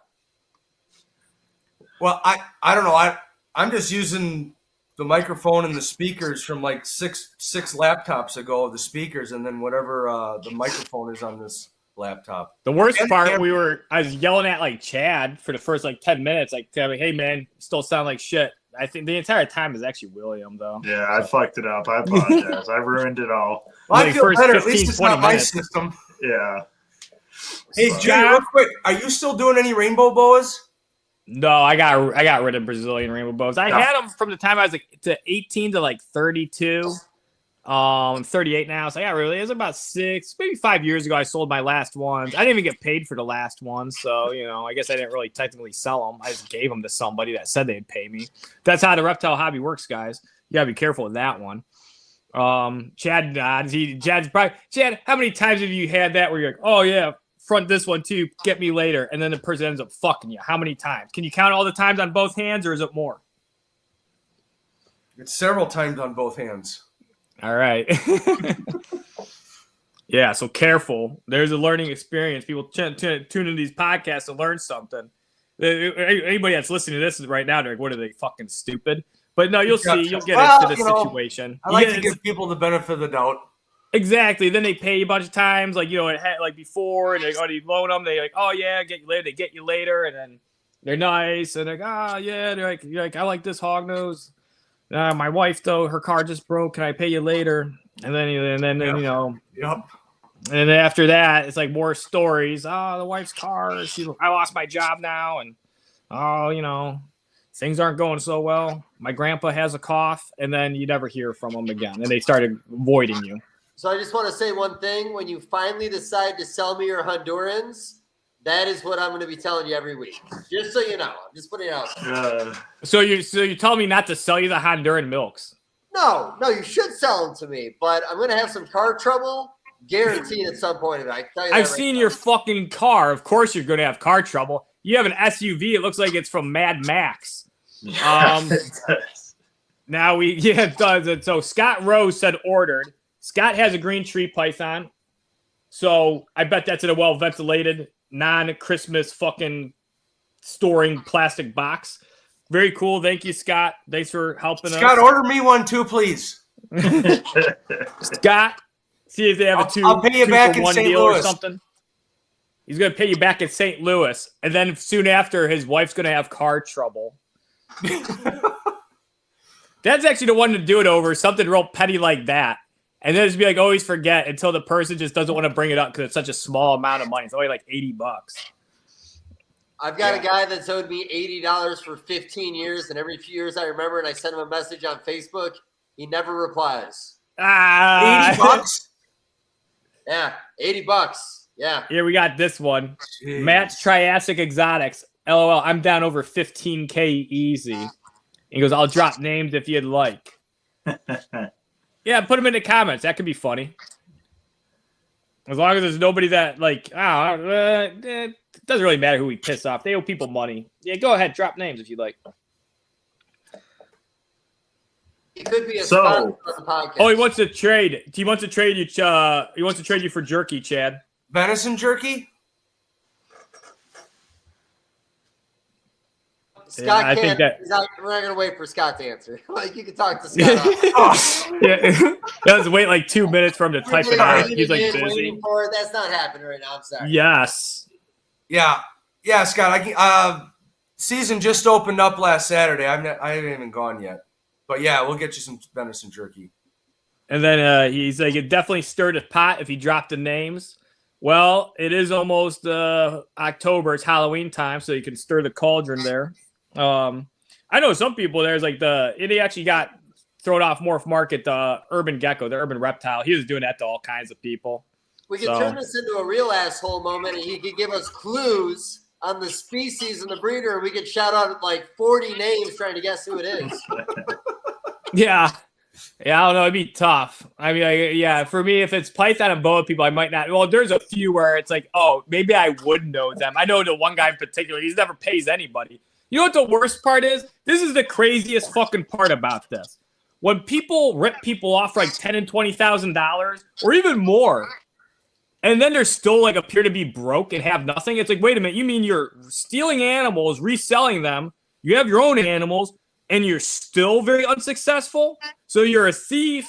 Well, I don't know. I'm just using the microphone and the speakers from like six laptops ago, the speakers, and then whatever the microphone is on this laptop. The worst part, I was yelling at like Chad for the first like 10 minutes, like, "Hey man, you still sound like shit." I think the entire time is actually William though. Yeah, I fucked it up. I apologize. I ruined it all. Well, I Like feel first better. At 15, least it's 20 not my minutes. system. Yeah. Hey, Jay, real quick, are you still doing any rainbow boas? No, I got rid of Brazilian rainbow bows. I had them from the time I was like to 18 to like 32. I'm 38 now, so I got rid of it. It was about 6, maybe 5 years ago. I sold my last ones. I didn't even get paid for the last ones, so I guess I didn't really technically sell them. I just gave them to somebody that said they'd pay me. That's how the reptile hobby works, guys. You gotta be careful with that one. Chad nods. Chad, how many times have you had that where you're like, "Oh yeah, front this one too, get me later," and then the person ends up fucking you? How many times? Can you count all the times on both hands, or is it more? It's several times on both hands. All right. Yeah, so careful. There's a learning experience. People tune into these podcasts to learn something. Anybody that's listening to this right now, they're like, "What are they, fucking stupid?" But no, you'll see. You'll get into the situation. I like to give people the benefit of the doubt. Exactly. Then they pay you a bunch of times, like it had like before, and they you loan them. They like, "Oh yeah, get you later." They get you later, and then they're nice, and they're like, "Oh yeah," they're like, "I like this hog nose. My wife though, her car just broke. Can I pay you later?" And then Yep. And then after that, it's like more stories. "Oh, the wife's car. I lost my job now, and things aren't going so well. My grandpa has a cough," and then you never hear from them again, and they started avoiding you. So I just want to say one thing. When you finally decide to sell me your Hondurans, that is what I'm going to be telling you every week. Just so you know. I'm just putting it out there. So you telling me not to sell you the Honduran milks? No, you should sell them to me, but I'm going to have some car trouble, guaranteed at some point. I can tell you that I've right seen now. your fucking car. Of course you're going to have car trouble. You have an SUV. It looks like it's from Mad Max. Now it does. So Scott Rose said ordered. Scott has a green tree python. So I bet that's in a well-ventilated, non-Christmas fucking storing plastic box. Very cool. Thank you, Scott. Thanks for helping us. Scott, order me one too, please. Scott, see if they have I'll pay you back in St. deal Louis. or something. He's going to pay you back in St. Louis. And then soon after, his wife's going to have car trouble. That's actually the one to do it over. Something real petty like that. And then just be like, always forget until the person just doesn't want to bring it up because it's such a small amount of money. It's only like $80. I've got a guy that's owed me $80 for 15 years, and every few years I remember, and I send him a message on Facebook. He never replies. $80? Yeah, $80. Yeah. Here we got this one. Jeez. Matt's Triassic Exotics. LOL, I'm down over 15K easy. He goes, I'll drop names if you'd like. Yeah, put them in the comments. That could be funny. As long as there's nobody that, it doesn't really matter who we piss off. They owe people money. Yeah, go ahead. Drop names if you'd like. It could be a sponsor on the podcast. Oh, he wants to trade. He wants to trade you. He wants to trade you for jerky, Chad. Venison jerky? Scott I think that. we're not going to wait for Scott to answer. You can talk to Scott. Yeah, let's wait like 2 minutes for him to type it out. He's like busy. Waiting for it. That's not happening right now. I'm sorry. Yes. Yeah, Yeah, Scott. Season just opened up last Saturday. I haven't even gone yet, but yeah, we'll get you some venison jerky. And then he's like, it definitely stirred a pot if he dropped the names. Well, it is almost October. It's Halloween time, so you can stir the cauldron there. I know some people there's like they actually got thrown off Morph Market, the Urban Gecko, the Urban Reptile. He was doing that to all kinds of people. We could turn this into a real asshole moment, and he could give us clues on the species and the breeder, and we could shout out like 40 names trying to guess who it is. Yeah, I don't know. It'd be tough. I mean, for me, if it's Python and boa people, I might not. Well, there's a few where it's like, oh, maybe I would know them. I know the one guy in particular, he's never pays anybody. You know what the worst part is? This is the craziest fucking part about this. When people rip people off for like $10,000 and $20,000 or even more, and then they're still like appear to be broke and have nothing. It's like, wait a minute, you mean you're stealing animals, reselling them, you have your own animals, and you're still very unsuccessful? So you're a thief,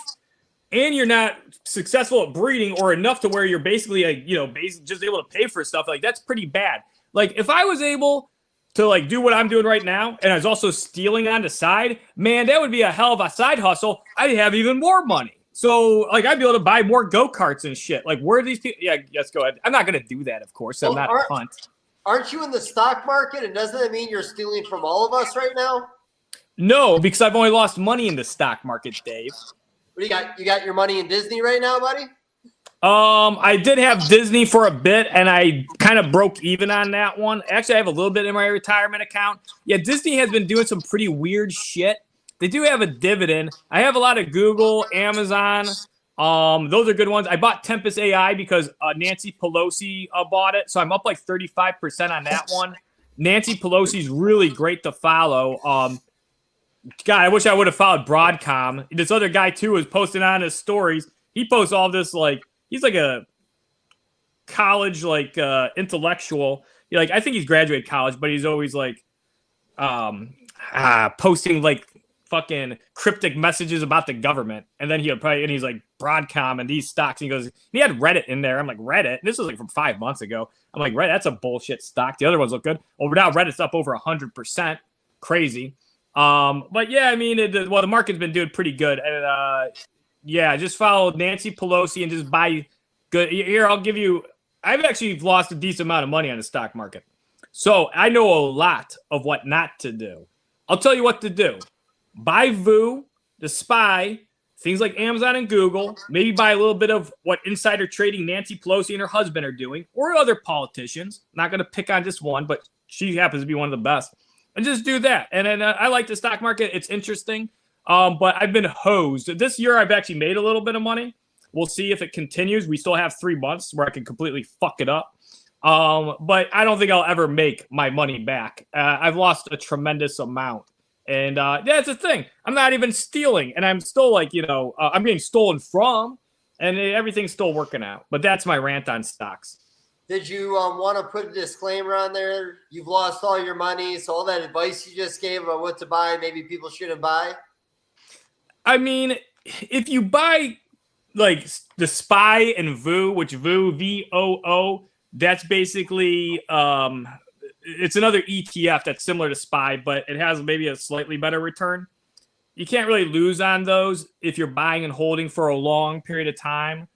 and you're not successful at breeding or enough to where you're basically just able to pay for stuff. Like, that's pretty bad. Like, if I was able to like do what I'm doing right now, and I was also stealing on the side, man, that would be a hell of a side hustle. I'd have even more money. So, like, I'd be able to buy more go-karts and shit. Like, where are these people? Yeah, yes, go ahead. I'm not going to do that, of course. I'm not a punt. Aren't you in the stock market? And doesn't that mean you're stealing from all of us right now? No, because I've only lost money in the stock market, Dave. What do you got? You got your money in Disney right now, buddy? I did have Disney for a bit, and I kind of broke even on that one. Actually, I have a little bit in my retirement account. Yeah, Disney has been doing some pretty weird shit. They do have a dividend. I have a lot of Google, Amazon. Those are good ones. I bought Tempest AI because Nancy Pelosi bought it, so I'm up like 35% on that one. Nancy Pelosi's really great to follow. God, I wish I would have followed Broadcom. This other guy, too, is posting on his stories. He posts all this, like, he's like a college, like, intellectual. Like, I think he's graduated college, but he's always, like, posting, like, fucking cryptic messages about the government. And then and he's like, Broadcom and these stocks. And he goes, he had Reddit in there. I'm like, Reddit? This was like from 5 months ago. I'm like, Reddit, that's a bullshit stock. The other ones look good. Well, now Reddit's up over 100%. Crazy. But yeah, I mean, the market's been doing pretty good. And just follow Nancy Pelosi and just buy good. Here, I'll give you, I've actually lost a decent amount of money on the stock market. So I know a lot of what not to do. I'll tell you what to do. Buy VU, the SPY, things like Amazon and Google, maybe buy a little bit of what insider trading Nancy Pelosi and her husband are doing, or other politicians. I'm not going to pick on just one, but she happens to be one of the best. And just do that. And then I like the stock market. It's interesting, but I've been hosed. This year, I've actually made a little bit of money. We'll see if it continues. We still have 3 months where I can completely fuck it up. But I don't think I'll ever make my money back. I've lost a tremendous amount. And that's the thing. I'm not even stealing. And I'm still like, I'm getting stolen from. And everything's still working out. But that's my rant on stocks. Did you want to put a disclaimer on there? You've lost all your money. So all that advice you just gave about what to buy, maybe people shouldn't buy? I mean, if you buy like the SPY and VU, which VU, VOO, that's basically it's another ETF that's similar to SPY, but it has maybe a slightly better return. You can't really lose on those if you're buying and holding for a long period of time.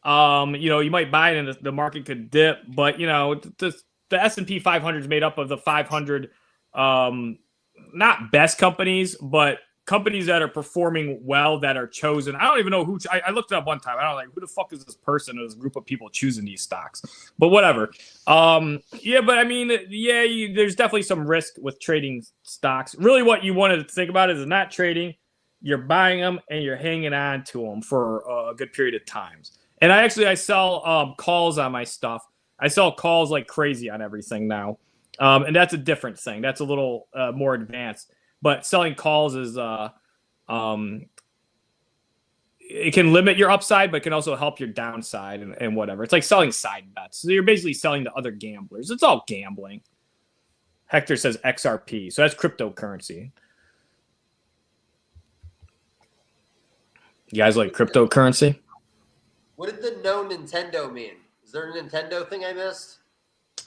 You might buy it and the market could dip, but the S&P 500 is made up of the 500 not best companies, but companies that are performing well, that are chosen. I don't even know who. I looked it up one time. I don't know, who the fuck is this person or this group of people choosing these stocks? But whatever. But I mean, there's definitely some risk with trading stocks. Really, what you wanted to think about is not trading. You're buying them and you're hanging on to them for a good period of times. And I sell calls on my stuff. I sell calls like crazy on everything now. And that's a different thing. That's a little more advanced. But selling calls is it can limit your upside, but can also help your downside and whatever. It's like selling side bets. So you're basically selling to other gamblers. It's all gambling. Hector says XRP. So that's cryptocurrency. You guys like cryptocurrency? What did the no Nintendo mean? Is there a Nintendo thing I missed?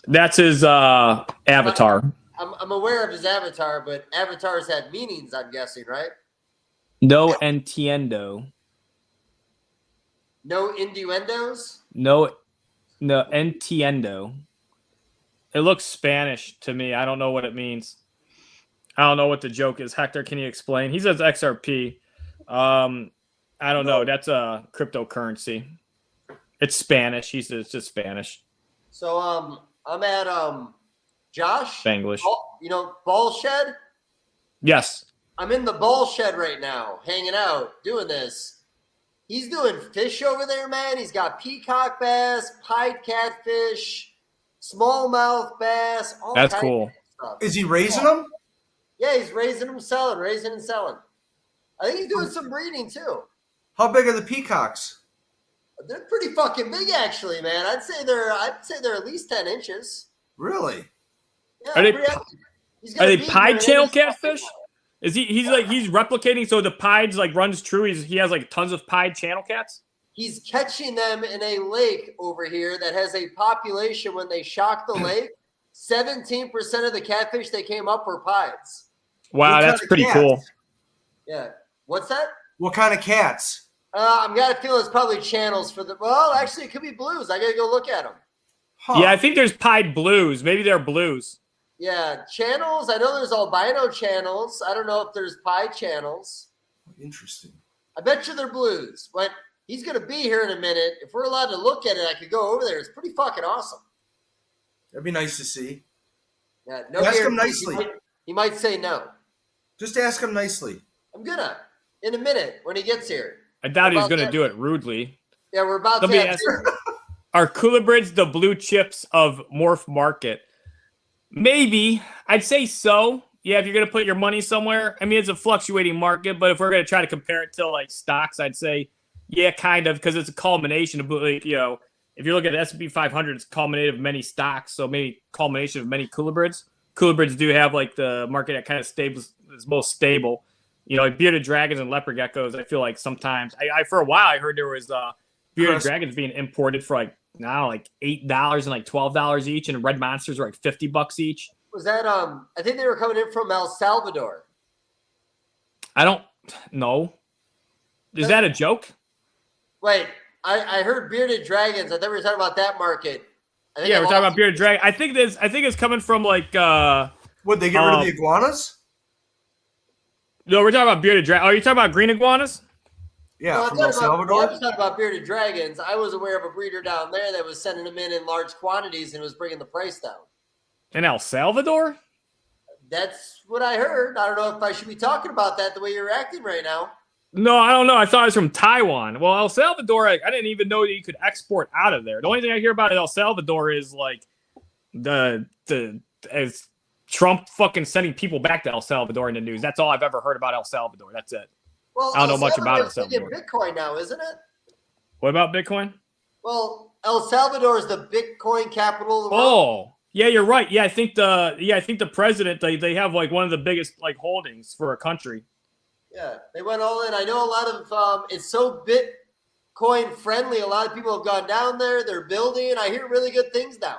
That's his avatar. I'm aware of his avatar, but avatars had meanings, I'm guessing, right? No entiendo. No innuendos? No entiendo. It looks Spanish to me. I don't know what it means. I don't know what the joke is. Hector, can you explain? He says XRP. I don't know. That's a cryptocurrency. It's Spanish. He says it's just Spanish. So I'm at Josh. Spanglish. Ball shed? Yes. I'm in the ball shed right now, hanging out, doing this. He's doing fish over there, man. He's got peacock bass, pied catfish, smallmouth bass. That's cool. Stuff. Is he raising them? Yeah, he's raising and selling. I think he's doing some breeding too. How big are the peacocks? They're pretty fucking big, actually, man. I'd say they're at least 10 inches. Really? Yeah, Are they pied channel catfish? Is he's replicating, so the pieds like runs true. He has like tons of pied channel cats. He's catching them in a lake over here that has a population. When they shocked the lake, 17% of the catfish that came up were pieds. Wow, that's pretty cool. Yeah. What's that? What kind of cats? I'm got to feel it's probably channels for the. Well, actually, it could be blues. I got to go look at them. Huh. Yeah, I think there's pied blues. Maybe they're blues. Yeah, channels. I know there's albino channels. I don't know if there's pie channels. Interesting. I bet you they're blues. But he's going to be here in a minute. If we're allowed to look at it, I could go over there. It's pretty fucking awesome. That'd be nice to see. Yeah, no. Ask him nicely. He might say no. Just ask him nicely. I'm gonna in a minute when he gets here. I doubt he's going to do it rudely. Yeah, we're about to. Are culibrids the blue chips of morph market? Maybe. I'd say so. Yeah, if you're going to put your money somewhere. I mean, it's a fluctuating market, but if we're going to try to compare it to like stocks, I'd say, yeah, kind of, because it's a culmination of, like, if you're looking at S&P 500, it's a culmination of many stocks, so maybe culmination of many culibrids. Culibrids do have like the market that kind of is most stable. Like bearded dragons and leopard geckos, I feel like sometimes I for a while I heard there was bearded dragons being imported for like $8 and like $12 each, and red monsters were like $50 each. Was that I think they were coming in from El Salvador. I don't know. Is that a joke? Wait, I heard bearded dragons. I thought we were talking about that market. Yeah, we're talking about bearded dragon. I think it's coming from like would they get rid of the iguanas? No, we're talking about bearded dragon. Oh, you're talking about green iguanas? Yeah, from El Salvador. I was talking about bearded dragons. I was aware of a breeder down there that was sending them in large quantities and was bringing the price down. In El Salvador? That's what I heard. I don't know if I should be talking about that the way you're acting right now. No, I don't know. I thought it was from Taiwan. Well, El Salvador, I didn't even know that you could export out of there. The only thing I hear about El Salvador is like as Trump fucking sending people back to El Salvador in the news. That's all I've ever heard about El Salvador. That's it. Well, I don't know much about El Salvador. Bitcoin now, isn't it? What about Bitcoin? Well, El Salvador is the Bitcoin capital of the world. Oh, yeah, you're right. Yeah, I think the president they have like one of the biggest like holdings for a country. Yeah, they went all in. I know a lot of it's so Bitcoin friendly. A lot of people have gone down there. They're building. I hear really good things now.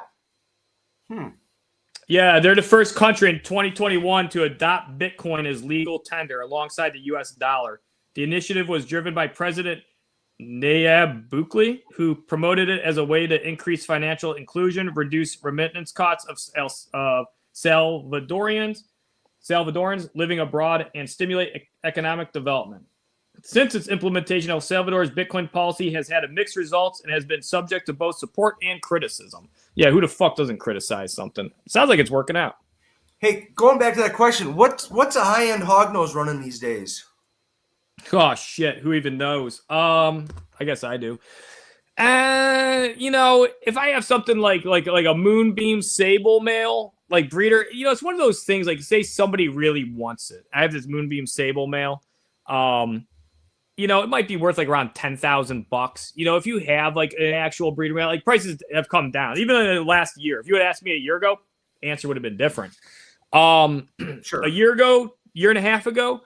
Yeah, they're the first country in 2021 to adopt Bitcoin as legal tender alongside the U.S. dollar. The initiative was driven by President Nayib Bukele, who promoted it as a way to increase financial inclusion, reduce remittance costs of Salvadorans living abroad, and stimulate economic development. Since its implementation, El Salvador's Bitcoin policy has had mixed results and has been subject to both support and criticism. Yeah, who the fuck doesn't criticize something? Sounds like it's working out. Hey, going back to that question, what's a high-end hognose running these days? Oh shit, who even knows? I guess I do. If I have something like a moonbeam sable male like breeder, it's one of those things. Like, say somebody really wants it. I have this moonbeam sable male. It might be worth like around $10,000. If you have like an actual breeder male, like prices have come down. Even in the last year, if you had asked me a year ago, answer would have been different. Sure. A year ago, year and a half ago,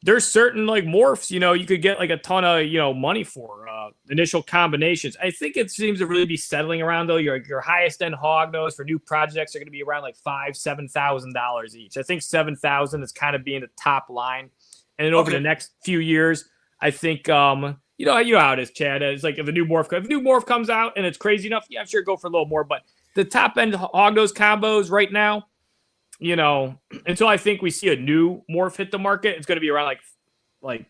there's certain like morphs, you could get like a ton of, money for initial combinations. I think it seems to really be settling around though. Your highest end hog nose for new projects are going to be around like $7,000 each. I think 7,000 is kind of being the top line. And then over the next few years, I think, you know how it is, Chad. It's like if a new morph comes out and it's crazy enough, yeah, I'm sure go for a little more. But the top end hog nose combos right now, until I think we see a new morph hit the market, it's going to be around like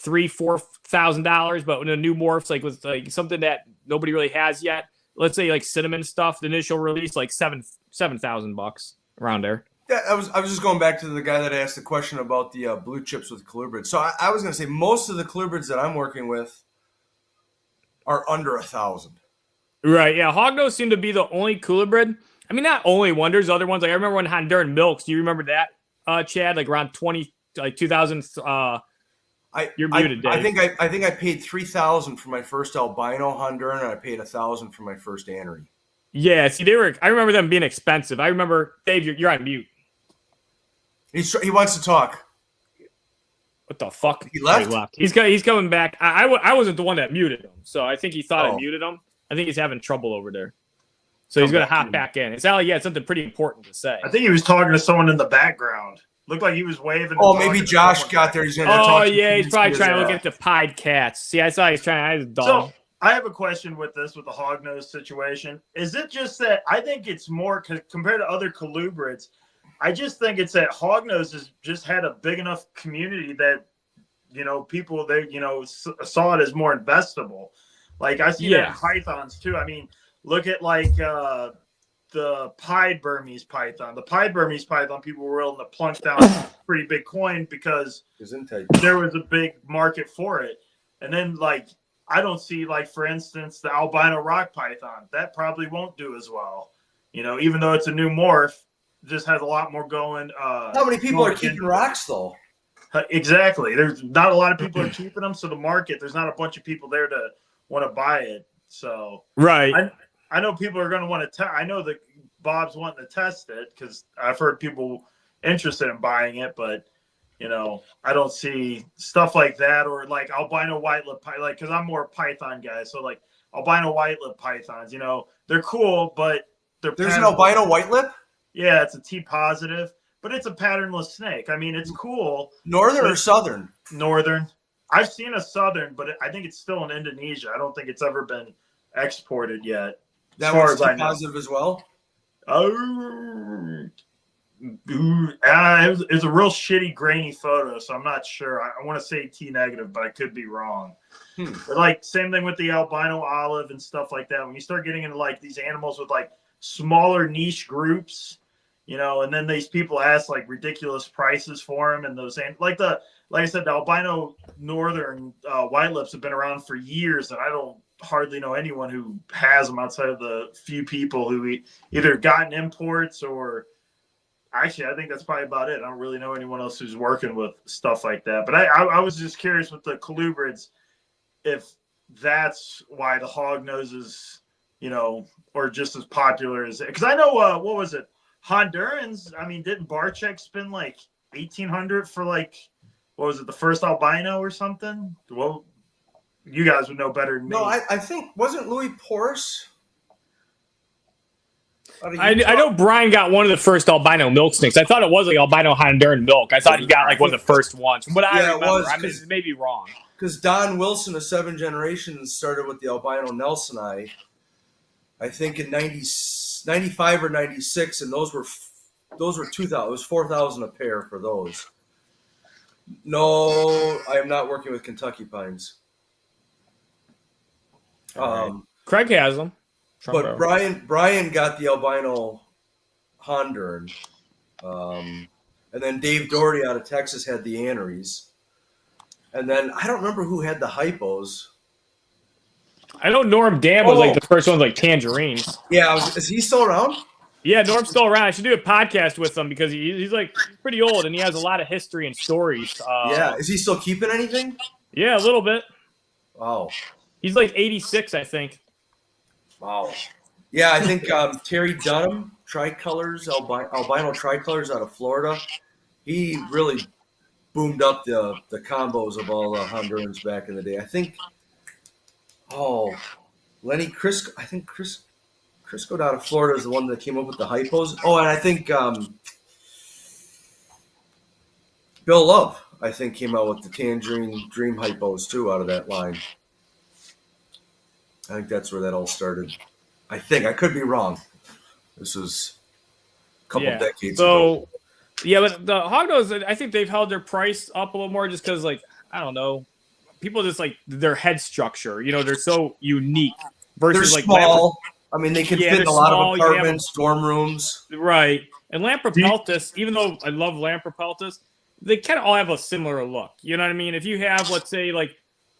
$3,000-$4,000. But when a new morph's like with like something that nobody really has yet, let's say like cinnamon stuff, the initial release like $7,000 around there. Yeah, I was just going back to the guy that asked the question about the blue chips with colubrids. So I was going to say most of the colubrids that I'm working with are under 1,000. Right. Yeah. Hognose seem to be the only colubrid. I mean, not only one. There's other ones. Like I remember when Honduran Milks. Do you remember that, Chad? Like around 2000. You're muted, Dave. I think I paid $3,000 for my first albino Honduran, and I paid $1,000 for my first Annery. Yeah. See, I remember them being expensive. I remember Dave. You're on mute. He wants to talk. What the fuck? He left. He left. He's coming back. I wasn't the one that muted him, so I think he thought I muted him. I think he's having trouble over there. So he's going to hop back in. It's something pretty important to say. I think he was talking to someone in the background. Looked like he was waving. Oh, maybe Josh got there. He's going to talk. Oh, yeah. He's probably trying to look at the pied cats. See, I saw he's trying. I was dumb. So I have a question with the hognose situation. Is it just that I think it's more compared to other colubrids? I just think it's that hognose has just had a big enough community that, people saw it as more investable. Like I see that in pythons too. I mean, look at like the pied Burmese python. The pied Burmese python, people were willing to plunk down a pretty big coin because there was a big market for it. And then like I don't see like, for instance, the albino rock python. That probably won't do as well. Even though it's a new morph, just has a lot more going. How many people are keeping rocks though? Exactly. There's not a lot of people are keeping them. So the market, there's not a bunch of people there to want to buy it. So right. I know people are going to want to test. I know that Bob's wanting to test it because I've heard people interested in buying it, but I don't see stuff like that or like albino white lip python, like, cause I'm more a python guy. So like albino white lip pythons, they're cool, but there's an albino white lip. Yeah. It's a T positive, but it's a patternless snake. I mean, it's cool. Northern or southern? Northern. I've seen a southern, but I think it's still in Indonesia. I don't think it's ever been exported yet. That was T positive as well. It was a real shitty, grainy photo, so I'm not sure. I want to say T negative, but I could be wrong. But like same thing with the albino olive and stuff like that. When you start getting into like these animals with like smaller niche groups, and then these people ask like ridiculous prices for them, and those like I said, the albino northern white lips have been around for years, and I don't hardly know anyone who has them outside of the few people who either gotten imports or actually, I think that's probably about it. I don't really know anyone else who's working with stuff like that. But I was just curious with the colubrids if that's why the hog noses, or just as popular as it. Because I know, what was it? Hondurans, I mean, didn't Barchek spend like $1,800 for like, what was it, the first albino or something? Well, you guys would know better than me. No, I think, wasn't Louis Porce? I know Brian got one of the first albino milk snakes. I thought it was like albino Honduran milk. I thought he got like one of the first ones. But I remember. It was, I mean, it may be wrong. Because Don Wilson of 7 Generations started with the albino Nelsoni, I think in 95 or 96, and those were 2,000. It was 4,000 a pair for those. No, I am not working with Kentucky pines. Craig has them. But Brian got the albino Honduran. And then Dave Doherty out of Texas had the Anneries. And then I don't remember who had the hypos. I know Norm Dam was like the first one, like tangerines. Yeah, is he still around? Yeah, Norm's still around. I should do a podcast with him because he's like pretty old and he has a lot of history and stories. Yeah, is he still keeping anything? Yeah, a little bit. Wow. He's like 86, I think. Wow. Yeah, I think Terry Dunham, tricolors, albino tricolors out of Florida. He really boomed up the combos of all the Hondurans back in the day. I think, Lenny Crisco. I think Crisco out of Florida is the one that came up with the hypos. Oh, and I think Bill Love, I think, came out with the Tangerine Dream hypos too out of that line. I think that's where that all started. I think. I could be wrong. This was a couple decades ago. Yeah, but the Hognose, I think they've held their price up a little more just because, like, I don't know, people just like their head structure. You know, they're so unique versus they're like small. I mean, they can fit in a lot of apartments, dorm rooms. Right. And Lampropeltis, even though I love Lampropeltis, they kind of all have a similar look. You know what I mean? If you have, let's say, like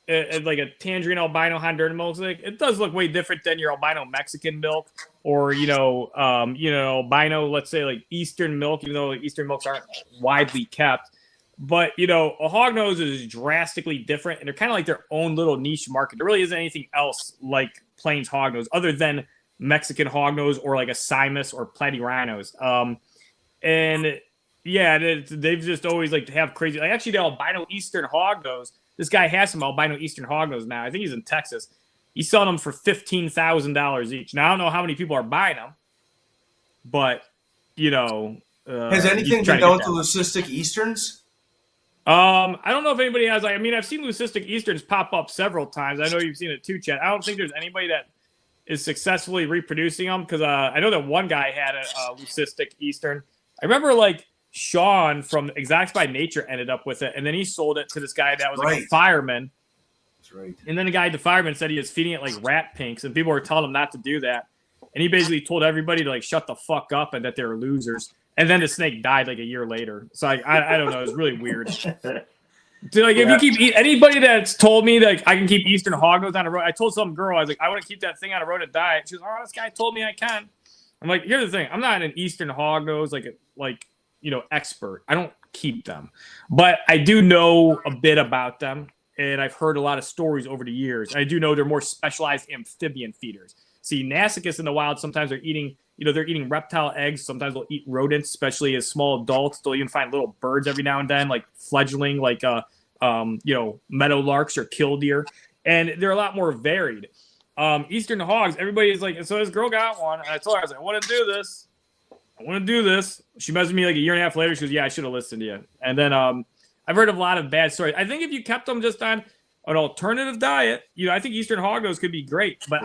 a tangerine albino Honduran milk, it does look way different than your albino Mexican milk, or albino, let's say, like Eastern milk, even though like, Eastern milks aren't widely kept. But a hognose is drastically different, and they're kind of like their own little niche market. There really isn't anything else like Plains hognose other than Mexican hognose or like a Simus or Platyrhinos. They've just always like to have crazy. Like actually, the albino Eastern hognose. This guy has some albino Eastern hognose now. I think he's in Texas. He's selling them for $15,000 each. Now I don't know how many people are buying them, but has anything been done to leucistic Easterns? I don't know if anybody has. I've seen leucistic Easterns pop up several times. I know you've seen it too, Chad. I don't think there's anybody that is successfully reproducing them because I know that one guy had a leucistic Eastern. I remember like Sean from Exacts by Nature ended up with it, and then he sold it to this guy that was like a fireman. That's right. And then the guy, the fireman, said he was feeding it like rat pinks, and people were telling him not to do that. And he basically told everybody to like shut the fuck up and that they were losers. And then the snake died like a year later. So I don't know. It was really weird. So, like, if you keep anybody that's told me that I can keep Eastern hognose on a road, I told some girl, I was like, I want to keep that thing on a road to diet. She was, this guy told me I can. I'm like, here's the thing, I'm not an Eastern hognose expert. I don't keep them, but I do know a bit about them, and I've heard a lot of stories over the years. I do know they're more specialized amphibian feeders. See, Nasiccus in the wild, sometimes they're eating. They're eating reptile eggs. Sometimes they'll eat rodents, especially as small adults. They'll even find little birds every now and then, like fledgling, like meadowlarks or killdeer. And they're a lot more varied. Eastern hogs, everybody's like, so this girl got one, and I told her, I was like, I want to do this. She messaged me like a year and a half later. She goes, yeah, I should have listened to you. And then I've heard of a lot of bad stories. I think if you kept them just on an alternative diet, I think Eastern hognose could be great. But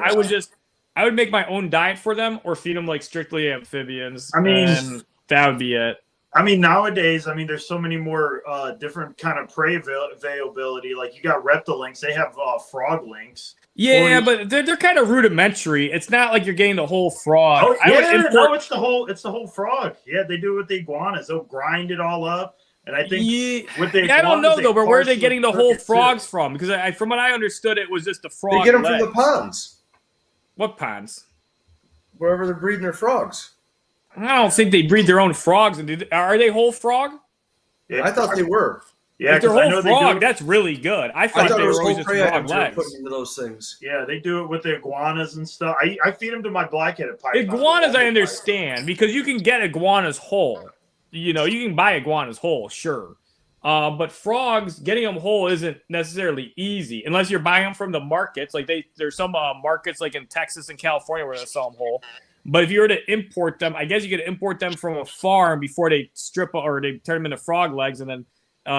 I would make my own diet for them or feed them like strictly amphibians. And that would be it. Nowadays, there's so many more different kind of prey availability. Like you got reptilinks, they have frog links. Yeah, but they're kind of rudimentary. It's not like you're getting the whole frog. Oh, it's the whole frog. Yeah, they do it with the iguanas. They'll grind it all up. And I think with the iguanas, I don't know though, but where are they getting the whole frogs from? Because from what I understood, it was just the frog. They get them from the ponds. What ponds? Wherever they're breeding their frogs. I don't think they breed their own frogs. Are they whole frog? Yeah, I thought they were. Yeah, if they're whole frog, that's really good. I thought they were always just frog legs. Putting into those things. Yeah, they do it with the iguanas and stuff. I feed them to my black-headed python. Iguanas, I understand, because you can get iguanas whole. You can buy iguanas whole, sure. But frogs, getting them whole isn't necessarily easy unless you're buying them from the markets. Like there's some markets like in Texas and California where they sell them whole. But if you were to import them, I guess you could import them from a farm before they strip or they turn them into frog legs, and then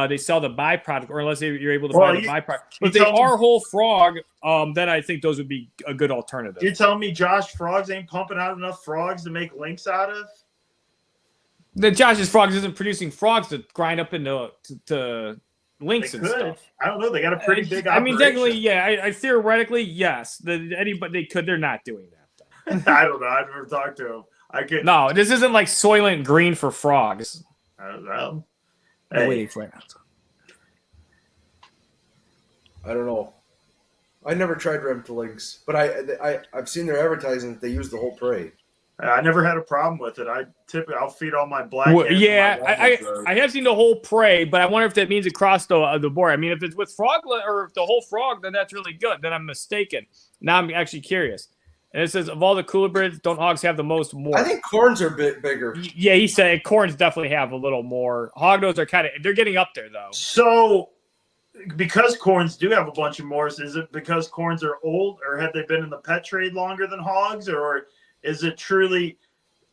they sell the byproduct, or unless you're able to buy the byproduct. But if they are whole frog, then I think those would be a good alternative. You're telling me Josh Frogs ain't pumping out enough frogs to make links out of? The Josh's Frogs isn't producing frogs to grind up into to links and stuff. I don't know. They got a pretty big operation. Technically, yeah. I theoretically, yes. But they could. They're not doing that. I don't know. I've never talked to them. No, this isn't like Soylent Green for frogs. I don't know. Hey. I don't know. I never tried reptilinks, but I've seen their advertising that they use the whole prey. I never had a problem with it. I'll feed all my black. I have seen the whole prey, but I wonder if that means across the board. If it's with frog or if the whole frog, then that's really good. Then I'm mistaken. Now I'm actually curious. And it says, of all the colubrids, don't hogs have the most morphs? I think corns are a bit bigger. Yeah, he said corns definitely have a little more. Hognose are they're getting up there, though. So, because corns do have a bunch of morphs, is it because corns are old, or have they been in the pet trade longer than hogs, or is it truly?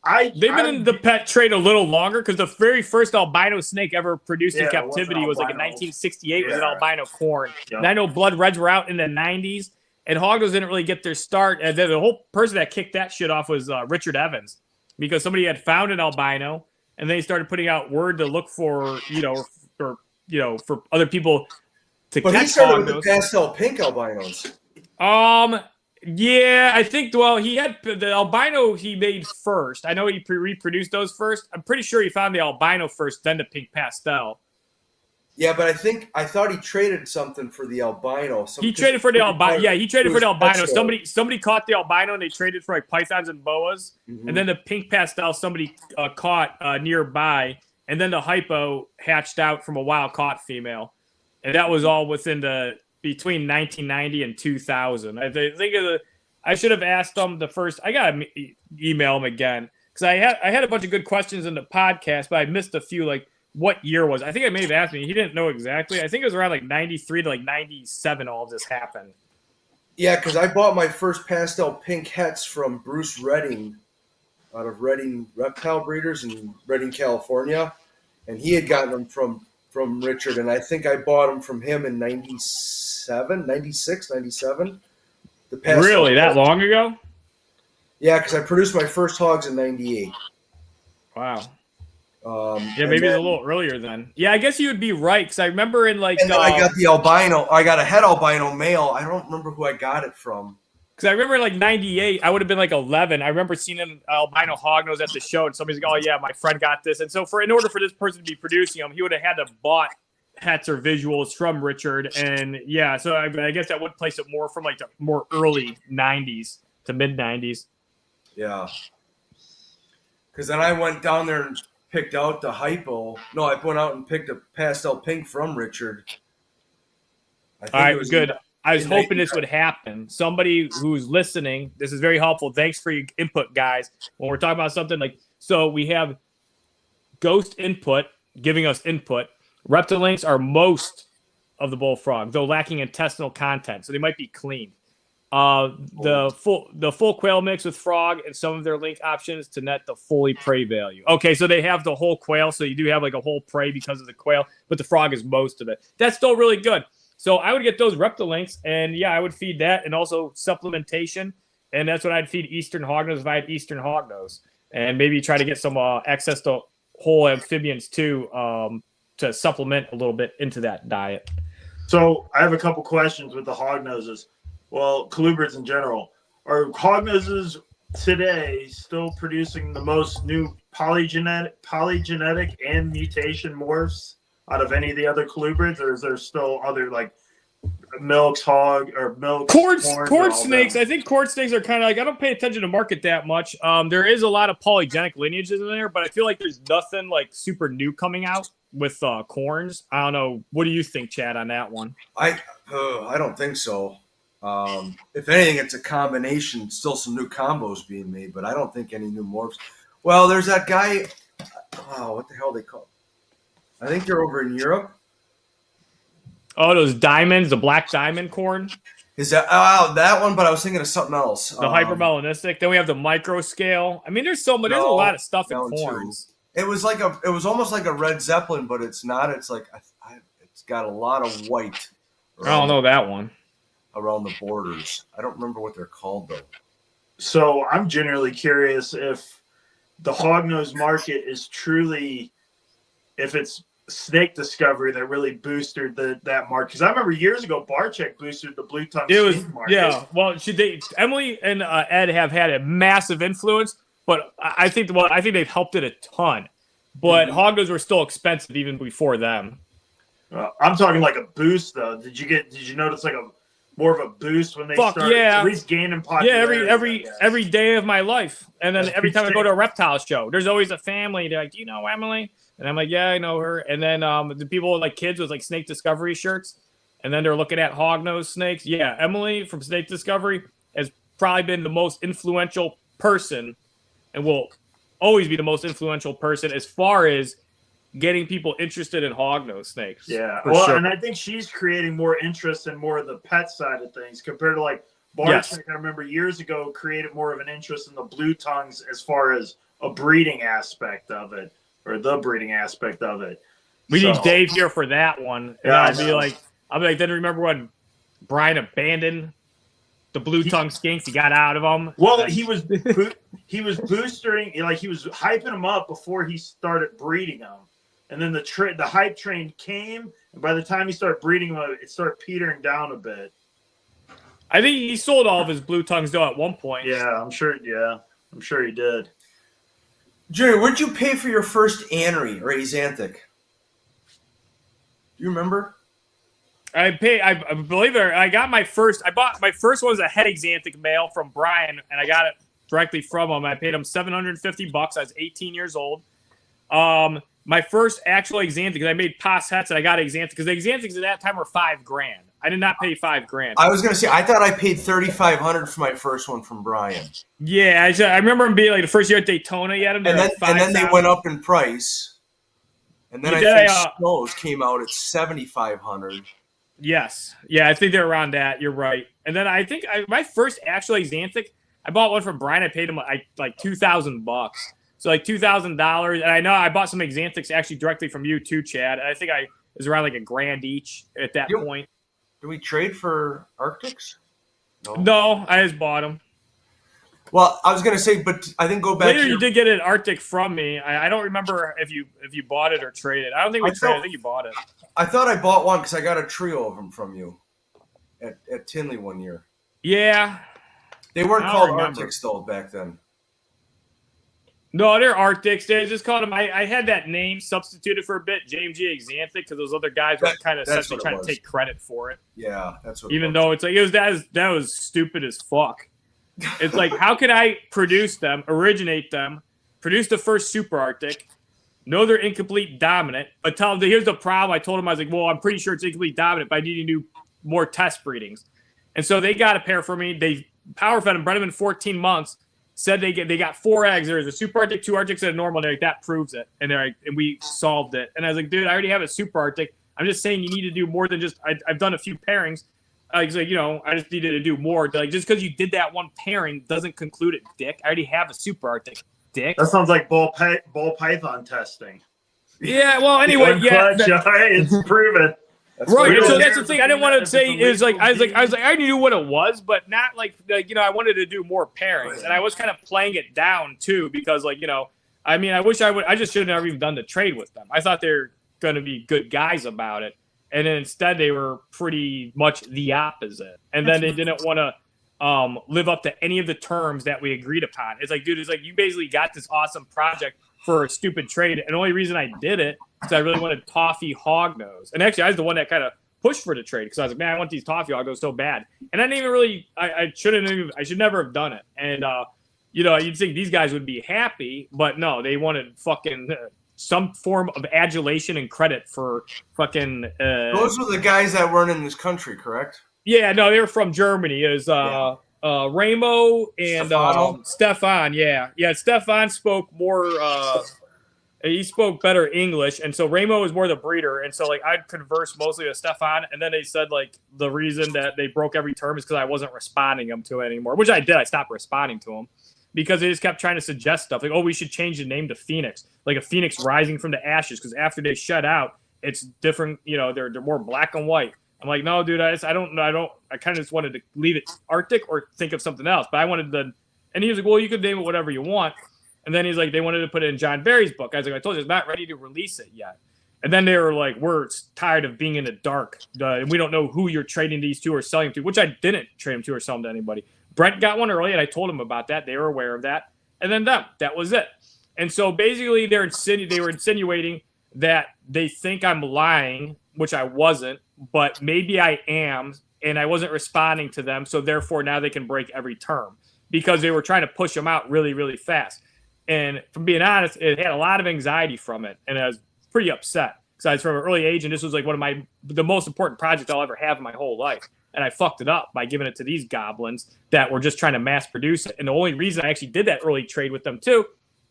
They've been in the pet trade a little longer because the very first albino snake ever produced in captivity was like in 1968. Was an albino corn. Yep. And I know blood reds were out in the 90s, and hognose didn't really get their start. And then the whole person that kicked that shit off was Richard Evans, because somebody had found an albino, and they started putting out word to look for for other people to catch. But he started with the pastel pink albinos. Yeah, I think, well, he had the albino he made first. I know he reproduced those first. I'm pretty sure he found the albino first, then the pink pastel. Yeah, but I thought he traded something for the albino. He traded for the albino. Yeah, he traded for the albino. Somebody caught the albino and they traded for like pythons and boas. Mm-hmm. And then the pink pastel somebody caught nearby. And then the hypo hatched out from a wild caught female. And that was all within between 1990 and 2000. I think I should have asked them the first. I got to email them again because I had a bunch of good questions in the podcast, but I missed a few. Like, what year was? I think I may have asked me. He didn't know exactly. I think it was around like 93 to like 97. All of this happened. Yeah, because I bought my first pastel pink hets from Bruce Redding, out of Redding Reptile Breeders in Redding, California, and he had gotten them from Richard, and I think I bought them from him in 97. Really? That long ago? Yeah, because I produced my first hogs in 98. Wow. Yeah, maybe it's a little earlier then. Yeah, I guess you would be right, because I remember in like... And then I got the albino. I got a het albino male. I don't remember who I got it from. Because I remember in like 98, I would have been like 11. I remember seeing an albino hognose at the show, and somebody's like, oh, yeah, my friend got this. And so in order for this person to be producing them, he would have had to bought hats or visuals from Richard. And yeah, so I guess that would place it more from like the more early 90s to mid 90s. Yeah. Because then I went down there and picked out the hypo. No, I went out and picked a pastel pink from Richard. I think it was good. I was hoping this would happen. Somebody who's listening, this is very helpful. Thanks for your input, guys. When we're talking about something like, so we have Ghost Input giving us input. Reptilinks are most of the bullfrog, though lacking intestinal content, so they might be clean. The full quail mix with frog and some of their link options to net the fully prey value. Okay, so they have the whole quail, so you do have like a whole prey because of the quail, but the frog is most of it. That's still really good. So I would get those Reptilinks, and yeah, I would feed that, and also supplementation, and that's what I'd feed Eastern Hognose if I had Eastern Hognose, and maybe try to get some access to whole amphibians too, to supplement a little bit into that diet. So I have a couple questions with the hognoses. Well, colubrids in general. Are hognoses today still producing the most new polygenetic and mutation morphs out of any of the other colubrids, or is there still other like milks, hog, or milk? Corn snakes. I think corn snakes are kind of like, I don't pay attention to market that much. There is a lot of polygenic lineages in there, but I feel like there's nothing like super new coming out with corns. I don't know. What do you think, Chad, on that one? I don't think so. If anything, it's a combination. Still some new combos being made, but I don't think any new morphs. Well, there's that guy. Oh, what the hell they call? I think they're over in Europe. Oh, those diamonds, the black diamond corn. Is that that one? But I was thinking of something else. The hypermelanistic. Then we have the micro scale. I mean, there's a lot of stuff in corns. It was almost like a red Zeppelin, but it's not. It's like it's got a lot of white. I don't know that one. Around the borders. I don't remember what they're called though. So I'm generally curious if the hognose market is truly, if it's snake discovery that really boosted that market. Because I remember years ago, Barczyk boosted the blue tongue snake market. Yeah, well, Emily and Ed have had a massive influence, but I think they've helped it a ton. But hognose were still expensive even before them. I'm talking like a boost though. Did you notice like more of a boost when they started at least gaining popularity? Yeah, every day of my life. And then every time I go to a reptile show, there's always a family. They're like, do you know Emily? And I'm like, yeah, I know her. And then the people like kids with like Snake Discovery shirts. And then they're looking at hognose snakes. Yeah, Emily from Snake Discovery has probably been the most influential person and will always be the most influential person as far as getting people interested in hognose snakes. Yeah. Well, sure. And I think she's creating more interest in more of the pet side of things compared to like Bart's. I remember years ago created more of an interest in the blue tongues as far as a breeding aspect of it, or the breeding aspect of it. We need Dave here for that one. And I'll be like, then remember when Brian abandoned the blue tongue skinks? He got out of them. Well, he was boostering, like he was hyping them up before he started breeding them. And then the hype train came, and by the time he started breeding them, it started petering down a bit. I think he sold all of his blue tongues though at one point. Yeah, I'm sure he did. Jerry, where'd you pay for your first anery or axanthic? Do you remember? I believe it. I got my first. I bought my first one was a head axanthic male from Brian, and I got it directly from him. I paid him $750. I was 18 years old. My first actual axanthic, because I made pos hets and I got axanthic, because the axanthics at that time were $5,000. I did not pay $5,000. I was gonna say I thought I paid $3,500 for my first one from Brian. Yeah, I remember him being like the first year at Daytona. He had them, and then they went up in price. And then I think Snows came out at $7,500. Yes, yeah, I think they're around that. You're right. And then I think my first actual axanthic, I bought one from Brian. I paid him like $2,000. So like $2,000, and I know I bought some axanthics actually directly from you too, Chad. I think it was around like $1,000 each at that point. Did we trade for Arctics? No, I just bought them. Well, I was gonna say, but I think go back. Later, you did get an Arctic from me. I don't remember if you bought it or traded. I don't think we traded. I think you bought it. I thought I bought one because I got a trio of them from you at Tinley one year. Yeah, they weren't called Arctics though back then. No, they're Arctics. They just called them. I had that name substituted for a bit, JMG Axanthic, because those other guys were kind of essentially trying to take credit for it. Yeah, that's what. Even though it's like that was stupid as fuck. It's like, how can I produce them, originate them, produce the first Super Arctic, know they're incomplete dominant, but tell them here's the problem. I told them, I was like, well, I'm pretty sure it's incomplete dominant, but I need to do more test breedings. And so they got a pair for me. They power fed them, bred them in 14 months. Said they got 4 eggs. There's a Super Arctic, 2 Arctics, and a normal. And they're like, that proves it. And they're like, and we solved it. And I was like, dude, I already have a Super Arctic. I'm just saying you need to do more than just. I've done a few pairings. I was like, I just needed to do more. Like, just because you did that one pairing doesn't conclude it, dick. I already have a Super Arctic, dick. That sounds like ball python testing. Yeah. Well, anyway, it's proven. Right, so that's the thing. I didn't want to say is like I was like I knew what it was, but not like I wanted to do more pairings, and I was kind of playing it down too because I mean I wish I just should have never even done the trade with them. I thought they're going to be good guys about it, and then instead they were pretty much the opposite, and then they didn't want to live up to any of the terms that we agreed upon. It's like, dude, it's like you basically got this awesome project for a stupid trade, and the only reason I did it is I really wanted toffee hognose. And actually, I was the one that kind of pushed for the trade because I was like, man, I want these toffee hognose so bad. And I didn't even really, I should never have done it. And, you'd think these guys would be happy, but no, they wanted fucking some form of adulation and credit for fucking. Those were the guys that weren't in this country, correct? Yeah, no, they were from Germany. It was Ramo and Stefan. Yeah. Stefan spoke more. He spoke better English, and so Ramo was more the breeder, and so I'd converse mostly with Stefan, and then they said the reason that they broke every term is because I wasn't responding them to it anymore, which I did. I stopped responding to them because they just kept trying to suggest stuff like, oh, we should change the name to Phoenix, like a phoenix rising from the ashes, because after they shed out, it's different. They're more black and white. I'm like, no, dude, I kind of just wanted to leave it Arctic or think of something else, but I wanted and he was like, well, you could name it whatever you want. And then he's like, they wanted to put it in John Barry's book. I was like, I told you, it's not ready to release it yet. And then they were like, we're tired of being in the dark. And we don't know who you're trading these to or selling them to, which I didn't trade them to or sell them to anybody. Brent got one early, and I told him about that. They were aware of that. And then that was it. And so basically they were insinuating that they think I'm lying, which I wasn't, but maybe I am, and I wasn't responding to them. So therefore now they can break every term because they were trying to push them out really, really fast. And from being honest, it had a lot of anxiety from it, and I was pretty upset because I was from an early age, and this was like one of the most important projects I'll ever have in my whole life. and I fucked it up by giving it to these goblins that were just trying to mass produce it. And the only reason I actually did that early trade with them too,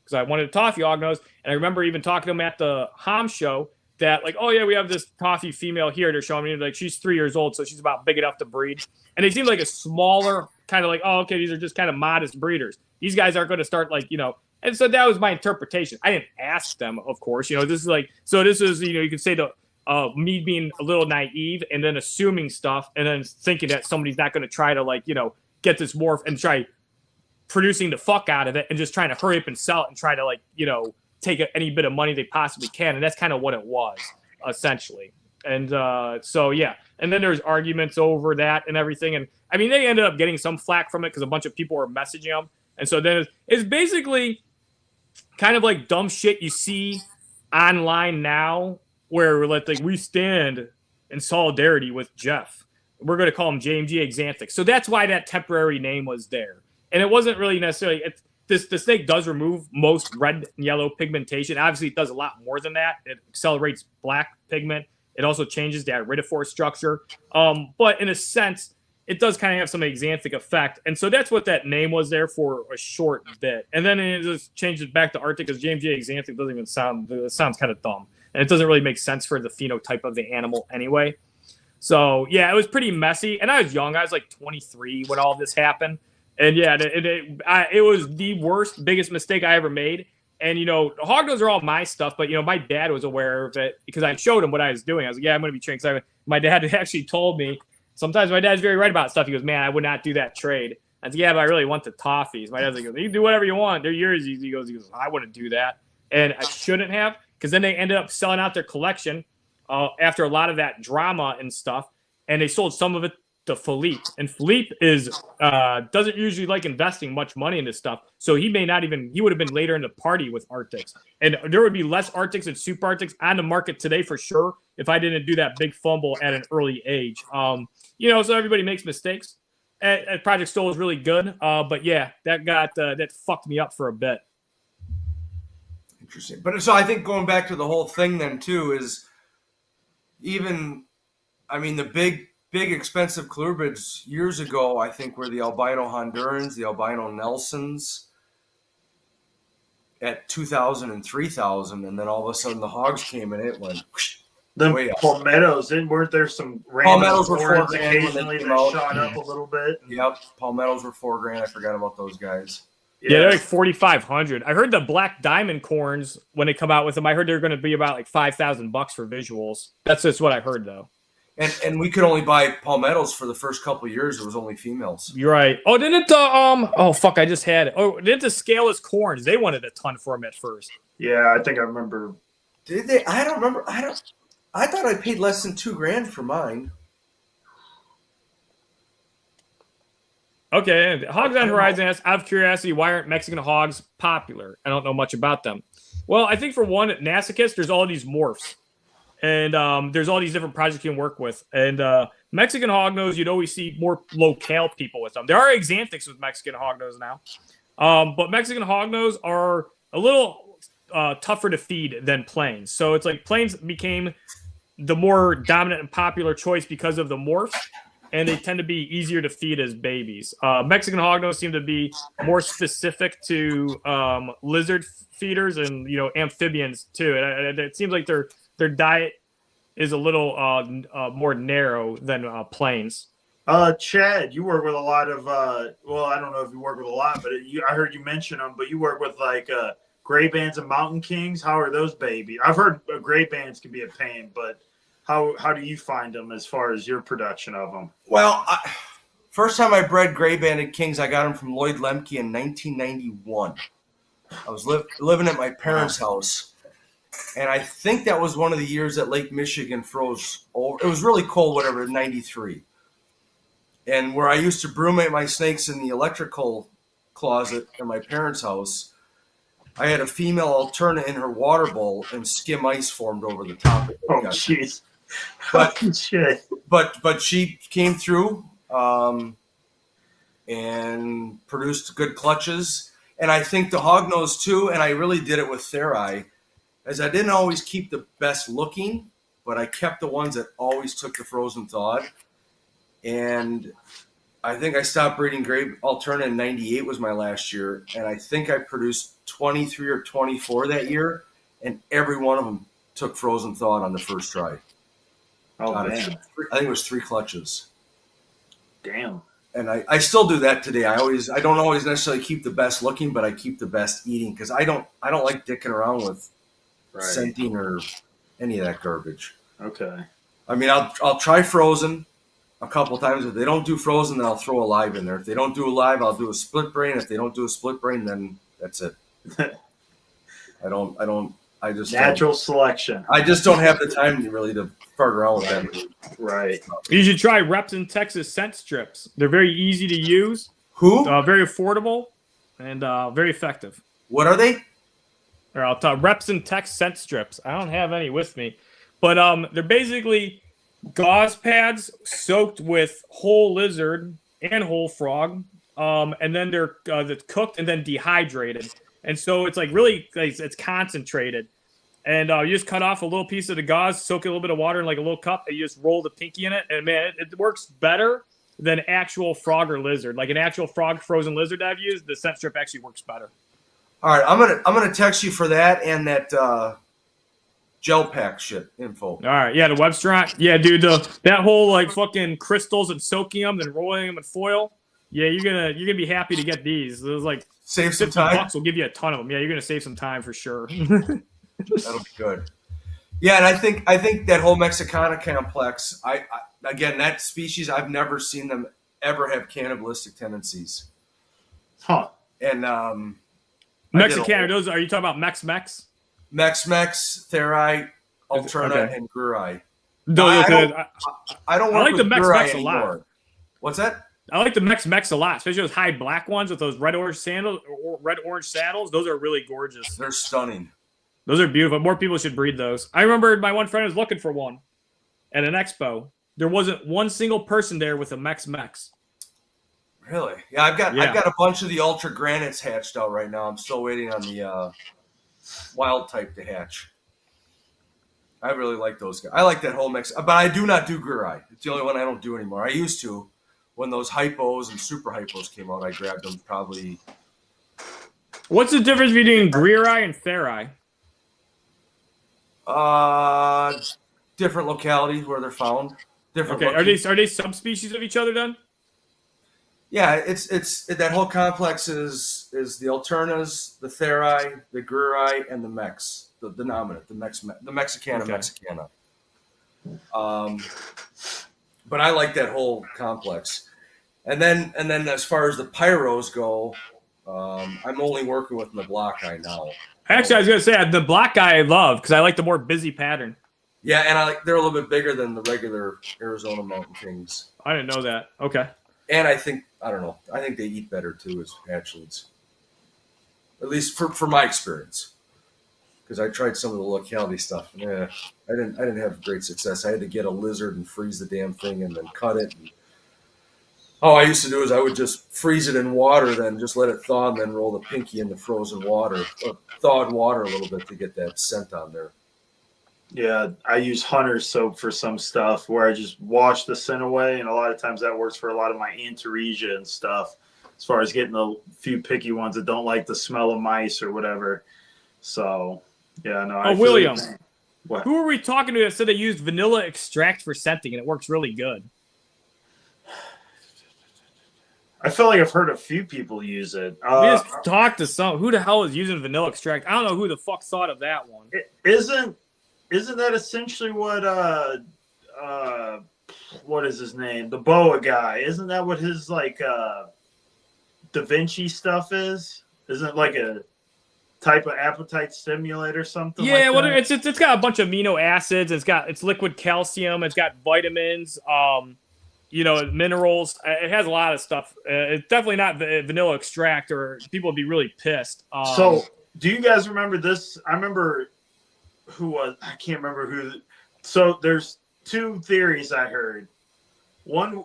because I wanted a toffee hognose, and I remember even talking to them at the Ham show that like, oh yeah, we have this toffee female here. They're showing me like she's 3 years old, so she's about big enough to breed. And they seem like a smaller kind of like, oh okay, these are just kind of modest breeders. These guys aren't going to start like, you know. And so that was my interpretation. I didn't ask them, of course. You know, this is like, so this is, you know, you could say the me being a little naive and then assuming stuff and then thinking that somebody's not going to try to like, you know, get this morph and try producing the fuck out of it and just trying to hurry up and sell it and try to like, you know, take any bit of money they possibly can. And that's kind of what it was essentially. And so, yeah. And then there's arguments over that and everything. And I mean, they ended up getting some flack from it because a bunch of people were messaging them. And so then it's basically kind of like dumb shit you see online now where like we stand in solidarity with Jeff. We're going to call him JMG Exanthic. So that's why that temporary name was there. And it wasn't really necessarily the snake does remove most red and yellow pigmentation. Obviously, it does a lot more than that. It accelerates black pigment. It also changes the iridophore structure. But in a sense, it does kind of have some exanthic effect. And so that's what that name was there for a short bit. And then it just changes back to Arctic because JMG Exanthic doesn't even sounds kind of dumb. And it doesn't really make sense for the phenotype of the animal anyway. So, yeah, it was pretty messy. And I was young. I was like 23 when all this happened. And, yeah, it was the worst, biggest mistake I ever made. And, you know, hognose are all my stuff. But, you know, my dad was aware of it because I showed him what I was doing. I was like, yeah, I'm going to be training. My dad actually told me, sometimes my dad's very right about stuff. He goes, man, I would not do that trade. I said, yeah, but I really want the toffees. My dad's like, you can do whatever you want. They're yours. He goes, I wouldn't do that. And I shouldn't have, because then they ended up selling out their collection after a lot of that drama and stuff. And they sold some of it to Philippe. And Philippe doesn't usually like investing much money in this stuff. So he would have been later in the party with Arctics. And there would be less Arctics and Super Arctics on the market today for sure if I didn't do that big fumble at an early age. You know, so everybody makes mistakes. Project Soul was really good. But yeah, that fucked me up for a bit. Interesting. But so I think going back to the whole thing then too is even, I mean, the big expensive colubrids years ago, I think, were the albino Hondurans, the albino Nelsons at 2,000 and 3,000. And then all of a sudden the hogs came and it went whoosh, the palmettos, weren't there some random palmettos were $4,000 occasionally that shot up a little bit? Yep, palmettos were $4,000. I forgot about those guys. Yeah, they're like 4,500. I heard the black diamond corns when they come out with them. I heard they're going to be about like $5,000 for visuals. That's just what I heard though. And we could only buy palmettos for the first couple of years. It was only females. You're right. Oh, didn't oh fuck, I just had it. Oh, didn't the scaleless corns? They wanted a ton for them at first. Yeah, I think I remember. Did they? I don't remember. I thought I paid less than $2,000 for mine. Okay, Hogs on Horizon asks, out of curiosity, why aren't Mexican hogs popular? I don't know much about them. Well, I think for one, at Nasicus, there's all these morphs. And there's all these different projects you can work with. And Mexican hognose, you'd always see more locale people with them. There are exanthics with Mexican hognose now. But Mexican hognose are a little tougher to feed than plains. So it's like plains became the more dominant and popular choice because of the morphs. And they tend to be easier to feed as babies. Mexican hognose seem to be more specific to lizard feeders and, you know, amphibians too. And it seems like their diet is a little more narrow than plains. Chad, you work with a lot of well, I don't know if you work with a lot, but I heard you mention them. But you work with like gray bands and mountain kings. How are those babies? I've heard gray bands can be a pain, but how do you find them as far as your production of them? Well, first time I bred gray banded kings, I got them from Lloyd Lemke in 1991. I was living at my parents' house, and I think that was one of the years that Lake Michigan froze over. It was really cold, whatever, 93. And where I used to brumate my snakes in the electrical closet in my parents' house, I had a female alterna in her water bowl, and skim ice formed over the top of it. Oh, jeez. But she came through and produced good clutches. And I think the hognose too, and I really did it with Theri, as I didn't always keep the best looking, but I kept the ones that always took the frozen thawed. And I think I stopped breeding gray Alterna in 98 was my last year. And I think I produced 23 or 24 that year. And every one of them took frozen thawed on the first try. Oh, man. I think it was 3 clutches. Damn. And I still do that today. I don't always necessarily keep the best looking, but I keep the best eating because I don't like dicking around with scenting or any of that garbage. Okay. I mean, I'll try frozen a couple times. If they don't do frozen, then I'll throw a live in there. If they don't do a live, I'll do a split brain. If they don't do a split brain, then that's it. I just natural selection. I just don't have the time really to fart around with them. Right. You should try Reps in Texas scent strips. They're very easy to use. Who? Very affordable and very effective. What are they? Or I'll tell Reps in Texas scent strips. I don't have any with me, but they're basically gauze pads soaked with whole lizard and whole frog, and then they're cooked and then dehydrated. And so it's like really, it's concentrated. And you just cut off a little piece of the gauze, soak it a little bit of water in like a little cup, and you just roll the pinky in it. And man, it works better than actual frog or lizard. Like an actual frog frozen lizard I've used, the scent strip actually works better. All right, I'm gonna text you for that and that gel pack shit info. All right, yeah, the Webster. Yeah, dude, that whole like fucking crystals and soaking them and rolling them in foil. Yeah, you're gonna be happy to get these. There's like save some time. $50 will give you a ton of them. Yeah, you're gonna save some time for sure. That'll be good. Yeah, and I think that whole Mexicana complex. I again, that species, I've never seen them ever have cannibalistic tendencies. Huh. And Mexicana, those are you talking about Mex-Mex? Mex-Mex, Theri, Alterna, okay. and Gurai. I don't work like with the Mex-Mex anymore. a lot. What's that? I like the Mex-Mex a lot, especially those high black ones with those red-orange sandals or red-orange saddles. Those are really gorgeous. They're stunning. Those are beautiful. More people should breed those. I remember my one friend was looking for one at an expo. There wasn't one single person there with a Mex-Mex. Really? Yeah, I've got a bunch of the Ultra Granites hatched out right now. I'm still waiting on the wild type to hatch. I really like those guys. I like that whole mix, but I do not do Gurai. It's the only one I don't do anymore. I used to. When those hypos and super hypos came out, I grabbed them probably. What's the difference between Gurai and Theri? Different localities where they're found. Different. Okay, are they subspecies of each other then? Yeah, it's that whole complex is the Alternas, the Theri, the Gurai, and the Mex, the dominant, the Mexicana, okay. Mexicana. But I like that whole complex. And then as far as the pyros go, I'm only working with the block eye now. Actually, I was gonna say the black guy I love because I like the more busy pattern. Yeah, and they're a little bit bigger than the regular Arizona Mountain Kings. I didn't know that. Okay. And I think they eat better too as hatchlings. At least for my experience. Because I tried some of the locality stuff. Yeah, I didn't have great success. I had to get a lizard and freeze the damn thing and then cut it. And all I used to do is I would just freeze it in water, then just let it thaw, and then roll the pinky in the frozen water, or thawed water a little bit to get that scent on there. Yeah, I use hunter's soap for some stuff where I just wash the scent away, and a lot of times that works for a lot of my Antaresia and stuff, as far as getting a few picky ones that don't like the smell of mice or whatever. So, yeah, no. Oh, William, what? Who were we talking to that said they used vanilla extract for scenting and it works really good? I feel like I've heard a few people use it. We just talked to some. Who the hell is using vanilla extract? I don't know who the fuck thought of that one. Isn't that essentially what what is his name? The boa guy. Isn't that what his like Da Vinci stuff is? Isn't it like a type of appetite stimulator or something? Yeah, like well, that? it's got a bunch of amino acids. It's liquid calcium. It's got vitamins. Minerals. It has a lot of stuff. It's definitely not vanilla extract, or people would be really pissed. So, do you guys remember this? I remember I can't remember who. So, there's two theories I heard. One,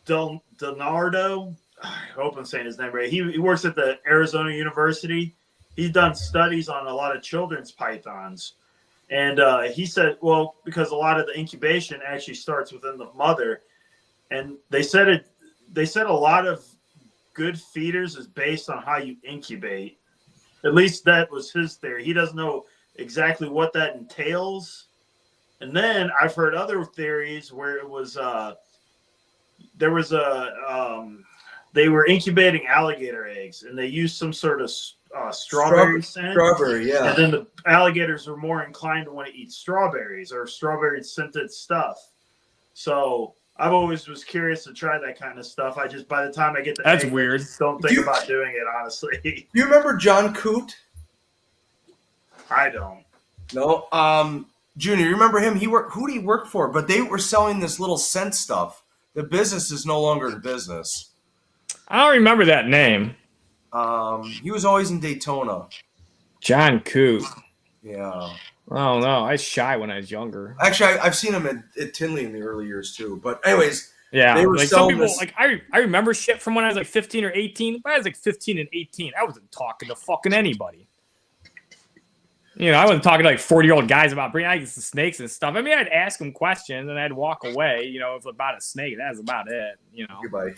Donardo, I hope I'm saying his name right. He works at the Arizona University. He's done studies on a lot of children's pythons. And he said, well, because a lot of the incubation actually starts within the mother, and they said a lot of good feeders is based on how you incubate. At least that was his theory. He doesn't know exactly what that entails. And then I've heard other theories where it was they were incubating alligator eggs, and they used some sort of strawberry scent. Strawberry, yeah. And then the alligators were more inclined to want to eat strawberries or strawberry scented stuff. So I've always was curious to try that kind of stuff. I just, by the time I get the That's egg, weird. I just don't think about doing it, honestly. Do you remember John Coote? I don't. No. Junior, you remember him? Who did he work for? But they were selling this little scent stuff. The business is no longer in business. I don't remember that name. He was always in Daytona. John Coote. Yeah. Oh no, I was shy when I was younger. Actually, I've seen him at Tinley in the early years too. But anyways, Yeah, they were like some selling people, this. like I remember shit from when I was like 15 or 18. If I was like 15 and 18, I wasn't talking to fucking anybody. You know, I wasn't talking to like 40-year-old guys about bringing snakes and stuff. I mean, I'd ask them questions and I'd walk away. You know, if about a snake, that's about it. You know, Goodbye.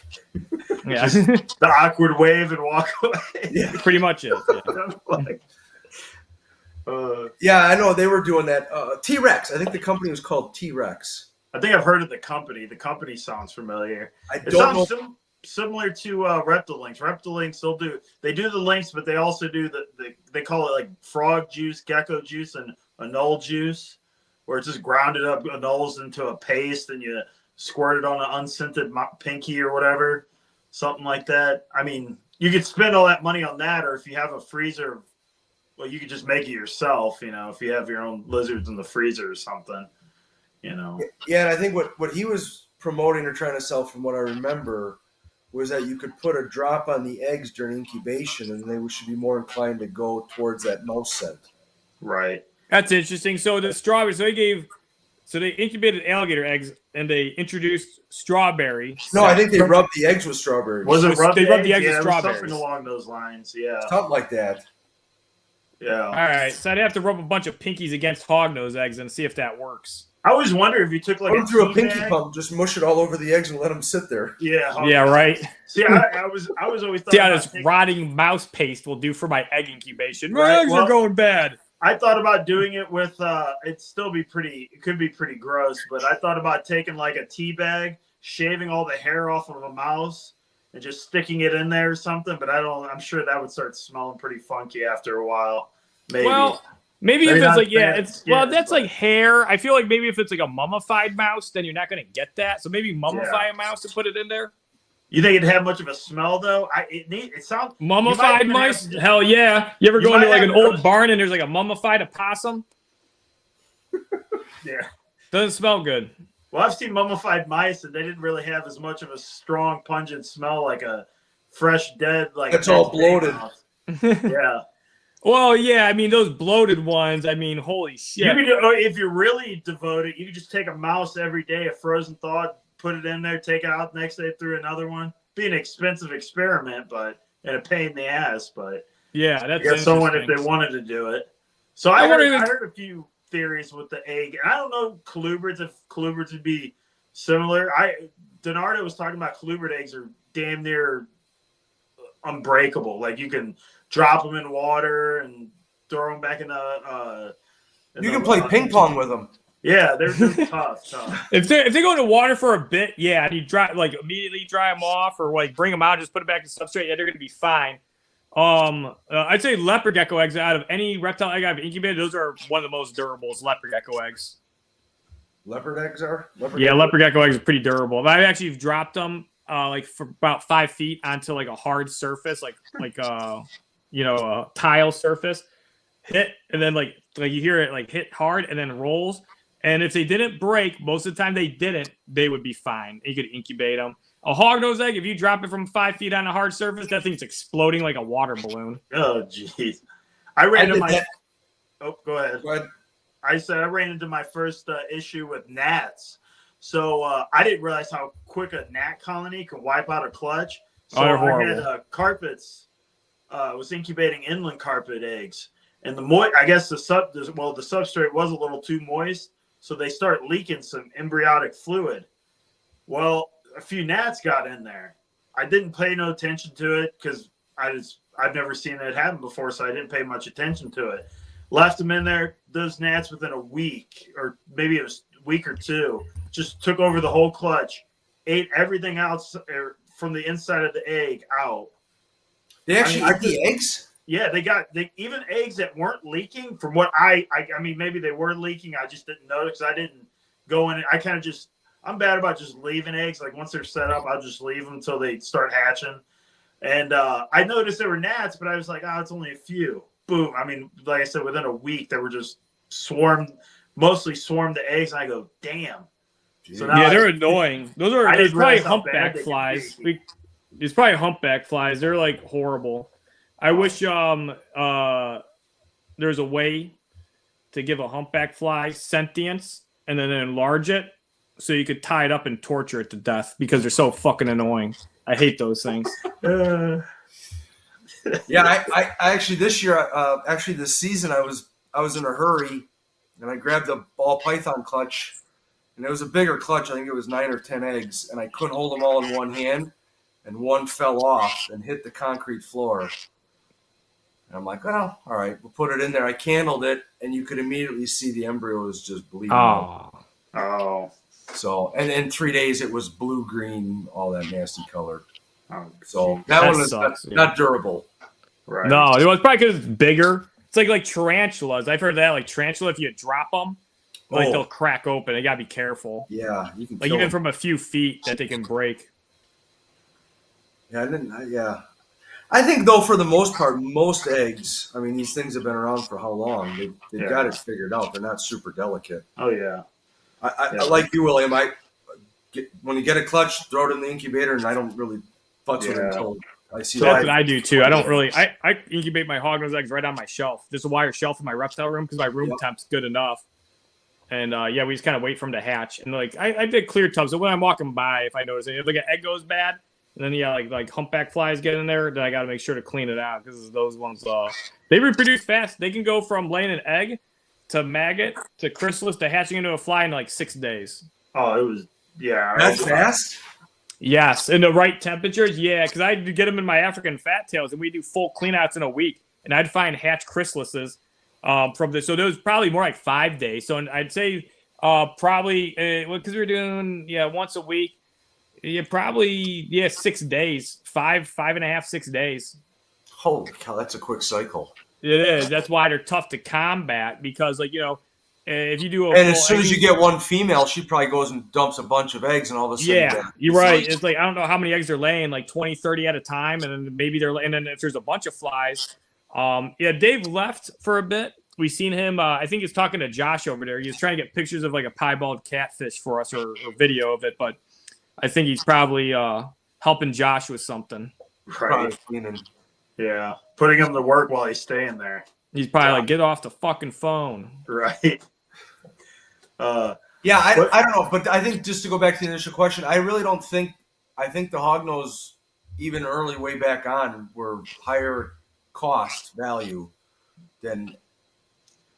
yeah, The awkward wave and walk away. Yeah. pretty much it. Yeah. Yeah, I know they were doing that. T-Rex. I think the company was called T-Rex. I think I've heard of the company. The company sounds familiar. It Sounds similar to Reptilinks. Reptilinks, they do the links, but they also do they call it like frog juice, gecko juice, and anole juice, where it's just grounded up anoles into a paste and you squirt it on an unscented pinky or whatever, something like that. I mean, you could spend all that money on that, or if you have a freezer, well, you could just make it yourself. You know, if you have your own lizards in the freezer or something. You know. Yeah, and I think what he was promoting or trying to sell, from what I remember, was that you could put a drop on the eggs during incubation, and they should be more inclined to go towards that mouse scent. Right. That's interesting. So the strawberry, so they incubated alligator eggs and they introduced strawberry. No, I think they rubbed the eggs with strawberries. Was it rubbed? They rubbed the eggs yeah, with it was strawberries. something along those lines. Yeah. Something like that. Yeah. All right, so I'd have to rub a bunch of pinkies against hognose eggs and see if that works. I always wonder if you took like Put them through a tea pinky bag. pump, just mush it all over the eggs and let them sit there. Yeah. Yeah, right. See, I was always thought See how about this taking- rotting mouse paste will do for my egg incubation. My Right, eggs well- are going bad. I thought about doing it with it could be pretty gross, but I thought about taking like a tea bag, shaving all the hair off of a mouse and just sticking it in there or something, but I'm sure that would start smelling pretty funky after a while. Maybe. Well, maybe if Maybe it's not like, bad that's skin, like hair. I feel like maybe if it's like a mummified mouse, then you're not going to get that. So maybe mummify a mouse and put it in there. You think it'd have much of a smell though? It sounds Mummified even mice? have- Hell yeah. You ever You go into might like have an old those- barn and there's like a mummified opossum? Yeah. Doesn't smell good. Well, I've seen mummified mice, and they didn't really have as much of a strong, pungent smell like a fresh dead. Like It's all dead bloated. mouse. Yeah. Well, yeah, I mean, those bloated ones, I mean, holy shit. You could, if you're really devoted, you could just take a mouse every day, a frozen thaw, put it in there, take it out next day, through another one. Be an expensive experiment, and a pain in the ass. But Yeah, that's I guess someone, if interesting. they wanted to do it. So I heard a few theories with the egg. And I don't know colubrids, if colubrids would be similar. Donardo was talking about colubrid eggs are damn near unbreakable. Like you can drop them in water and throw them back in the. You can play ping pong with them. Yeah, they're tough. If they go in the water for a bit, yeah, and you immediately dry them off or like bring them out, just put it back to substrate, yeah, they're gonna be fine. I'd say leopard gecko eggs out of any reptile egg I've incubated, those are one of the most durable. Is leopard gecko eggs. Leopard eggs are? Leopard gecko eggs are pretty durable. I actually dropped them like for about 5 feet onto like a hard surface, like a tile surface. Hit and then like you hear it like hit hard and then rolls. And if they didn't break, most of the time they would be fine. You could incubate them. A hognose egg, if you drop it from 5 feet on a hard surface, that thing's exploding like a water balloon. Oh, jeez. Oh, go ahead. Go ahead. I said I ran into my first issue with gnats. So I didn't realize how quick a gnat colony can wipe out a clutch. So they're I horrible. had carpets. Was incubating inland carpet eggs, and the substrate was a little too moist, so they start leaking some embryonic fluid. Well, a few gnats got in there. I didn't pay no attention to it because I've never seen it happen before, so I didn't pay much attention to it. Left them in there. Those gnats within a week, or maybe it was a week or two, just took over the whole clutch, ate everything else from the inside of the egg out. They actually ate the eggs? Yeah, they even eggs that weren't leaking. From what I mean, maybe they were leaking. I just didn't notice because I didn't go in. I kind of just, I'm bad about just leaving eggs. Like once they're set up, I'll just leave them until they start hatching. And I noticed there were gnats, but I was like, it's only a few. Boom. I mean, like I said, within a week, they were just mostly swarmed the eggs. And I go, damn. So now they're annoying. Those are probably humpback flies. It's probably humpback flies. They're like horrible. I wish there's a way to give a humpback fly sentience and then enlarge it so you could tie it up and torture it to death because they're so fucking annoying. I hate those things. Yeah, I actually this year, this season, I was in a hurry and I grabbed a ball python clutch, and it was a bigger clutch. I think it was 9 or 10 eggs, and I couldn't hold them all in one hand, and one fell off and hit the concrete floor. And I'm like, well, all right, we'll put it in there. I candled it, and you could immediately see the embryo was just bleeding. Oh. So, and in 3 days, it was blue, green, all that nasty color. So that one was not durable. Right. No, it was probably because it's bigger. It's like tarantulas. I've heard that, like tarantula, if you drop them, they'll crack open. You got to be careful. Yeah. You can even from a few feet that they can break. Yeah, I think, though, for the most part, most eggs, I mean, these things have been around for how long? They've got it figured out. They're not super delicate. Oh, yeah. I like you, William. When you get a clutch, throw it in the incubator, and I don't really futz with it until I see that's what I do, too. I don't really – I incubate my hognose eggs right on my shelf. There's a wire shelf in my reptile room because my room temp's good enough. And, we just kind of wait for them to hatch. And, I did clear tubs. So when I'm walking by, if I notice it, if an egg goes bad – and then, like humpback flies get in there, then I got to make sure to clean it out because those ones, they reproduce fast. They can go from laying an egg to maggot to chrysalis to hatching into a fly in, 6 days. Oh, it was, yeah. That's fast? Yes, in the right temperatures, yeah, because I get them in my African fat tails, and we do full cleanouts in a week, and I'd find hatch chrysalises from this. So there was probably more like 5 days. So I'd say probably, because we were doing, once a week, probably 6 days, 5.5, 6 days. Holy cow, that's a quick cycle. It is. That's why they're tough to combat because, if you do as soon as you get one female, she probably goes and dumps a bunch of eggs, and all of a sudden, you're right. It's I don't know how many eggs they're laying, 20, 30 at a time, and then maybe and then if there's a bunch of flies, Dave left for a bit. We seen him. I think he's talking to Josh over there. He was trying to get pictures of a piebald catfish for us or video of it, but. I think he's probably helping Josh with something. Right. Yeah. Putting him to work while he's staying there. He's probably get off the fucking phone. Right. I don't know. But I think just to go back to the initial question, I really don't think – I think the hognose, even early way back on, were higher cost value than –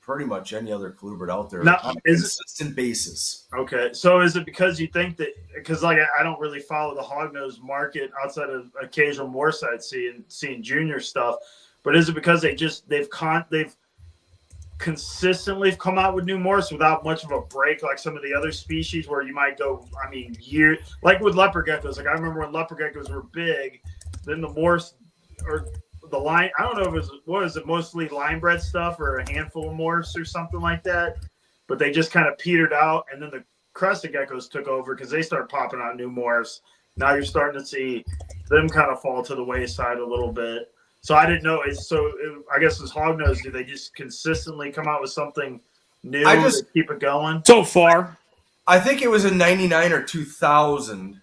pretty much any other colubrid out there on a consistent basis. Okay. So is it because you think that – because, I don't really follow the hognose market outside of occasional Morse I'd seeing junior stuff, but is it because they've consistently come out with new Morse without much of a break like some of the other species where you might go, year – like with leopard geckos. I remember when leopard geckos were big, then the Morse or – the line, I don't know if it mostly line bred stuff or a handful of Morse or something like that, but they just kind of petered out, and then the crested geckos took over because they started popping out new Morse. Now you're starting to see them kind of fall to the wayside a little bit. So I didn't know. I guess as hognose, do they just consistently come out with something new to keep it going? So far, I think it was in '99 or 2000.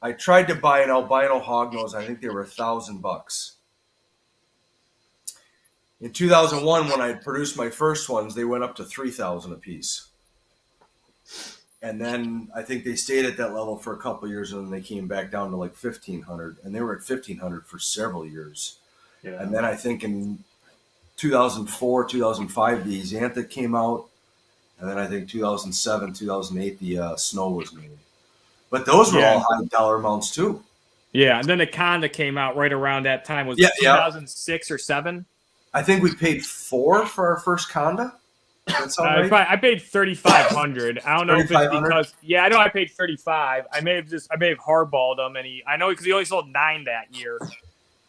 I tried to buy an albino hognose. I think they were $1,000. In 2001, when I produced my first ones, they went up to $3,000 a piece. And then I think they stayed at that level for a couple of years, and then they came back down to $1,500, and they were at $1,500 for several years. Yeah. And then I think in 2004, 2005, the Xanthic came out, and then I think 2007, 2008, the Snow was made. But those were all high dollar amounts too. Yeah, and then the Conda came out right around that time. Was it 2006 or 7? I think we paid $4 for our first Conda. That sound right? I paid $3,500. I don't know if it's because I know I paid $35. I may have hardballed him, and I know because he only sold 9 that year.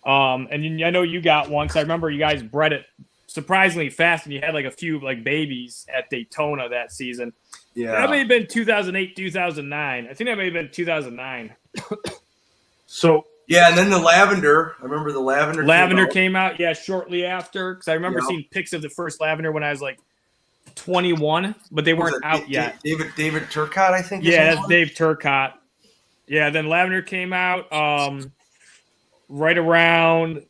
And I know you got one because I remember you guys bred it surprisingly fast, and you had like a few like babies at Daytona that season. Yeah, that may have been 2008, 2009. I think that may have been 2009. So yeah, and then the lavender. I remember the lavender. Lavender came out shortly after because I remember seeing pics of the first lavender when I was like 21, but they weren't out yet. David Turcotte, I think. Yeah, that's Dave Turcotte. Yeah, then lavender came out right around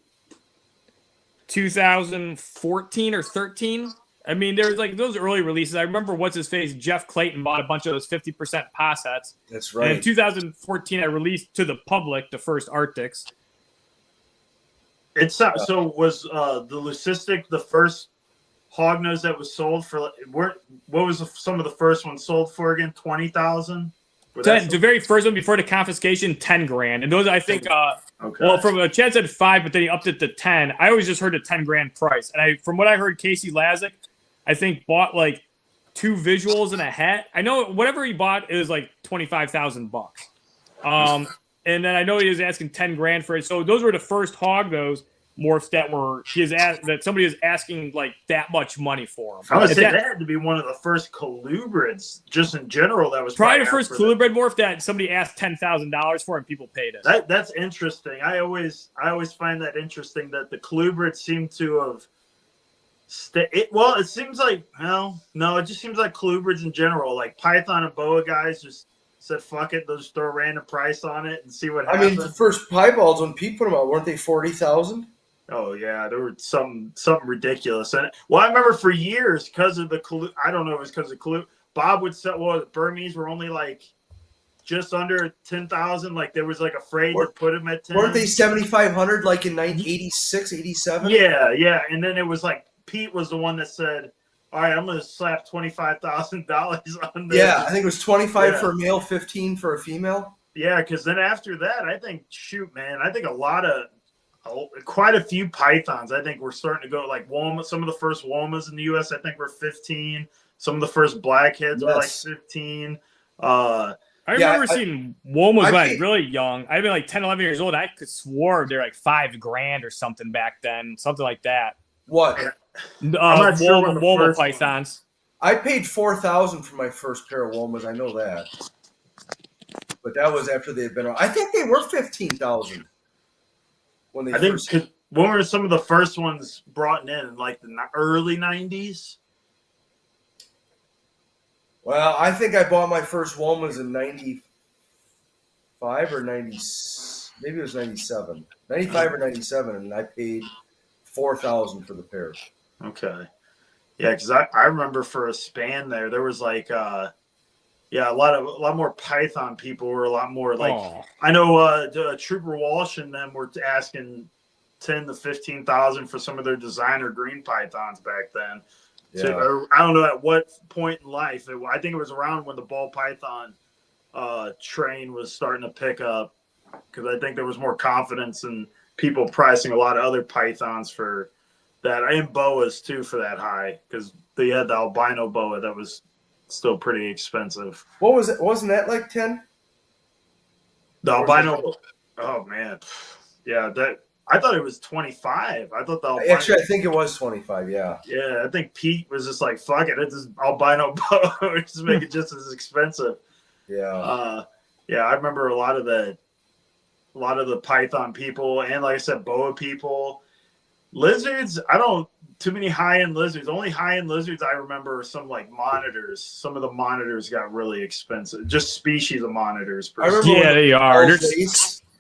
2014 or 13. I mean, there's like those early releases. I remember what's his face, Jeff Clayton bought a bunch of those 50% possets. That's right. And in 2014, I released to the public the first Arctics. It's so was the Leucistic the first hognose that was sold for? What was some of the first ones sold for again? 20,000. The very first one before the confiscation, $10,000, and those I think. Okay. Well, from Chad said 5, but then he upped it to 10. I always just heard a $10,000 price, and from what I heard, Casey Lazick, I think bought like 2 visuals and a hat. I know whatever he bought is like $25,000. And then I know he was asking $10,000 for it. So those were the first hognose morphs that somebody is asking like that much money for them. I would say that had to be one of the first colubrids, just in general. That was probably the first colubrid morph that somebody asked $10,000 for and people paid us. That's interesting. I always find that interesting that the colubrids seem to have. It seems like it just seems like colubrids in general, like Python and Boa guys just said fuck it, they'll just throw a random price on it and see what happens. I mean, the first piebalgs when Pete put them out, weren't they 40,000? Oh yeah, there were something ridiculous. And I remember for years because of the I don't know if it was because of Bob would sell. Well, the Burmese were only like just under 10,000. Like there was like afraid to put them at 10. Weren't they 7,500 like in 1986, 87? Yeah. And then it was like Pete was the one that said, "All right, I'm going to slap $25,000 on this." Yeah, I think it was 25 for a male, 15 for a female. Yeah, because then after that, I think quite a few pythons. I think we're starting to go like Woma. Some of the first Womas in the U.S. I think were 15. Some of the first blackheads were like 15. I remember seeing Womas when I was really young. I'd been like 10, 11 years old. I could swore they're like $5,000 or something back then, something like that. What? Woma pythons. I paid $4,000 for my first pair of Womas. I know that, but that was after they had been on. I think they were 15,000 when they. When were some of the first ones brought in like the early 90s? Well, I think I bought my first Womas in 95 or 90. Maybe it was 97, 95 or 97, and I paid $4,000 for the pair. Okay. Yeah, because I remember for a span there was like a lot more Python people were a lot more like I know Trooper Walsh and them were asking 10 to 15,000 for some of their designer green pythons back then. Yeah. So, I don't know at what point in life. I think it was around when the ball python train was starting to pick up because I think there was more confidence in people pricing a lot of other pythons for that, and boas too for that high because they had the albino boa that was still pretty expensive. What was it? Wasn't that like 10? The albino. Oh man, yeah. I thought it was 25. I thought the albino. Actually, I think it was 25. Yeah. Yeah, I think Pete was just like, "Fuck it, it's just albino boa. Just make it just as expensive." Yeah. Yeah. I remember a lot of the python people, and like I said, boa people. Lizards, too many high-end lizards. Only high-end lizards I remember are some like monitors. Some of the monitors got really expensive. Just species of monitors. Yeah, they are.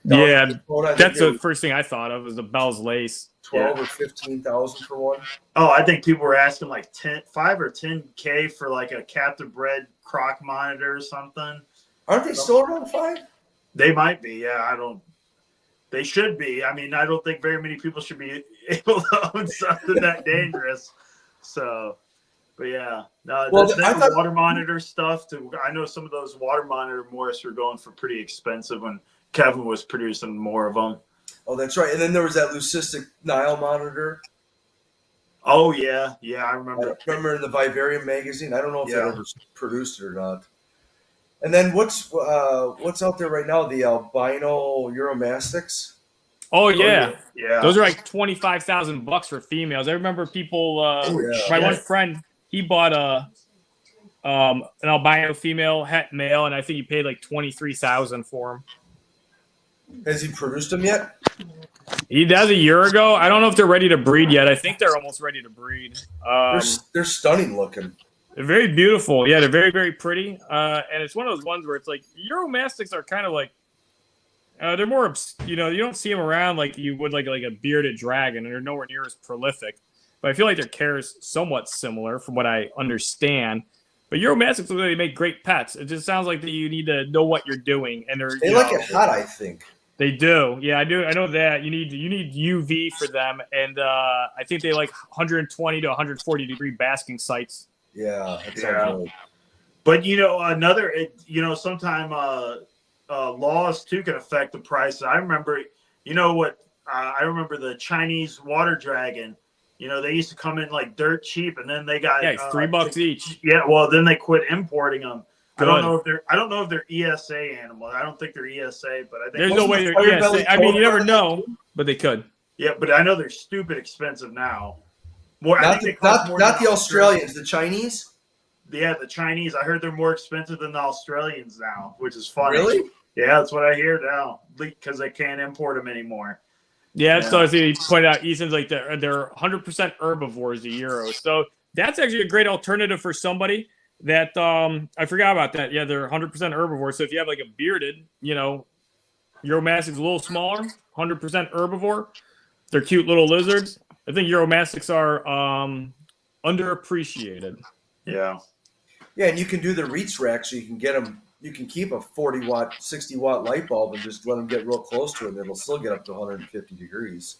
Yeah, Dakota, that's the first thing I thought of was the Bell's Lace. 12 or 15,000 for one. Oh, I think people were asking like 5 or 10K for like a captive bred croc monitor or something. Aren't they still around 5? They might be. Yeah, they should be. I mean, I don't think very many people should be able to own something that dangerous. So, But yeah, no, Well, that's I that thought- water monitor stuff. I know some of those water monitor morphs were going for pretty expensive when Kevin was producing more of them. Oh, that's right. And then there was that leucistic Nile monitor. Oh yeah, I remember. I remember in the Vivarium magazine. I don't know if Yeah. that ever produced it or not. And then what's out there right now? The albino Euromastics. Oh yeah. Yeah. Those are like $25,000 for females. I remember people. yeah. My one friend, he bought an albino female het male, and I think he paid like $23,000 for him. Has he produced them yet? He does a year ago. I don't know if they're ready to breed yet. I think they're almost ready to breed. They're stunning looking. They're very beautiful. Yeah, they're very, very pretty. And it's one of those ones where it's like Euromastics are kind of like they're more, you don't see them around like you would like a bearded dragon, and they're nowhere near as prolific. But I feel like their care is somewhat similar from what I understand. But Euromastics, they make great pets. It just sounds like that you need to know what you're doing, and they like it hot, I think. They do. Yeah, I do. I know that you need UV for them, and I think they like 120 to 140 degree basking sites. Yeah, that sounds right. But sometimes laws too can affect the price. I remember, I remember the Chinese water dragon. They used to come in like dirt cheap, and then they got $3 each. Yeah, well, then they quit importing them. I don't know if they're ESA animals. I don't think they're ESA, but I think there's no way they're ESA. I mean, you never know, but they could. Yeah, but I know they're stupid expensive now. Not the Australians, the Chinese. Yeah, the Chinese. I heard they're more expensive than the Australians now, which is funny. Really? Yeah, that's what I hear now, because they can't import them anymore. Yeah, so as he pointed out, Easton's like they're 100% herbivores, the Euros. So that's actually a great alternative for somebody that I forgot about that. Yeah, they're 100% herbivores. So if you have like a bearded, Euromastic's a little smaller, 100% herbivore. They're cute little lizards. I think Euromastics are underappreciated. Yeah. Yeah, and you can do the reach rack, so you can get them. You can keep a 40-watt, 60-watt light bulb and just let them get real close to it, and it'll still get up to 150 degrees.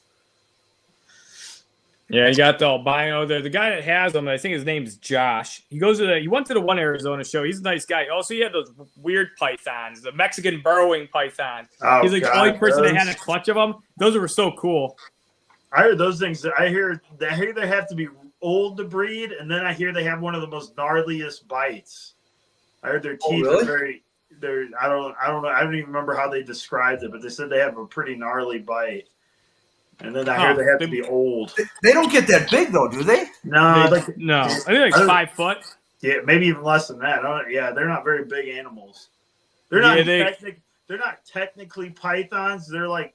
Yeah, you got the albino there. The guy that has them, I think his name's Josh. He went to the one Arizona show. He's a nice guy. Also, he had those weird pythons, the Mexican burrowing python. Oh, he's like the only person that had a clutch of them. Those were so cool. I heard those things. I hear they have to be old to breed, and then I hear they have one of the most gnarliest bites. I heard their teeth are very. I don't know. I don't even remember how they described it, but they said they have a pretty gnarly bite. And then I hear they have to be old. They don't get that big though, do they? No, no. I think like 5 foot. Yeah, maybe even less than that. They're not very big animals. They're not. They're not technically pythons. They're like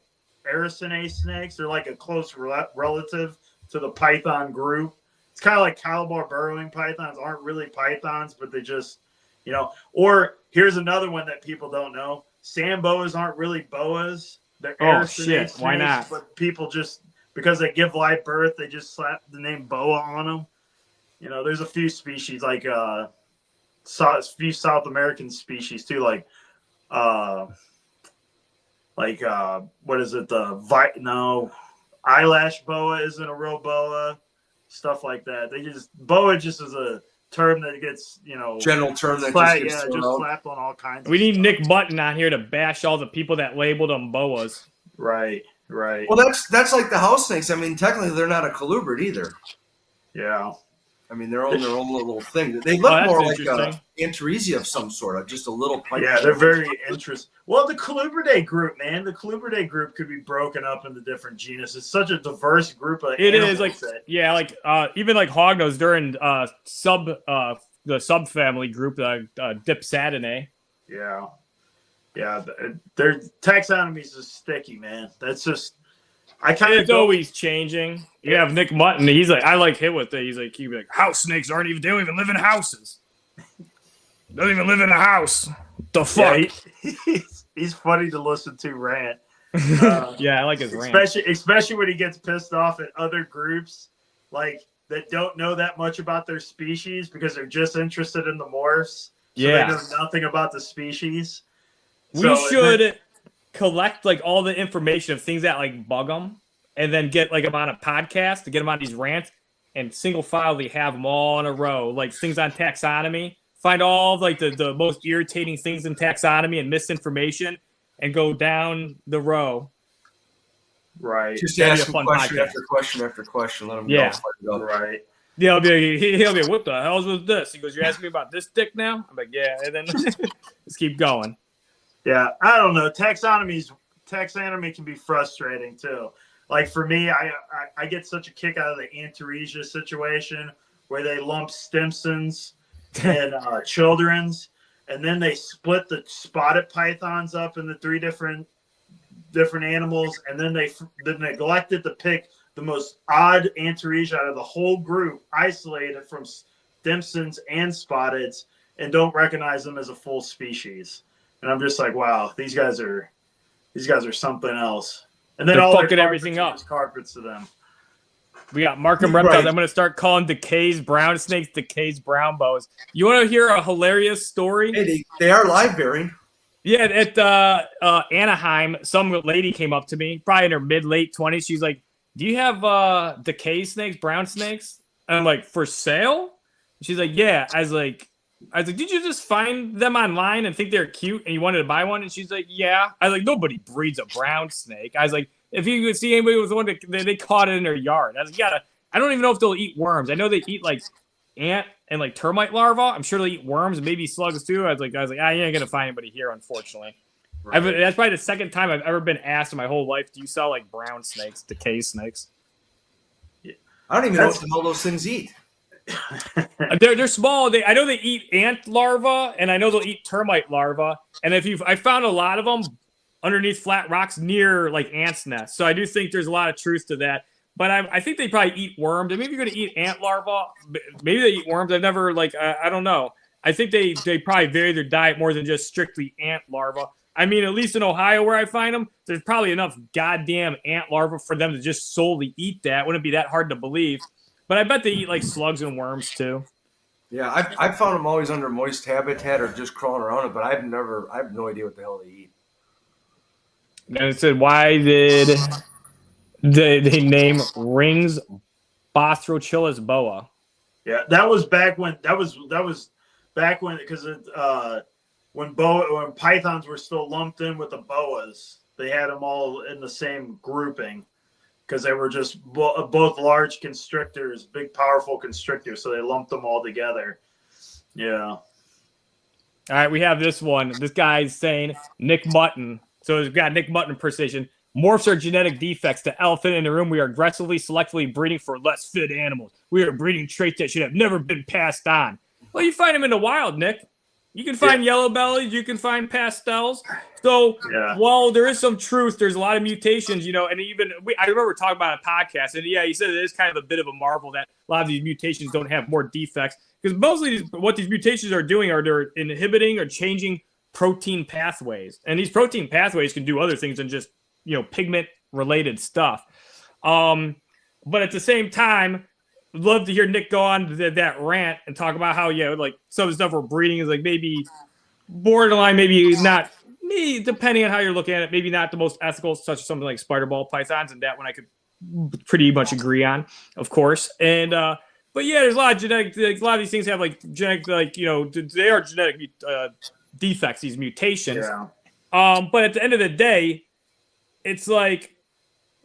Aerosinae snakes. They're like a close relative to the python group. It's kind of like Calabar burrowing pythons aren't really pythons, but they just, Or here's another one that people don't know: sand boas aren't really boas. They're snakes, why not? But people just, because they give live birth, they just slap the name boa on them. There's a few species like a few South American species too, like what is it? Eyelash boa isn't a real boa. Stuff like that. Boa just is a term that gets, general term that just slapped on all kinds. We need Nick Button on here to bash all the people that labeled them boas. Right. Well, that's like the house snakes. I mean, technically, they're not a colubrid either. Yeah. I mean, they're on their own little thing. They look more like a Antaresia of some sort, just a little pipe. Yeah, they're very interesting. Well, the Colubridae group, man. The Colubridae group could be broken up into different genus. It's such a diverse group of animals. Even like hognose, they're in the subfamily group, Dipsatinae. Yeah. Yeah, their taxonomy is just sticky, man. That's just it's always changing. You have Nick Mutton. He's like, I like him with it. He's like, house snakes they don't even live in houses. Don't even live in a house. The fuck? Yeah, he's funny to listen to rant. Yeah, I like his rant. Especially when he gets pissed off at other groups that don't know that much about their species because they're just interested in the morphs. So they know nothing about the species. We should collect all the information of things that bug them, and then get them on a podcast to get them on these rants, and single file they have them all in a row, like things on taxonomy. Find all like the most irritating things in taxonomy and misinformation, and go down the row. Right. Just That'd be ask a him fun question podcast. after question after question. Let him Yeah. go. Right. Yeah, he'll be, what the hell was this? He goes, you're asking me about this dick now? I'm like, yeah, and then let's keep going. Yeah, I don't know. Taxonomy can be frustrating too. Like for me, I get such a kick out of the Antaresia situation where they lump Stimsons and Children's, and then they split the spotted pythons up into 3 different animals, and then they neglected to pick the most odd Antaresia out of the whole group, isolated from Stimsons and Spotteds, and don't recognize them as a full species. And I'm just like, wow, these guys are something else. And then They're all fucking everything up. Carpets to them. We got Markham Reptiles. Right. I'm going to start calling Decay's brown snakes Decay's brown bows. You want to hear a hilarious story? Hey, they are live bearing. Yeah, at Anaheim, some lady came up to me, probably in her mid-late 20s. She's like, do you have Decay snakes, brown snakes? And I'm like, for sale? She's like, yeah. I was like, did you just find them online and think they're cute and you wanted to buy one? And she's like, yeah. I was like, nobody breeds a brown snake. I was like, if you could see anybody with one, they caught it in their yard. I was like, I don't even know if they'll eat worms. I know they eat like ant and like termite larvae. I'm sure they'll eat worms and maybe slugs too. I was like, you ain't gonna find anybody here, unfortunately. Right. That's probably the second time I've ever been asked in my whole life, do you sell like brown snakes, Decay snakes? I don't even know what the hell those things eat. They're small. I know they eat ant larvae, and I know they'll eat termite larvae. And I found a lot of them underneath flat rocks near like ants' nests. So I do think there's a lot of truth to that. But I think they probably eat worms. And maybe you're going to eat ant larvae. Maybe they eat worms. I've never I don't know. I think they probably vary their diet more than just strictly ant larvae. I mean, at least in Ohio where I find them, there's probably enough goddamn ant larvae for them to just solely eat that. Wouldn't be that hard to believe. But I bet they eat like slugs and worms too. Yeah, I've found them always under moist habitat or just crawling around it, but I have no idea what the hell they eat. And it said, why did they name rings Bostrochilus boa? Yeah, that was back when because when pythons were still lumped in with the boas, they had them all in the same grouping because they were just both large constrictors, big powerful constrictors, so they lumped them all together. Yeah. All right, we have this one. This guy's saying Nick Mutton. So we've got Nick Mutton impersonation. Morphs are genetic defects. The elephant in the room. We are aggressively, selectively breeding for less fit animals. We are breeding traits that should have never been passed on. Well, you find them in the wild, Nick. You can find yellow bellies. You can find pastels. So while there is some truth, there's a lot of mutations, and even I remember talking about a podcast, and he said it is kind of a bit of a marvel that a lot of these mutations don't have more defects because mostly what these mutations are doing are they're inhibiting or changing protein pathways, and these protein pathways can do other things than just pigment related stuff. But at the same time, I'd love to hear Nick go on that rant and talk about how like some of the stuff we're breeding is like maybe borderline, maybe not. Me, depending on how you're looking at it, maybe not the most ethical, such as something like spider ball pythons, and that one I could pretty much agree on, of course. And but there's a lot of genetic. Like, a lot of these things have like genetic, they are genetic defects, these mutations. Yeah. But at the end of the day, it's like,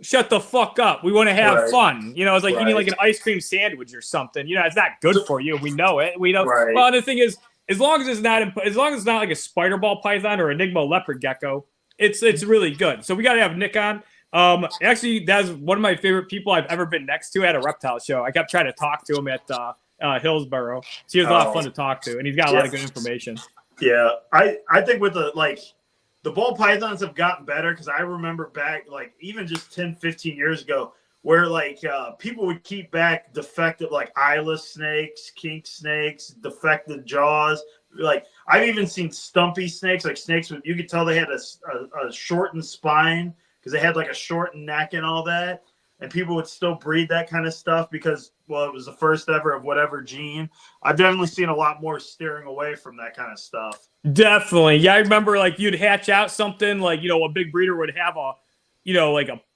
shut the fuck up. We want to have fun. It's like eating like an ice cream sandwich or something. It's not good for you. We know it. We know. Right. Well, the thing is, as long as it's not like a spider ball python or enigma leopard gecko, it's really good. So we got to have Nick on. Actually, that's one of my favorite people I've ever been next to at a reptile show. I kept trying to talk to him at Hillsboro. So he was a lot of fun to talk to, and he's got a lot of good information. Yeah, I think with the ball pythons have gotten better because I remember back even just 10, 15 years ago where people would keep back defective eyeless snakes, kink snakes, defective jaws. I've even seen stumpy snakes, snakes with you could tell they had a shortened spine because they had a shortened neck and all that. And people would still breed that kind of stuff because, it was the first ever of whatever gene. I've definitely seen a lot more steering away from that kind of stuff. Definitely. Yeah, I remember you'd hatch out something a big breeder would have a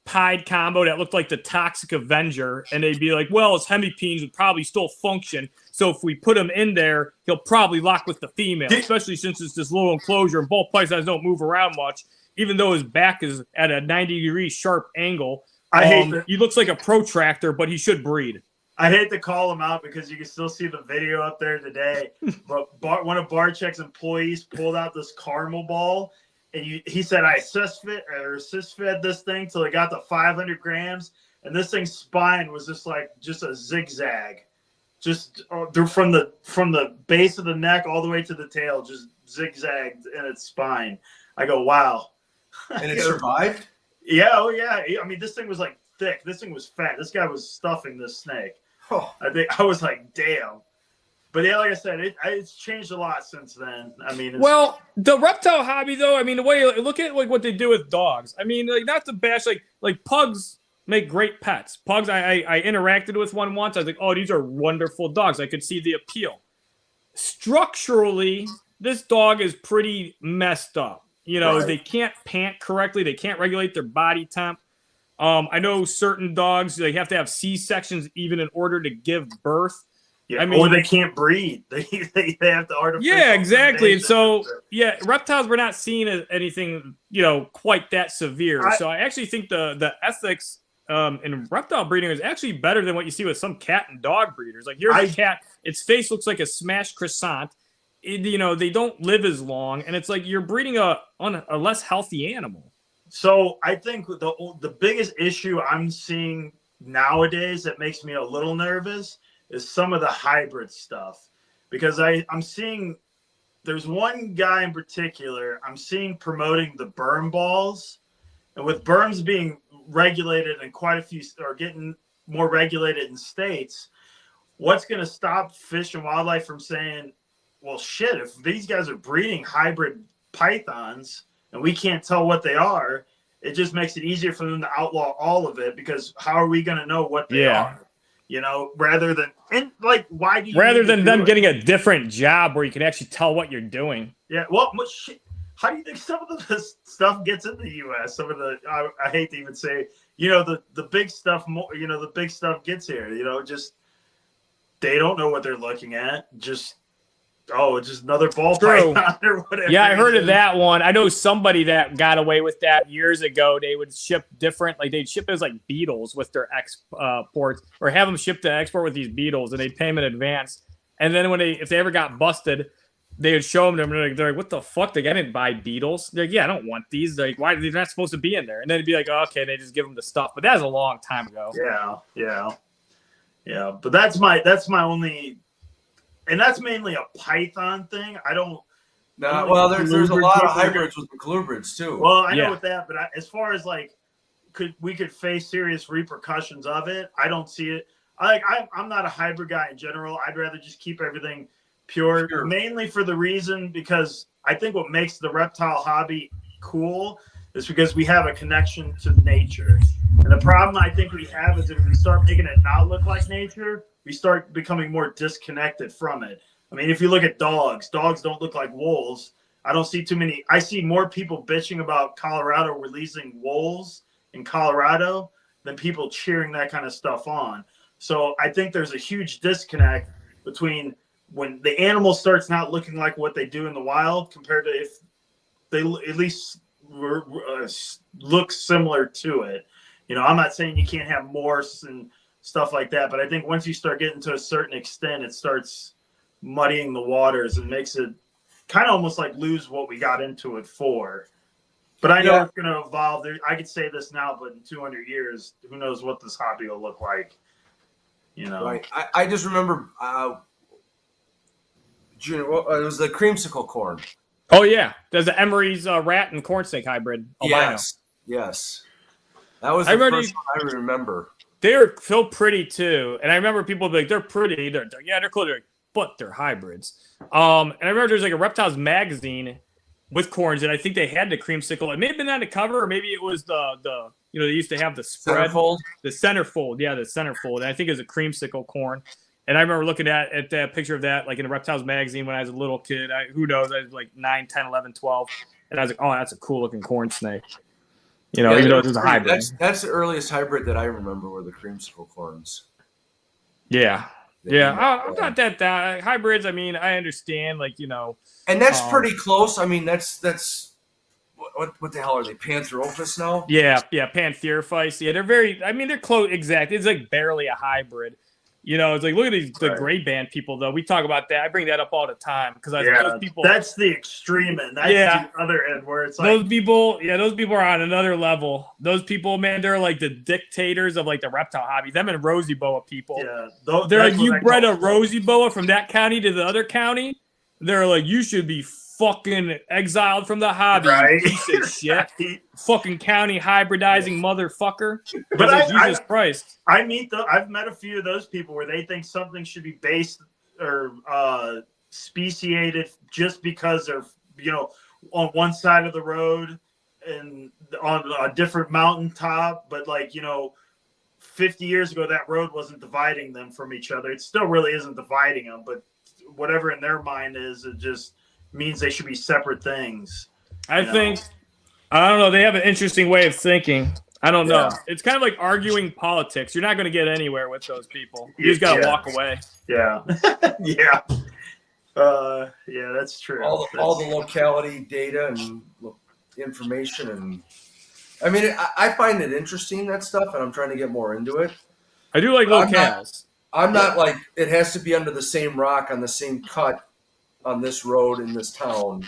pied combo that looked like the Toxic Avenger, and they'd be like, well, his hemipenes would probably still function, so if we put him in there, he'll probably lock with the female, especially since it's this little enclosure and both pythons don't move around much, even though his back is at a 90-degree sharp angle. He looks like a protractor, but he should breed. I hate to call him out because you can still see the video up there today. But one of Barczyk's employees pulled out this caramel ball, and he said, I assist fed this thing till it got to 500 grams, and this thing's spine was just a zigzag, just from the base of the neck all the way to the tail, just zigzagged in its spine. I go, wow. And it survived? Yeah, oh yeah. I mean, this thing was like thick. This thing was fat. This guy was stuffing this snake. Oh. I was like, damn. But yeah, like I said, it's changed a lot since then. I mean, well, the reptile hobby, though, I mean, the way you look at like what they do with dogs. I mean, like not to bash, like pugs make great pets. Pugs, I interacted with one once. I was like, oh, these are wonderful dogs. I could see the appeal. Structurally, this dog is pretty messed up. You know, They can't pant correctly. They can't regulate their body temp. I know certain dogs, they have to have C-sections even in order to give birth. Yeah, I mean, or they can't breed. They have to artificial. Yeah, exactly. And so, yeah, reptiles we're not seeing as anything, quite that severe. So I actually think the ethics in reptile breeding is actually better than what you see with some cat and dog breeders. Like here's a cat, its face looks like a smashed croissant. They don't live as long, and it's like you're breeding on a less healthy animal. So I think the biggest issue I'm seeing nowadays that makes me a little nervous is some of the hybrid stuff, because I'm seeing there's one guy in particular I'm seeing promoting the berm balls, and with berms being regulated and quite a few are getting more regulated in states, what's going to stop Fish and Wildlife from saying, well, shit, if these guys are breeding hybrid pythons and we can't tell what they are, it just makes it easier for them to outlaw all of it, because how are we going to know what they are? Rather than them getting a different job where you can actually tell what you're doing. Yeah. Well, shit, how do you think some of the stuff gets in the U.S.? Some of the, I hate to even say, the big stuff, the big stuff gets here, just, they don't know what they're looking at. Just another ball python or whatever. Yeah, I heard of that one. I know somebody that got away with that years ago. They would ship different, like they'd ship as like beetles with their exports, or have them shipped to export with these beetles, and they'd pay them in advance. And then if they ever got busted, they would show them. They're like, "What the fuck? I didn't buy beetles." They're like, "Yeah, I don't want these. Like, why? They're not supposed to be in there." And then it'd be like, oh, "Okay," they just give them the stuff. But that was a long time ago. Yeah. But that's my only. And that's mainly a python thing. There's a lot of hybrids with the colubrids too. Well, I know with that, but as far as we could face serious repercussions of it, I don't see it. I'm not a hybrid guy in general. I'd rather just keep everything pure, mainly for the reason because I think what makes the reptile hobby cool is because we have a connection to nature. And the problem I think we have is if we start making it not look like nature, we start becoming more disconnected from it. I mean, if you look at dogs don't look like wolves. I see more people bitching about Colorado releasing wolves in Colorado than people cheering that kind of stuff on. So I think there's a huge disconnect between when the animal starts not looking like what they do in the wild compared to if they at least look similar to it. I'm not saying you can't have morphs and stuff like that, but I think once you start getting to a certain extent, it starts muddying the waters and makes it kind of almost like lose what we got into it for. But I know it's going to evolve. I could say this now, but in 200 years, who knows what this hobby will look like? Right. I just remember, Junior, it was the creamsicle corn. Oh yeah, there's the Emery's rat and corn snake hybrid. Albino. Yes. That was the first one I remember. They're so pretty too, and I remember people be like, "They're pretty." They're cool. They're like, but they're hybrids. And I remember there's like a reptiles magazine with corns, and I think they had the creamsicle. It may have been on the cover, or maybe it was the they used to have the spread, the centerfold. Yeah, the centerfold. And I think it was a creamsicle corn. And I remember looking at that picture of that, like in the reptiles magazine when I was a little kid. Who knows? I was like 9, 10, 11, 12, and I was like, "Oh, that's a cool looking corn snake." You know, even though it's a hybrid. That's the earliest hybrid that I remember were the creamsicle corns. Yeah. Yeah, I'm not that hybrids. I mean, I understand, like, you know, and that's pretty close. I mean, that's what the hell are they? Pantherophis now? Yeah, Pantherophis. Yeah, they're very. I mean, they're close. Exactly. It's like barely a hybrid. You know, it's like look at the gray band people though. We talk about that. I bring that up all the time because I like, those people. That's the extreme end. That's the other end where it's like those people. Yeah, those people are on another level. Those people, man, they're like the dictators of like the reptile hobby. Them and rosy boa people. Yeah, they're like you bred a rosy boa from that county to the other county. They're like you should be fucking exiled from the hobby, right? You piece of shit. Fucking county hybridizing motherfucker. But like, Jesus Christ. I've met a few of those people where they think something should be based or speciated just because they're, you know, on one side of the road and on a different mountaintop, but like, you know, 50 years ago that road wasn't dividing them from each other. It still really isn't dividing them, but whatever in their mind is, it just means they should be separate things. I think, I don't know, they have an interesting way of thinking. I don't know. It's kind of like arguing politics. You're not going to get anywhere with those people. You just got to walk away. Yeah. Yeah, that's true. All the locality data and information. And I mean, I find it interesting, that stuff, and I'm trying to get more into it. I do like locales. I'm not like, it has to be under the same rock on the same cut on this road in this town.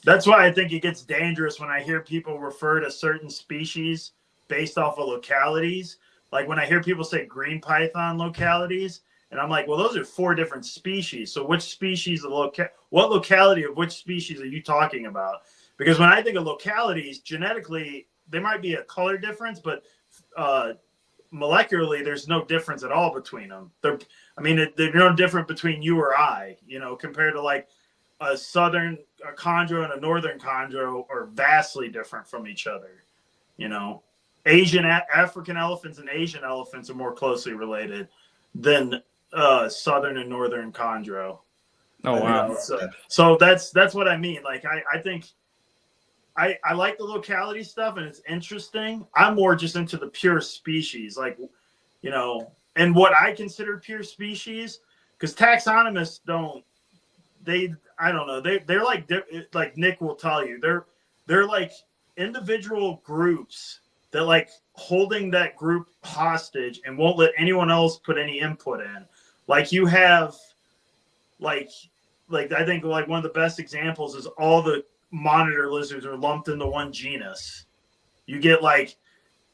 That's why I think it gets dangerous when I hear people refer to certain species based off of localities. Like when I hear people say green python localities, and I'm like, well, those are 4 different species. So which species, what locality of which species are you talking about? Because when I think of localities, genetically, there might be a color difference, but molecularly, there's no difference at all between them. They're no different between you or I, you know, compared to like a southern chondro and a northern chondro are vastly different from each other. You know, African elephants and Asian elephants are more closely related than southern and northern chondro. Oh wow! So that's what I mean. Like I think I like the locality stuff and it's interesting. I'm more just into the pure species, like, you know, and what I consider pure species, because taxonomists I don't know. They're like Nick will tell you, they're like individual groups that like holding that group hostage and won't let anyone else put any input in. Like you have like I think like one of the best examples is all the monitor lizards are lumped into one genus. You get like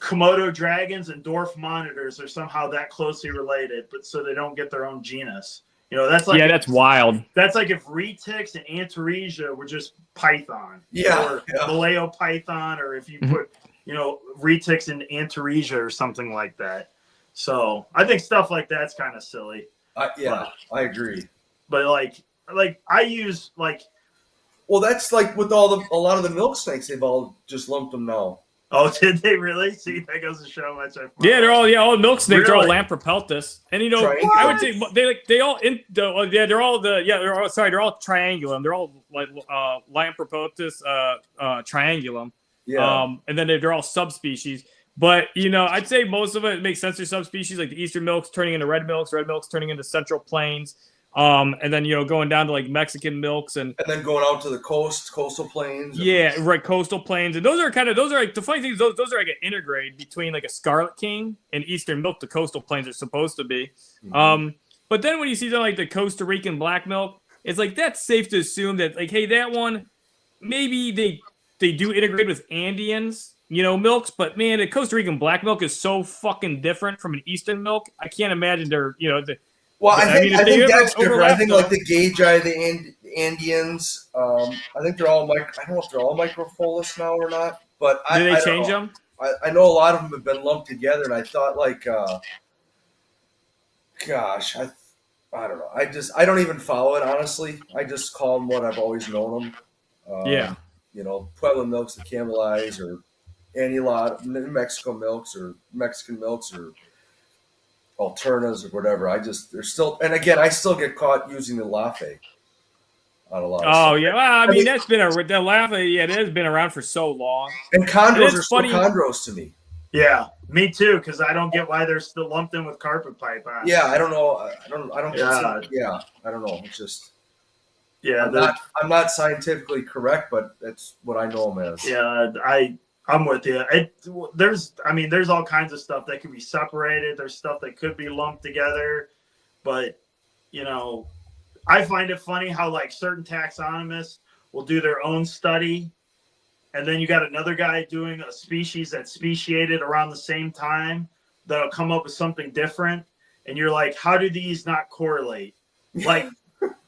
Komodo dragons and dwarf monitors are somehow that closely related, but so they don't get their own genus. You know, that's like that's wild. That's like if retics and Antaresia were just python, or Maleo python, or if you put, you know, retics and Antaresia or something like that. So I think stuff like that's kind of silly. I agree. But like I use like. Well, that's like with a lot of the milk snakes, they've all just lumped them now. Oh, did they really? See, that goes to show how much I follow. Yeah, they're all milk snakes. Really? They're all Lampropeltis, and you know, I would say they're all triangulum. They're all like Lampropeltis triangulum. Yeah. And then they're all subspecies. But you know, I'd say most of it makes sense for subspecies, like the eastern milks turning into red milks turning into central plains. And then, you know, going down to like Mexican milks and then going out to the coastal plains. Yeah, right, coastal plains. And those are like the funny thing is those are like an intergrade between like a Scarlet King and Eastern milk. The coastal plains are supposed to be. Mm-hmm. But then when you see something like the Costa Rican black milk, it's like that's safe to assume that like, hey, that one maybe they do integrate with Andeans, you know, milks, but man, the Costa Rican black milk is so fucking different from an Eastern milk. I can't imagine they're, you know, well, I think that's different. I think like the gauge eye, the Andeans. I think they're all I don't know if they're all microfolus now or not. But do they change them? I know a lot of them have been lumped together, and I thought like, gosh, I don't know. I don't even follow it honestly. I just call them what I've always known them. You know, Pueblo milks, the Camel Eyes, or Anilot, New Mexico milks, or Mexican milks, or Alternas or whatever. They're still, and again, I still get caught using the Lafe. on a lot of Oh stuff. yeah, well, I mean that's been the laugh. Yeah, it has been around for so long. And chondros it's are still funny- chondros to me. Yeah, me too. Because I don't get why they're still lumped in with carpet pythons. Yeah, I don't know. I don't. Yeah. Yeah, I don't know. It's just. Yeah, I'm not scientifically correct, but that's what I know them as. Yeah, I'm with you. There's all kinds of stuff that can be separated. There's stuff that could be lumped together, but I find it funny how like certain taxonomists will do their own study, and then you got another guy doing a species that's speciated around the same time that'll come up with something different, and you're like, how do these not correlate? Like,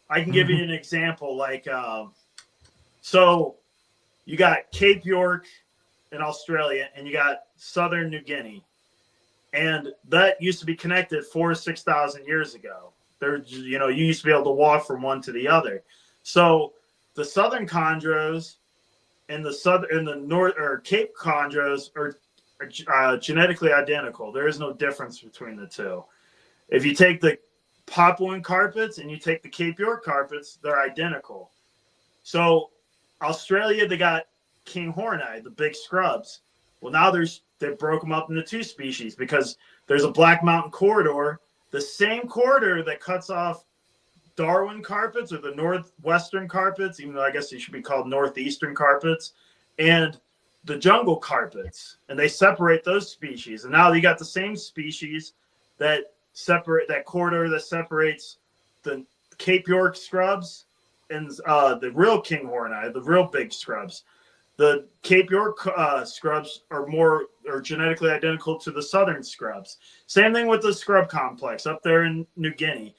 I can give you an example. Like, so you got Cape York in Australia, and you got Southern New Guinea, and that used to be connected 4,000 to 6,000 years ago. You used to be able to walk from one to the other. So the Southern chondros and the North or Cape chondros are genetically identical. There is no difference between the two. If you take the Papuan carpets and you take the Cape York carpets, they're identical. So Australia, they got King Horneye, the big scrubs. Well, now they broke them up into two species because there's a Black Mountain corridor, the same corridor that cuts off Darwin carpets or the northwestern carpets, even though I guess they should be called northeastern carpets, and the jungle carpets, and they separate those species. And now you got the same species that separate that corridor that separates the Cape York scrubs and the real King Horneye, the real big scrubs. The Cape York scrubs are genetically identical to the southern scrubs. Same thing with the scrub complex up there in New Guinea.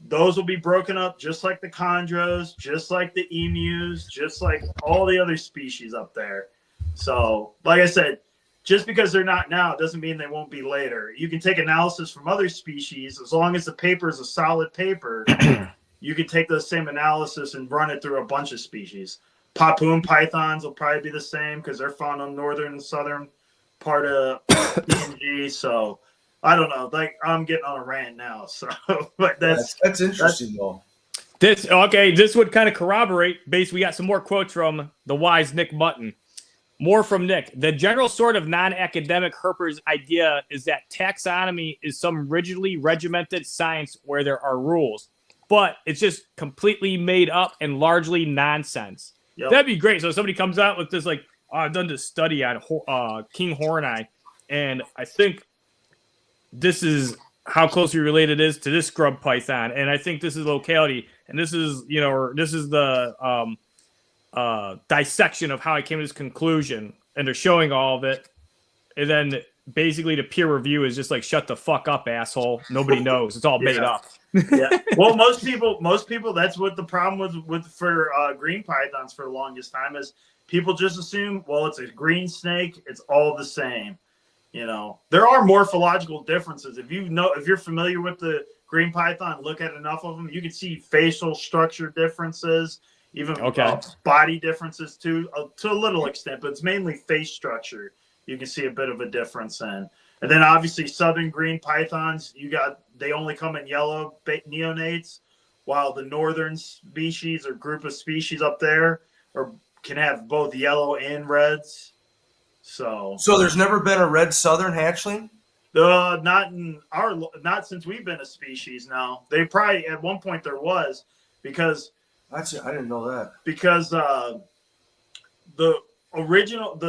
Those will be broken up just like the chondros, just like the emus, just like all the other species up there. So, like I said, just because they're not now doesn't mean they won't be later. You can take analysis from other species. As long as the paper is a solid paper, you can take the same analysis and run it through a bunch of species. Papuan pythons will probably be the same because they're found on northern and southern part of PNG. So I don't know. Like I'm getting on a rant now. So but that's interesting though. This would kind of corroborate. Basically, we got some more quotes from the wise Nick Mutton. More from Nick. The general sort of non-academic herper's idea is that taxonomy is some rigidly regimented science where there are rules, but it's just completely made up and largely nonsense. Yep. That'd be great. So somebody comes out with this, like, I've done this study on King Horneye, and I think this is how closely related it is to this scrub python, and I think this is locality, and this is, this is the dissection of how I came to this conclusion, and they're showing all of it, and then basically the peer review is just like, shut the fuck up, asshole. Nobody knows. It's all made up. Yeah. Well, most people, that's what the problem was for green pythons for the longest time is people just assume, well, it's a green snake. It's all the same. There are morphological differences. If you're familiar with the green python, look at enough of them, you can see facial structure differences, even body differences too, to a little extent, but it's mainly face structure. You can see a bit of a difference in. And then obviously southern green pythons, they only come in yellow neonates, while the northern species or group of species up there can have both yellow and reds. So there's never been a red southern hatchling? Not since we've been a species. No, they probably at one point there was because I didn't know that because the original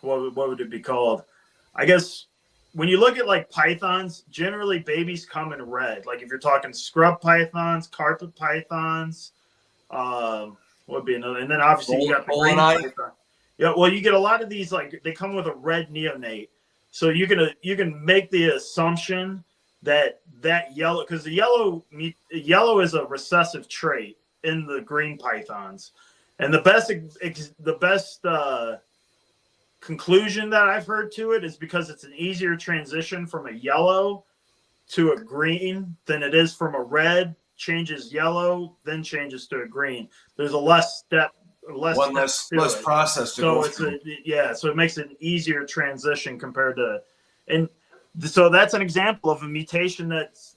what would it be called? I guess when you look at like pythons, generally babies come in red. Like if you're talking scrub pythons, carpet pythons, would be another. And then obviously you got the green python. Yeah, well, you get a lot of these, like they come with a red neonate. So you can make the assumption that yellow, because the yellow is a recessive trait in the green pythons. And the best conclusion that I've heard to it is because it's an easier transition from a yellow to a green than it is from a red changes yellow, then changes to a green. There's a less process to go through. So it makes it an easier transition compared to, and so that's an example of a mutation that's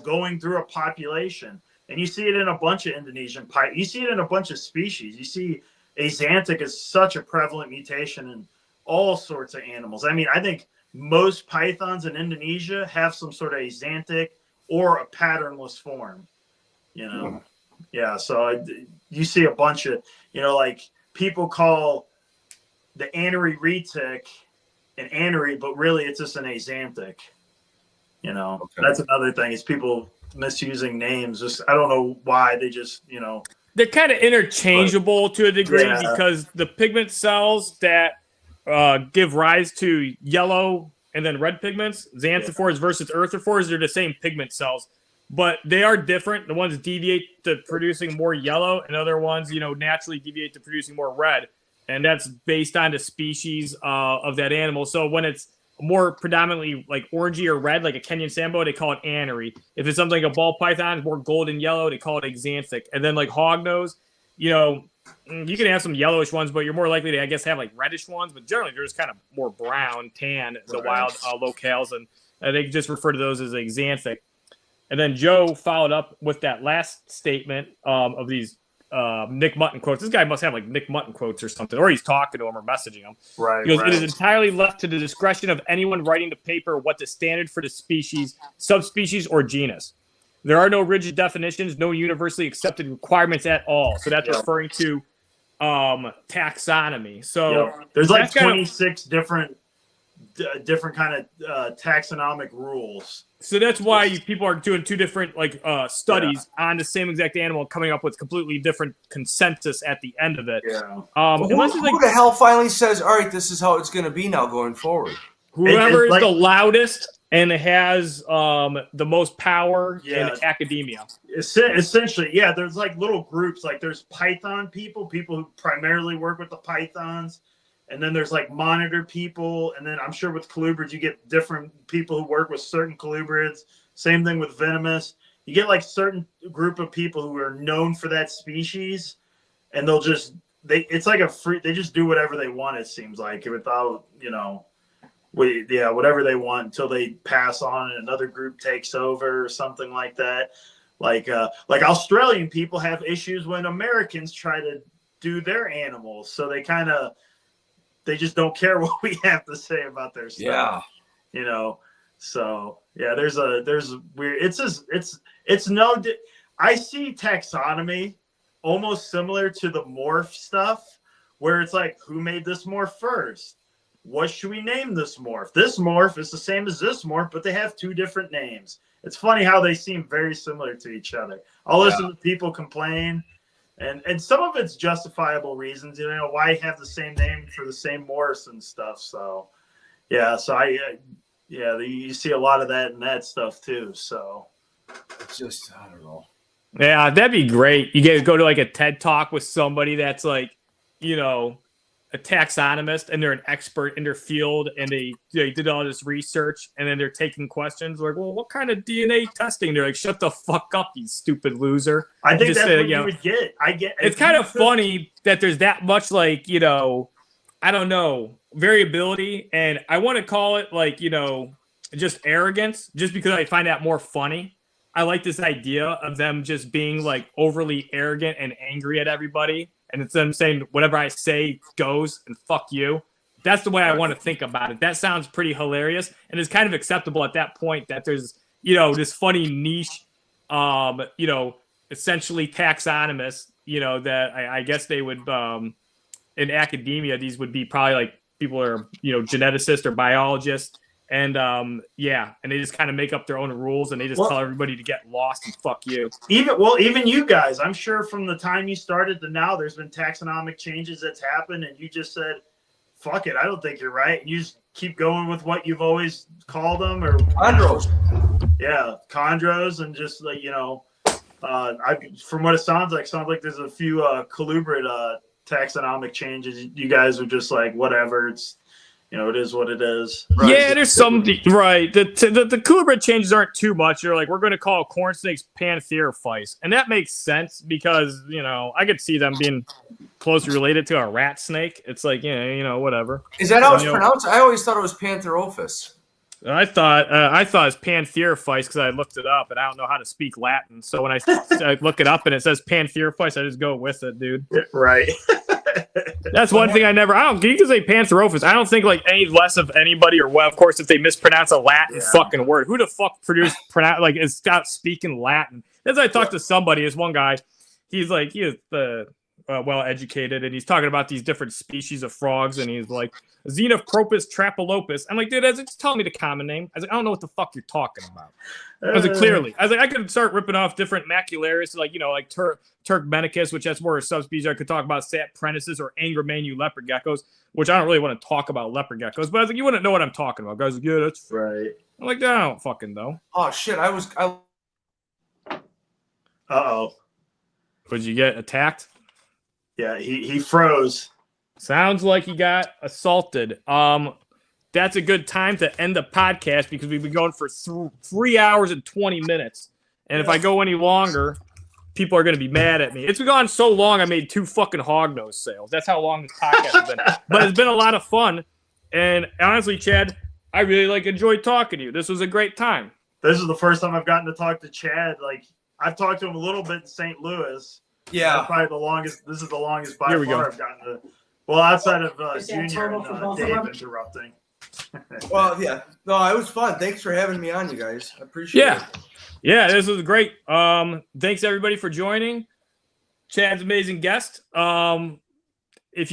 going through a population. And you see it in a bunch of Indonesian python. You see it in a bunch of species. You see axanthic is such a prevalent mutation in all sorts of animals. I mean, I think most pythons in Indonesia have some sort of axanthic or a patternless form, you know? Yeah. So you see a bunch of, you know, like people call the anery retic an anery, but really it's just an axanthic, you know? Okay. That's another thing is people misusing names. Just, I don't know why they just, you know, they're kind of interchangeable to a degree Yeah. because the pigment cells that give rise to yellow and then red pigments, xanthophores versus erythrophores, they're the same pigment cells, but they are different. The ones deviate to producing more yellow, and other ones, you know, naturally deviate to producing more red, and that's based on the species of that animal. So when it's more predominantly like orangey or red, like a Kenyan sambo, they call it anery. If it's something like a ball python, it's more golden yellow, they call it axanthic. And then like hognose, you know, you can have some yellowish ones, but you're more likely to, I guess, have like reddish ones. But generally, they're just kind of more brown, tan, the wild locales, and they just refer to those as axanthic. And then Joe followed up with that last statement of these Nick Mutton quotes. This guy must have like Nick Mutton quotes or something, or he's talking to him or messaging him. Right. He goes, it is entirely left to the discretion of anyone writing the paper what the standard for the species, subspecies, or genus. There are no rigid definitions, no universally accepted requirements at all. So that's referring to taxonomy. So there's like 26 different kind of taxonomic rules. So that's why people are doing two different like studies on the same exact animal, coming up with completely different consensus at the end of it. Who the hell finally says, all right, this is how it's going to be now going forward? Whoever is the loudest and has the most power in academia. Essentially, yeah, there's like little groups. Like there's python people who primarily work with the pythons. And then there's like monitor people. And then I'm sure with colubrids, you get different people who work with certain colubrids. Same thing with venomous. You get like certain group of people who are known for that species. And it's like they just do whatever they want, it seems like, without, you know, whatever they want until they pass on and another group takes over or something like that. Like Australian people have issues when Americans try to do their animals. So they just don't care what we have to say about their stuff. Yeah. You know, so yeah, there's weird, I see taxonomy almost similar to the morph stuff where it's like, who made this morph first? What should we name this morph? This morph is the same as this morph, but they have two different names. It's funny how they seem very similar to each other. I'll listen to people complain. And some of it's justifiable reasons, you know, why have the same name for the same morphs and stuff. So, yeah, you see a lot of that and that stuff too. So, it's just, I don't know. Yeah, that'd be great. You guys go to like a TED Talk with somebody that's like, you know, a taxonomist and they're an expert in their field and they did all this research and then they're taking questions like, well, what kind of DNA testing? They're like, shut the fuck up, you stupid loser. I think that's what you would get. It's kind of funny that there's that much like, you know, I don't know, variability. And I want to call it like, you know, just arrogance just because I find that more funny. I like this idea of them just being like overly arrogant and angry at everybody. And it's them saying whatever I say goes and fuck you. That's the way I want to think about it. That sounds pretty hilarious. And it's kind of acceptable at that point that there's, you know, this funny niche, you know, essentially taxonomists, you know, that I guess they would, in academia, these would be probably like people are, you know, geneticists or biologists. And and they just kind of make up their own rules and they just tell everybody to get lost and fuck you. Even you guys, I'm sure from the time you started to now, there's been taxonomic changes that's happened, and you just said, "Fuck it, I don't think you're right." And you just keep going with what you've always called them, or chondros. Yeah, chondros, and just like, you know, from what it sounds like there's a few colubrid taxonomic changes. You guys are just like, whatever, it's, you know, it is what it is. Right. Yeah, there's some right. The colubrid changes aren't too much. They're like, we're going to call corn snakes pantherophytes, and that makes sense because, you know, I could see them being closely related to a rat snake. It's like, yeah, you know, whatever. Is that how it's pronounced? I always thought it was Pantherophis. I thought it's Pantherophytes because I looked it up and I don't know how to speak Latin. So when I look it up and it says Pantherophytes, I just go with it, dude. Right. That's one thing I don't. You can say Pantherophis. I don't think like any less of anybody or well, of course, if they mispronounce a Latin fucking word. Who the fuck is Scott speaking Latin? As I talked to somebody, this one guy, he is well educated, and he's talking about these different species of frogs, and he's like Xenopropus trapelopus. I'm like, dude, just tell me the common name. I was like, I don't know what the fuck you're talking about. I was like, clearly. I was like, I could start ripping off different macularis, like like Turkmenicus, which that's more a subspecies. I could talk about Saprennices or Angramanu leopard geckos, which I don't really want to talk about leopard geckos. But I was like, you wouldn't know what I'm talking about. Guys, like, yeah, that's right. I'm like, I don't fucking know. Oh shit! Uh-oh. Did you get attacked? Yeah, he froze. Sounds like he got assaulted. That's a good time to end the podcast because we've been going for 3 hours and 20 minutes. And if I go any longer, people are going to be mad at me. It's gone so long, I made 2 fucking hognose sales. That's how long this podcast has been. But it's been a lot of fun. And honestly, Chad, I really enjoyed talking to you. This was a great time. This is the first time I've gotten to talk to Chad. Like, I've talked to him a little bit in St. Louis. Yeah. That's probably the longest. This is the longest by Here we far go. I've gotten to. Well, outside of Junior and Dave interrupting. Well, yeah. No, it was fun. Thanks for having me on, you guys. I appreciate it. Yeah, this was great. Thanks everybody for joining. Chad's amazing guest. If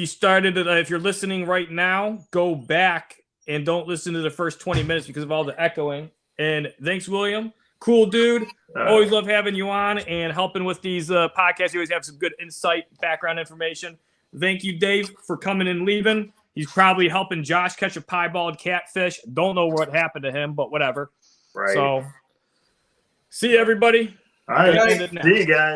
you're listening right now, go back and don't listen to the first 20 minutes because of all the echoing. And thanks, William. Cool dude. Always love having you on and helping with these podcasts. You always have some good insight, background information. Thank you, Dave, for coming and leaving. He's probably helping Josh catch a piebald catfish. Don't know what happened to him, but whatever. Right. So, see you, everybody. All right. See you guys.